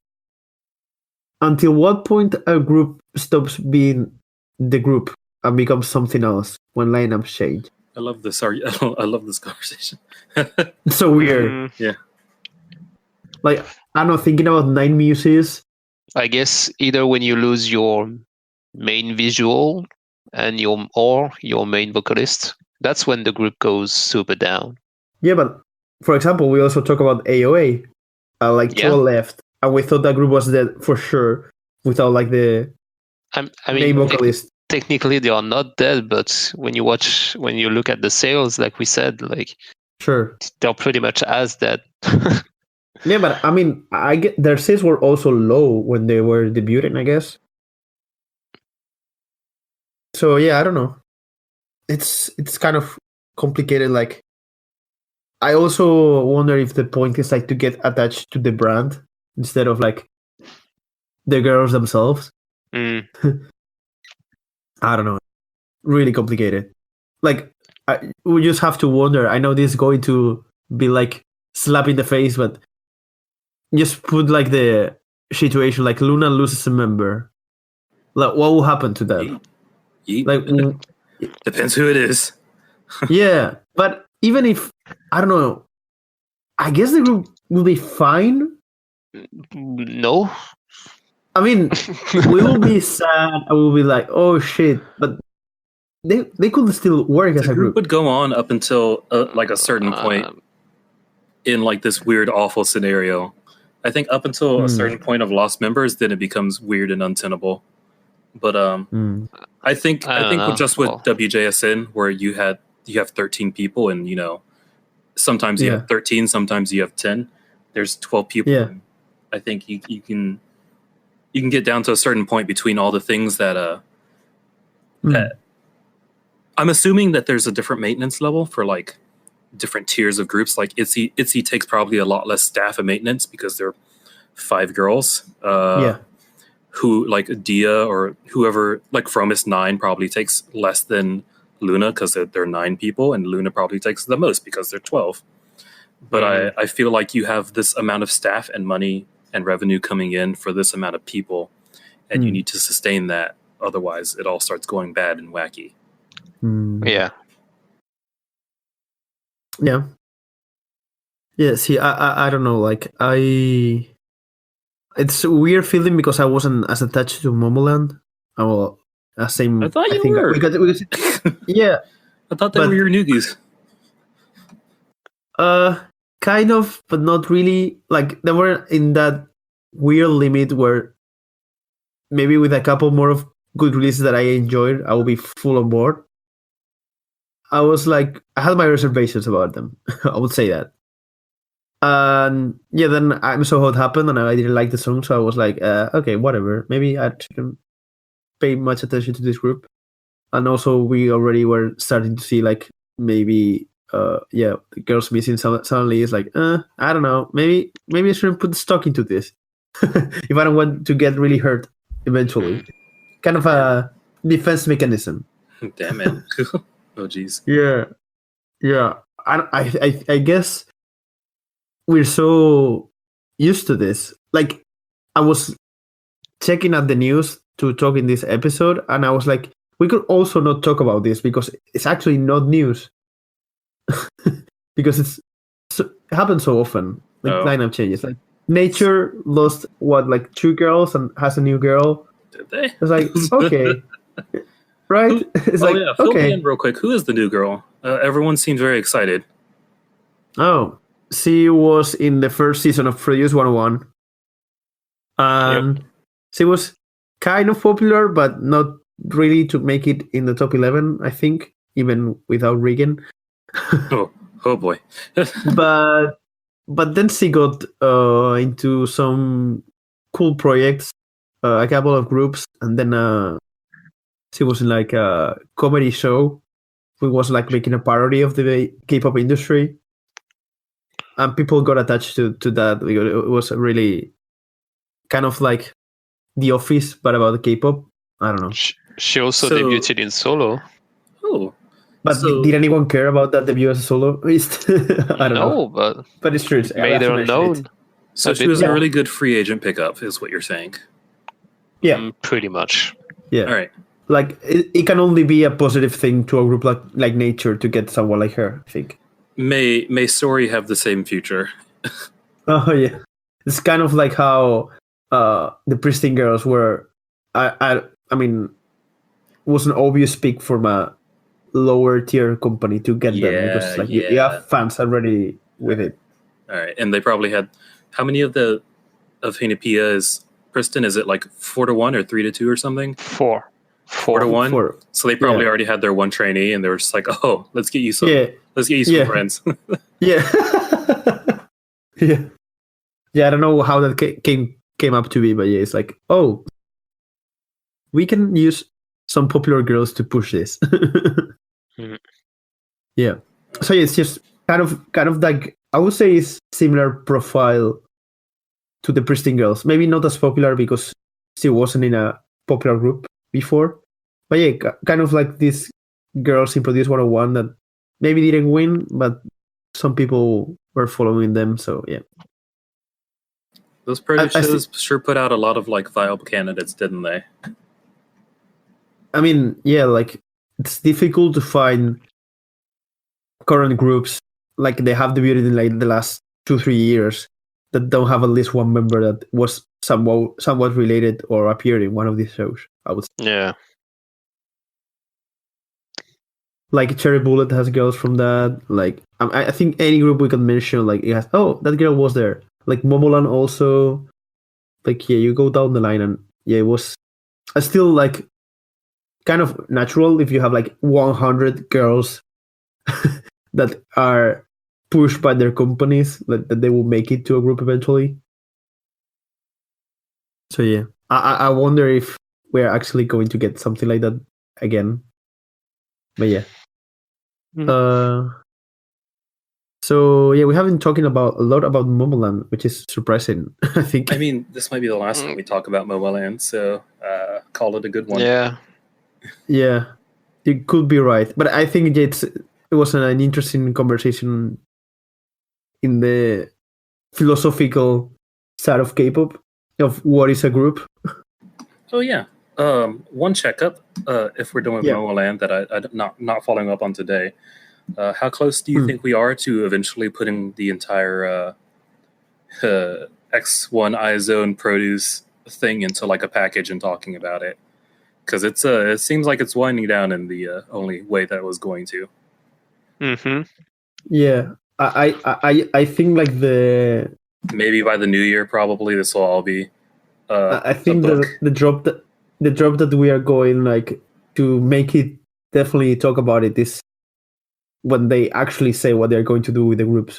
until what point a group stops being the group and becomes something else when lineups change? I love this. I love this conversation. It's so weird. Mm, Like, I don't know, thinking about 9 Muses. I guess either when you lose your main visual and your main vocalist, that's when the group goes super down. Yeah, but for example, we also talk about AOA. Like, Yeah. 12 left, and we thought that group was dead for sure without like the I main mean, vocalist. technically they are not dead, but when you look at the sales, like we said, like Sure. they're pretty much as dead. Yeah, but I mean, I get their sales were also low when they were debuting, I guess. So yeah, I don't know. It's kind of complicated. Like, I also wonder if the point is like to get attached to the brand instead of like the girls themselves. Mm. I don't know. Really complicated. Like, we just have to wonder. I know this is going to be like slap in the face, but just put like the situation like LOONA loses a member. Like, what will happen to that? Like, depends who it is. yeah, but even if, I don't know, I guess the group will be fine. No. I mean, we will be sad. I will be like, oh shit, but they could still work as a group. Would go on up until like a certain point in like this weird, awful scenario. I think up until a certain point of lost members, then it becomes weird and untenable. But I think just with WJSN, where you have 13 people, and you know, sometimes you have 13, sometimes you have 10. There's 12 people. Yeah. I think you can get down to a certain point between all the things that that I'm assuming that there's a different maintenance level for like different tiers of groups. Like ITZY takes probably a lot less staff and maintenance because they're 5 girls. Who like Dia or whoever, like Fromis 9 probably takes less than LOONA because they're 9 people, and LOONA probably takes the most because they're 12. But I feel like you have this amount of staff and money and revenue coming in for this amount of people, and you need to sustain that. Otherwise, it all starts going bad and wacky. Yeah. Yeah. Yeah. See, I don't know. Like, it's a weird feeling because I wasn't as attached to Momoland. Well, same. I thought you were. Because, yeah. I thought they were your nugus. Kind of, but not really. Like, they were in that weird limit where maybe with a couple more of good releases that I enjoyed, I will be full on board. I was like, I had my reservations about them. I would say that. And yeah, then I'm So Hot happened, and I didn't like the song, so I was like, okay, whatever. Maybe I shouldn't pay much attention to this group. And also, we already were starting to see like maybe, the girls missing suddenly is like, I don't know. Maybe I shouldn't put stock into this if I don't want to get really hurt eventually. Kind of a defense mechanism. Damn it. Oh geez. Yeah. I guess we're so used to this. Like, I was checking out the news to talk in this episode, and I was like, we could also not talk about this because it's actually not news. Because it happens so often. Like, lineup changes. Like, Nature lost like 2 girls and has a new girl. Did they? It's like, okay. Right? It's like, fill okay. me in real quick. Who is the new girl? Everyone seems very excited. Oh, she was in the first season of Produce 101. And she was kind of popular, but not really to make it in the top 11, I think, even without Regan. Oh boy. But then she got into some cool projects, a couple of groups, and then she was in like a comedy show who was like making a parody of the K-pop industry. And people got attached to that because it was really kind of like The Office, but about K-pop. I don't know. She also debuted in solo. Oh, But did anyone care about that debut as a soloist? I don't know. But it's true. It's made her known. So she was a really good free agent pickup, is what you're saying. Yeah, pretty much. Yeah. All right. Like it can only be a positive thing to a group like Nature to get someone like her, I think. May Story have the same future. Oh yeah, it's kind of like how the Pristine Girls were. I mean, was an obvious pick from a lower tier company to get them because like you have fans already with it. All right, and they probably had how many of Hinapia is Pristin? Is it like 4-1 or 3-2 or something? 4-1. So they probably already had their one trainee, and they were just like, "Oh, let's get you some. Let's get you some friends." Yeah. I don't know how that came up to be, but it's like, oh, we can use some popular girls to push this. Yeah. So it's just kind of like I would say it's similar profile to the Pristine Girls. Maybe not as popular because she wasn't in a popular group before. But yeah, kind of like these girls in Produce 101 that maybe didn't win, but some people were following them. So yeah. Those producers sure put out a lot of like viable candidates, didn't they? I mean, yeah, like it's difficult to find current groups like they have debuted in like the last 2-3 years that don't have at least one member that was somewhat related or appeared in one of these shows. I would say. Yeah. Like Cherry Bullet has girls from that. Like I think any group we can mention, like it has. Oh, that girl was there. Like Momoland also. Like yeah, you go down the line and yeah, it was still like kind of natural if you have like 100 girls that are pushed by their companies that they will make it to a group eventually. So yeah, I wonder if we're actually going to get something like that again. But yeah. So yeah, we haven't talking about a lot about Momoland, which is surprising. I think. I mean, this might be the last time we talk about Momoland, so call it a good one. Yeah. Yeah, you could be right, but I think it was an interesting conversation in the philosophical side of K-pop of what is a group. Oh yeah, one checkup. If we're doing Momoland that I'm not following up on today. How close do you think we are to eventually putting the entire X1 iZone Produce thing into like a package and talking about it? Because it seems like it's winding down in the only way that it was going to. Mm-hmm. Yeah, I think like maybe by the new year probably this will all be. I think the drop that we are going like to make it definitely talk about it is when they actually say what they're going to do with the groups.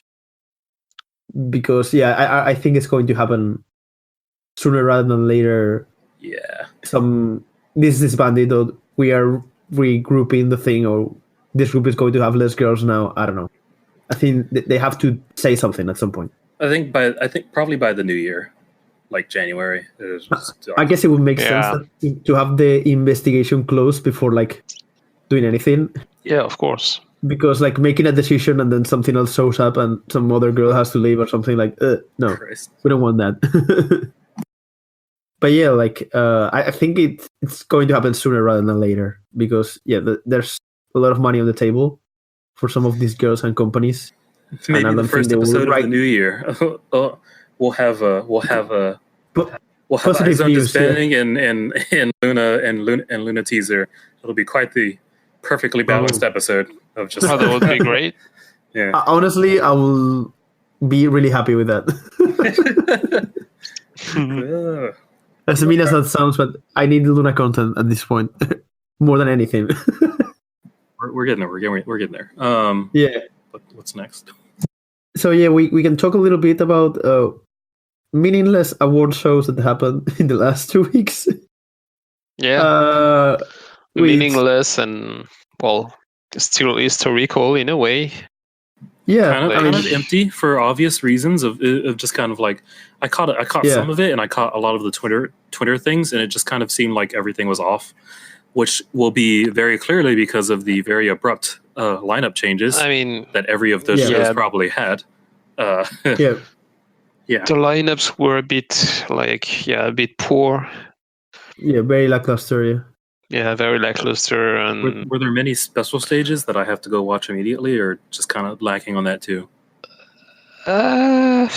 Because I think it's going to happen sooner rather than later. Yeah. This is disbanded or we are regrouping the thing or this group is going to have less girls now. I don't know. I think they have to say something at some point. I think probably by the new year, like January. I guess it would make sense to have the investigation closed before like doing anything. Yeah, of course. Because like making a decision and then something else shows up and some other girl has to leave or something like no, Christ. We don't want that. But yeah, like I think it's going to happen sooner rather than later because there's a lot of money on the table for some of these girls and companies. Maybe the first episode of the new year, we'll have iZone disbanding and LOONA teaser. It'll be quite the perfectly balanced episode of just. Oh, that would be great. Yeah. Honestly, I will be really happy with that. As mean as that sounds, but I need LOONA content at this point more than anything. We're getting there. We're getting there. Yeah. What's next? So yeah, we can talk a little bit about meaningless award shows that happened in the last 2 weeks. Yeah. Meaningless and still historical in a way. Yeah, kind of empty for obvious reasons of just kind of like I caught some of it and I caught a lot of the Twitter things and it just kind of seemed like everything was off, which will be very clearly because of the very abrupt lineup changes. I mean, that every of those shows probably had. Yeah. The lineups were a bit a bit poor. Yeah, very lackluster. Yeah. Yeah, very lackluster. And were there many special stages that I have to go watch immediately, or just kind of lacking on that too? To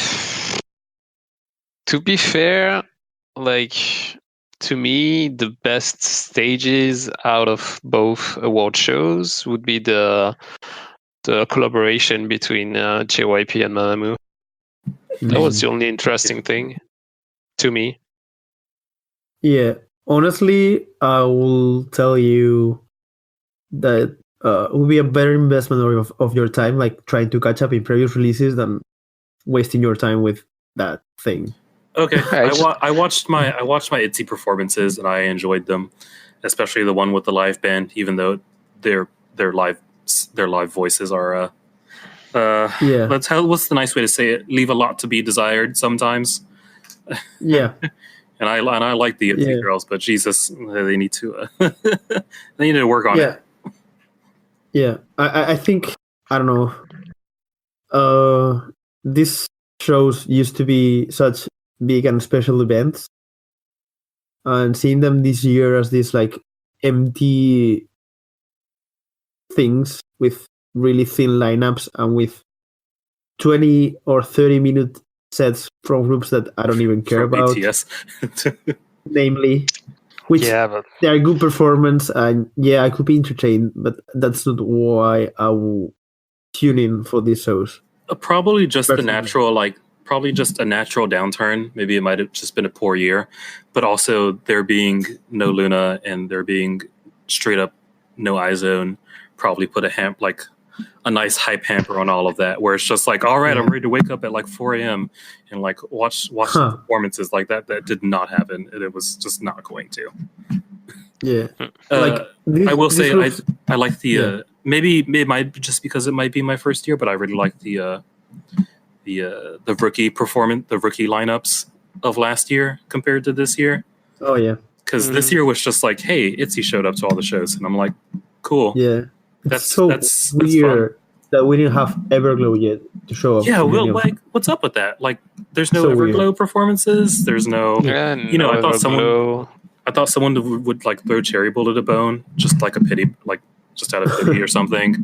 be fair, like, to me, the best stages out of both award shows would be the collaboration between JYP and Mamamoo. That was the only interesting thing to me. Yeah, honestly, I will tell you that it would be a better investment of your time, like trying to catch up in previous releases, than wasting your time with that thing. Okay, I watched my ITZY performances and I enjoyed them, especially the one with the live band. Even though their live voices are what's the nice way to say it? Leave a lot to be desired sometimes. Yeah. And I like the ITZY girls, but Jesus, they need to work on it. Yeah, I think, I don't know. These shows used to be such big and special events, and seeing them this year as these like empty things with really thin lineups and with 20 or 30-minute sets from groups that I don't even care about. BTS. Namely, which they are good performance, and I could be entertained, but that's not why I will tune in for these shows. Probably just a natural downturn. Maybe it might have just been a poor year, but also there being no LOONA and there being straight up no iZone probably put a nice hype hamper on all of that, where it's just like, all right, I'm ready to wake up at like 4 a.m. and like watch the performances like that. That did not happen. It was just not going to. Yeah. I will say I like the maybe it might just because it might be my first year, but I really like the rookie lineups of last year compared to this year. Oh yeah. Because this year was just like, hey, ITZY showed up to all the shows, and I'm like, cool. Yeah. That's weird that we didn't have Everglow yet to show up. Yeah, well, like, what's up with that? Like, there's no Everglow performances. There's no, I thought someone would like throw Cherry Bull at a bone, just like a pity, like just out of pity or something.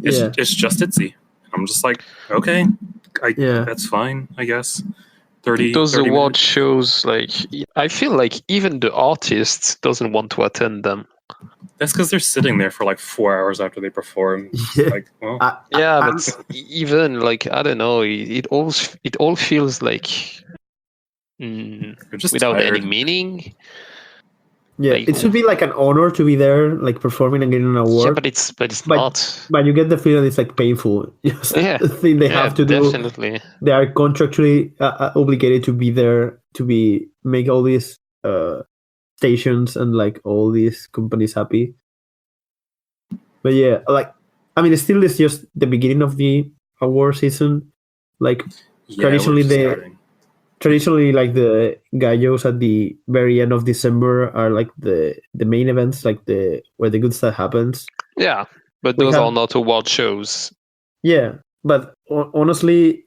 It's just ITZY. I'm just like, okay, that's fine, I guess. Those award shows, like, I feel like even the artists doesn't want to attend them. That's because they're sitting there for like 4 hours after they perform. Like, well. But even like, I don't know, it all feels like without tired. any meaning. Yeah, like, it should be like an honor to be there, like performing and getting an award. Yeah, but it's not. But you get the feeling it's like painful. The thing they have to do. Definitely. They are contractually obligated to be there to make all these stations and like all these companies happy. But yeah, like, I mean, still it's just the beginning of the award season. Like traditionally like the gallos at the very end of December are like the main events, like where the good stuff happens. Yeah, but those are not award shows. Yeah, but honestly,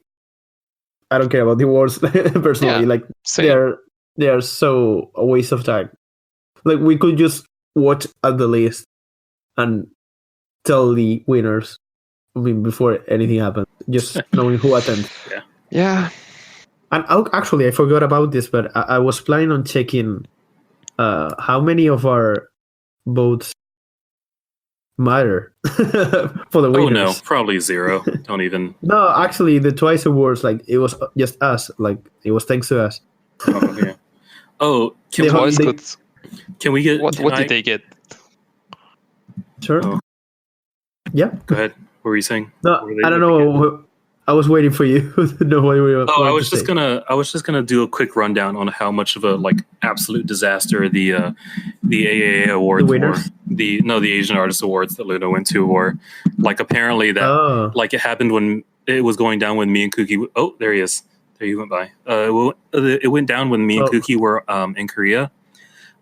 I don't care about the awards personally. Yeah, like same. they are so a waste of time. Like, we could just watch at the list and tell the winners, I mean, before anything happens, just knowing who attends. Yeah. And actually, I forgot about this, but I was planning on checking how many of our votes matter for the winners. Oh no, probably 0. Don't even. No, actually, the Twice Awards, like, it was just us. Like, it was thanks to us. Oh, yeah. Oh, can we get? What did they get? Sure. Oh. Yeah. Go ahead. What were you saying? No, I don't know. I was waiting for you to know what you were. I was just gonna do a quick rundown on how much of a like absolute disaster the AAA awards were. The Asian Artist Awards that LOONA went to were. Like, apparently that like it happened when it was going down when me and Kuki. Oh, there he is. There you went by. It went down when me and Kuki were in Korea,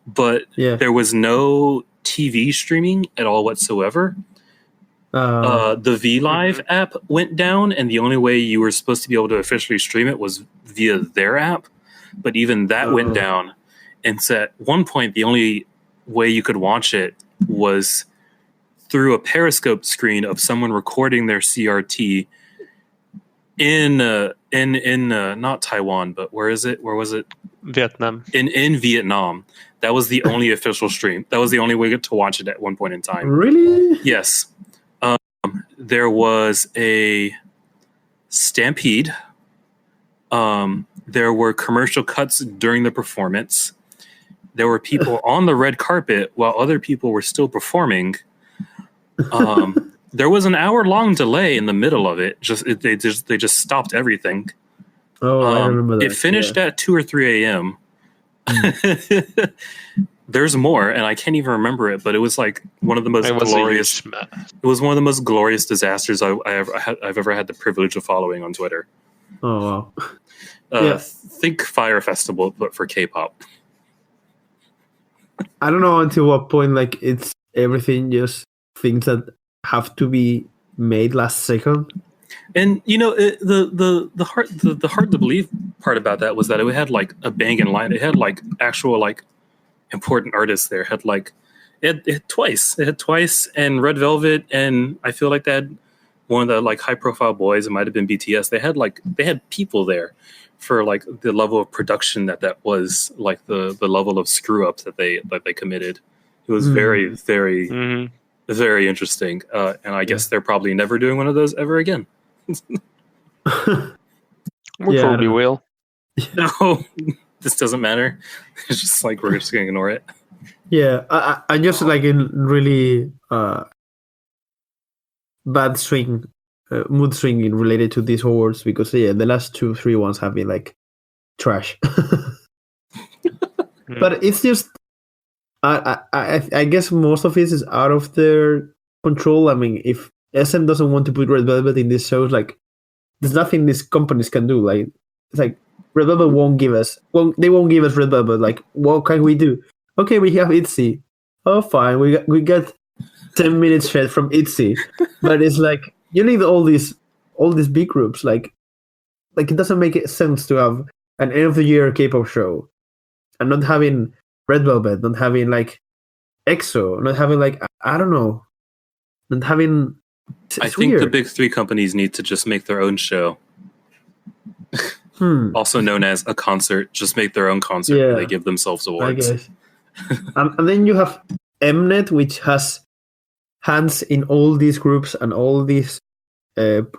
but there was no TV streaming at all whatsoever. The V Live app went down, and the only way you were supposed to be able to officially stream it was via their app. But even that went down. And so at one point, the only way you could watch it was through a Periscope screen of someone recording their CRT in not Taiwan, but where is it? Where was it? Vietnam. In Vietnam. That was the only official stream. That was the only way to watch it at one point in time. Really? Yes. There was a stampede. There were commercial cuts during the performance. There were people on the red carpet while other people were still performing. There was an hour-long delay in the middle of it. They just stopped everything. Oh, I remember that. It finished at 2 or 3 a.m. There's more, and I can't even remember it, but it was like one of the most glorious. It was one of the most glorious disasters I've ever had the privilege of following on Twitter. Oh wow! Think Fire Festival, but for K-pop. I don't know until what point like it's everything just things that have to be made last second. And you know, the hard to believe part about that was that it had like a banging line. It had like actual like important artists there. It had twice. It had twice, and Red Velvet, and I feel like they had one of the like high profile boys. It might have been BTS. They had people there for like the level of production that was, like the level of screw ups that they committed. It was very very interesting. And I guess they're probably never doing one of those ever again. We probably will. No, this doesn't matter. It's just like we're just gonna ignore it. Yeah, I just like in really bad mood swing related to these awards because the last 2-3 ones have been like trash. But it's just I guess most of it is out of their control. I mean, if SM doesn't want to put Red Velvet in these shows, like there's nothing these companies can do. Like it's like Red Velvet won't give us. Well, they won't give us Red Velvet. Like what can we do? Okay, we have ITZY. Oh, fine. We got 10 minutes fed from ITZY, but it's like you need all these big groups. Like it doesn't make sense to have an end of the year K-pop show and not having Red Velvet, not having like EXO, not having like I don't know, not having. I think the big three companies need to just make their own show. Also known as a concert. Just make their own concert where they give themselves awards. I guess. And then you have Mnet, which has hands in all these groups and all these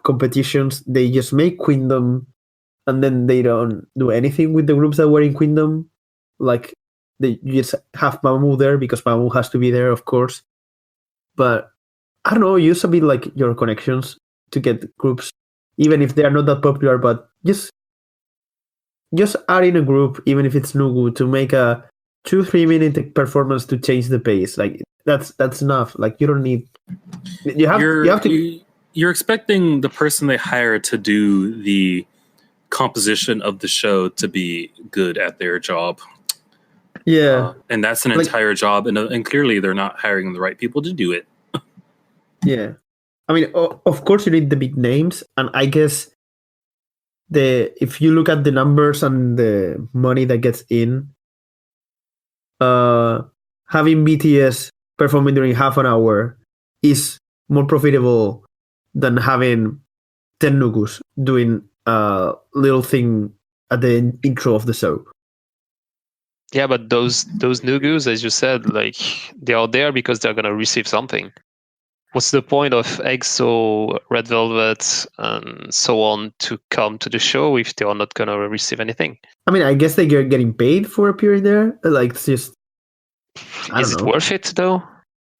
competitions. They just make Queendom, and then they don't do anything with the groups that were in Queendom. Like they just have Mamamoo there because Mamamoo has to be there, of course. But I don't know. Use a bit like your connections to get groups, even if they are not that popular. But just add in a group, even if it's nugu, to make a 2-3 minute performance to change the pace. Like that's enough. Like you don't need. You have to. You're expecting the person they hire to do the composition of the show to be good at their job. Yeah, and that's an entire job, and clearly they're not hiring the right people to do it. Yeah, I mean, of course you need the big names, and I guess if you look at the numbers and the money that gets in, having BTS performing during half an hour is more profitable than having 10 nugus doing a little thing at the intro of the show. Yeah, but those nugus, as you said, like they are there because they're gonna receive something. What's the point of EXO, Red Velvet, and so on to come to the show if they are not gonna receive anything? I mean, I guess they're getting paid for appearing there. Like, it's just. Is it worth it though?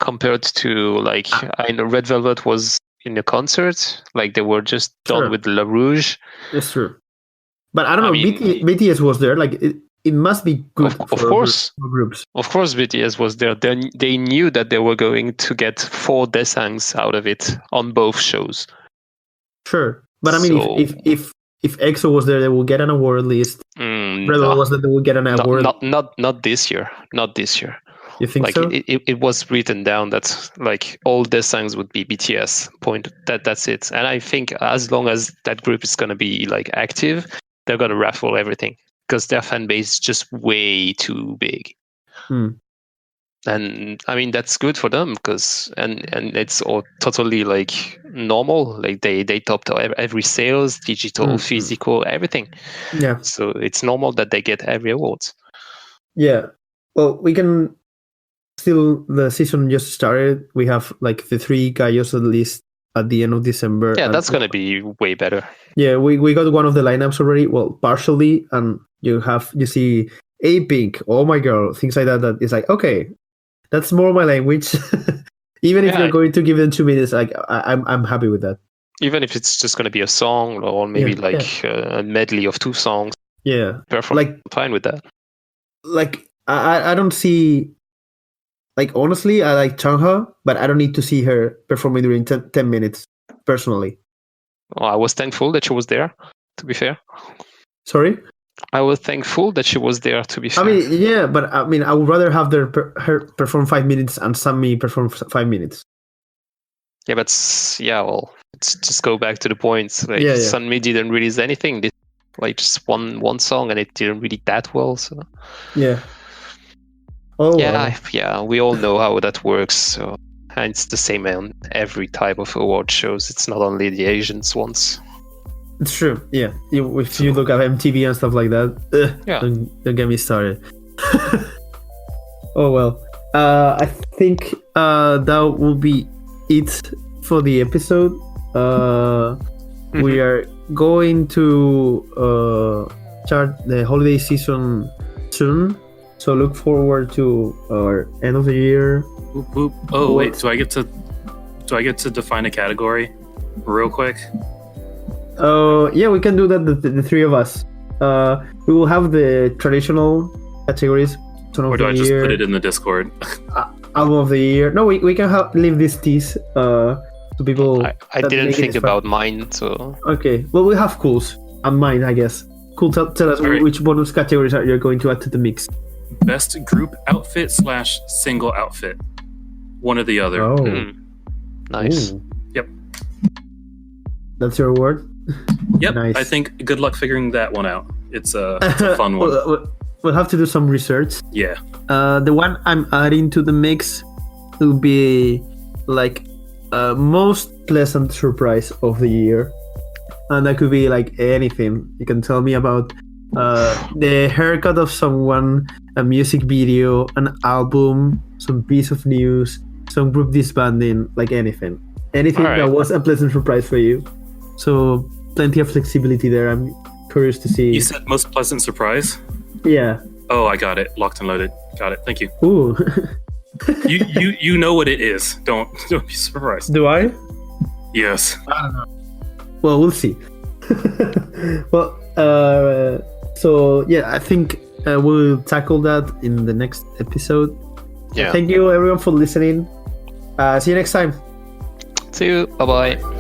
Compared to like, I know Red Velvet was in a concert, like they were just done with La Rouge. That's true. But I don't know. BTS was there. Like it must be good. Of course, for groups. Of course, BTS was there. They knew that they were going to get 4 desangs out of it on both shows. Sure, but I mean, if EXO was there, they will get an award at least. Red Velvet was there, they will get an award. Not this year. Not this year. You think like so? it was written down that like all the songs would be BTS. That's it. And I think as long as that group is gonna be like active, they're gonna raffle everything because their fan base is just way too big. And I mean that's good for them because and it's all totally like normal. Like they topped every sales, digital, physical, everything. Yeah. So it's normal that they get every awards. Yeah. Well, we can still, the season just started. We have like the 3 gallos at least at the end of December. Yeah, that's gonna be way better. Yeah, we got one of the lineups already. Well, partially, and you see A-Pink, Oh My Girl, things like that. That is like, okay, that's more my language. Even if you're going to give them 2 minutes, like I'm happy with that. Even if it's just gonna be a song or maybe a medley of 2 songs. Yeah, perfect. Like, I'm fine with that. Like I don't see. Like, honestly, I like Changha, but I don't need to see her performing during 10 minutes, personally. Well, I was thankful that she was there, to be fair. Sorry? I was thankful that she was there, to be fair. I mean, yeah, but I mean, I would rather have her perform 5 minutes and Sammy perform 5 minutes. Yeah, but, well, let's just go back to the points. Like, Sunmi didn't release anything. Like, just one song, and it didn't really that well, so... Yeah. Oh, yeah, we all know how that works. So, and it's the same on every type of award shows. It's not only the Asians ones. It's true. Yeah, if you look at MTV and stuff like that, don't get me started. Oh well. I think that will be it for the episode. We are going to start the holiday season soon. So look forward to our end of the year. Oh wait, do I get to define a category real quick? Yeah, we can do that. The 3 of us. We will have the traditional categories. Or do I just put it in the Discord? Album of the year. No, we can leave this tease to people. I didn't think about mine, so okay. Well, we have Cool's and mine, I guess. Cool, tell us which bonus categories you're going to add to the mix. Best group outfit / single outfit. One or the other. Oh. Nice. Ooh. Yep. That's your award? Yep. Nice. I think good luck figuring that one out. It's a fun one. We'll have to do some research. Yeah. The one I'm adding to the mix will be like most pleasant surprise of the year. And that could be like anything. You can tell me about the haircut of someone, a music video, an album, some piece of news, some group disbanding, like anything that was a pleasant surprise for you. So plenty of flexibility there. I'm curious to see. You said most pleasant surprise? Yeah. Oh, I got it. Locked and loaded. Got it. Thank you. Ooh. you know what it is. Don't be surprised. Do I? Yes. I don't know. Well, we'll see. Well, so yeah, I think we'll tackle that in the next episode. Yeah. Thank you everyone for listening. See you next time. See you. Bye bye.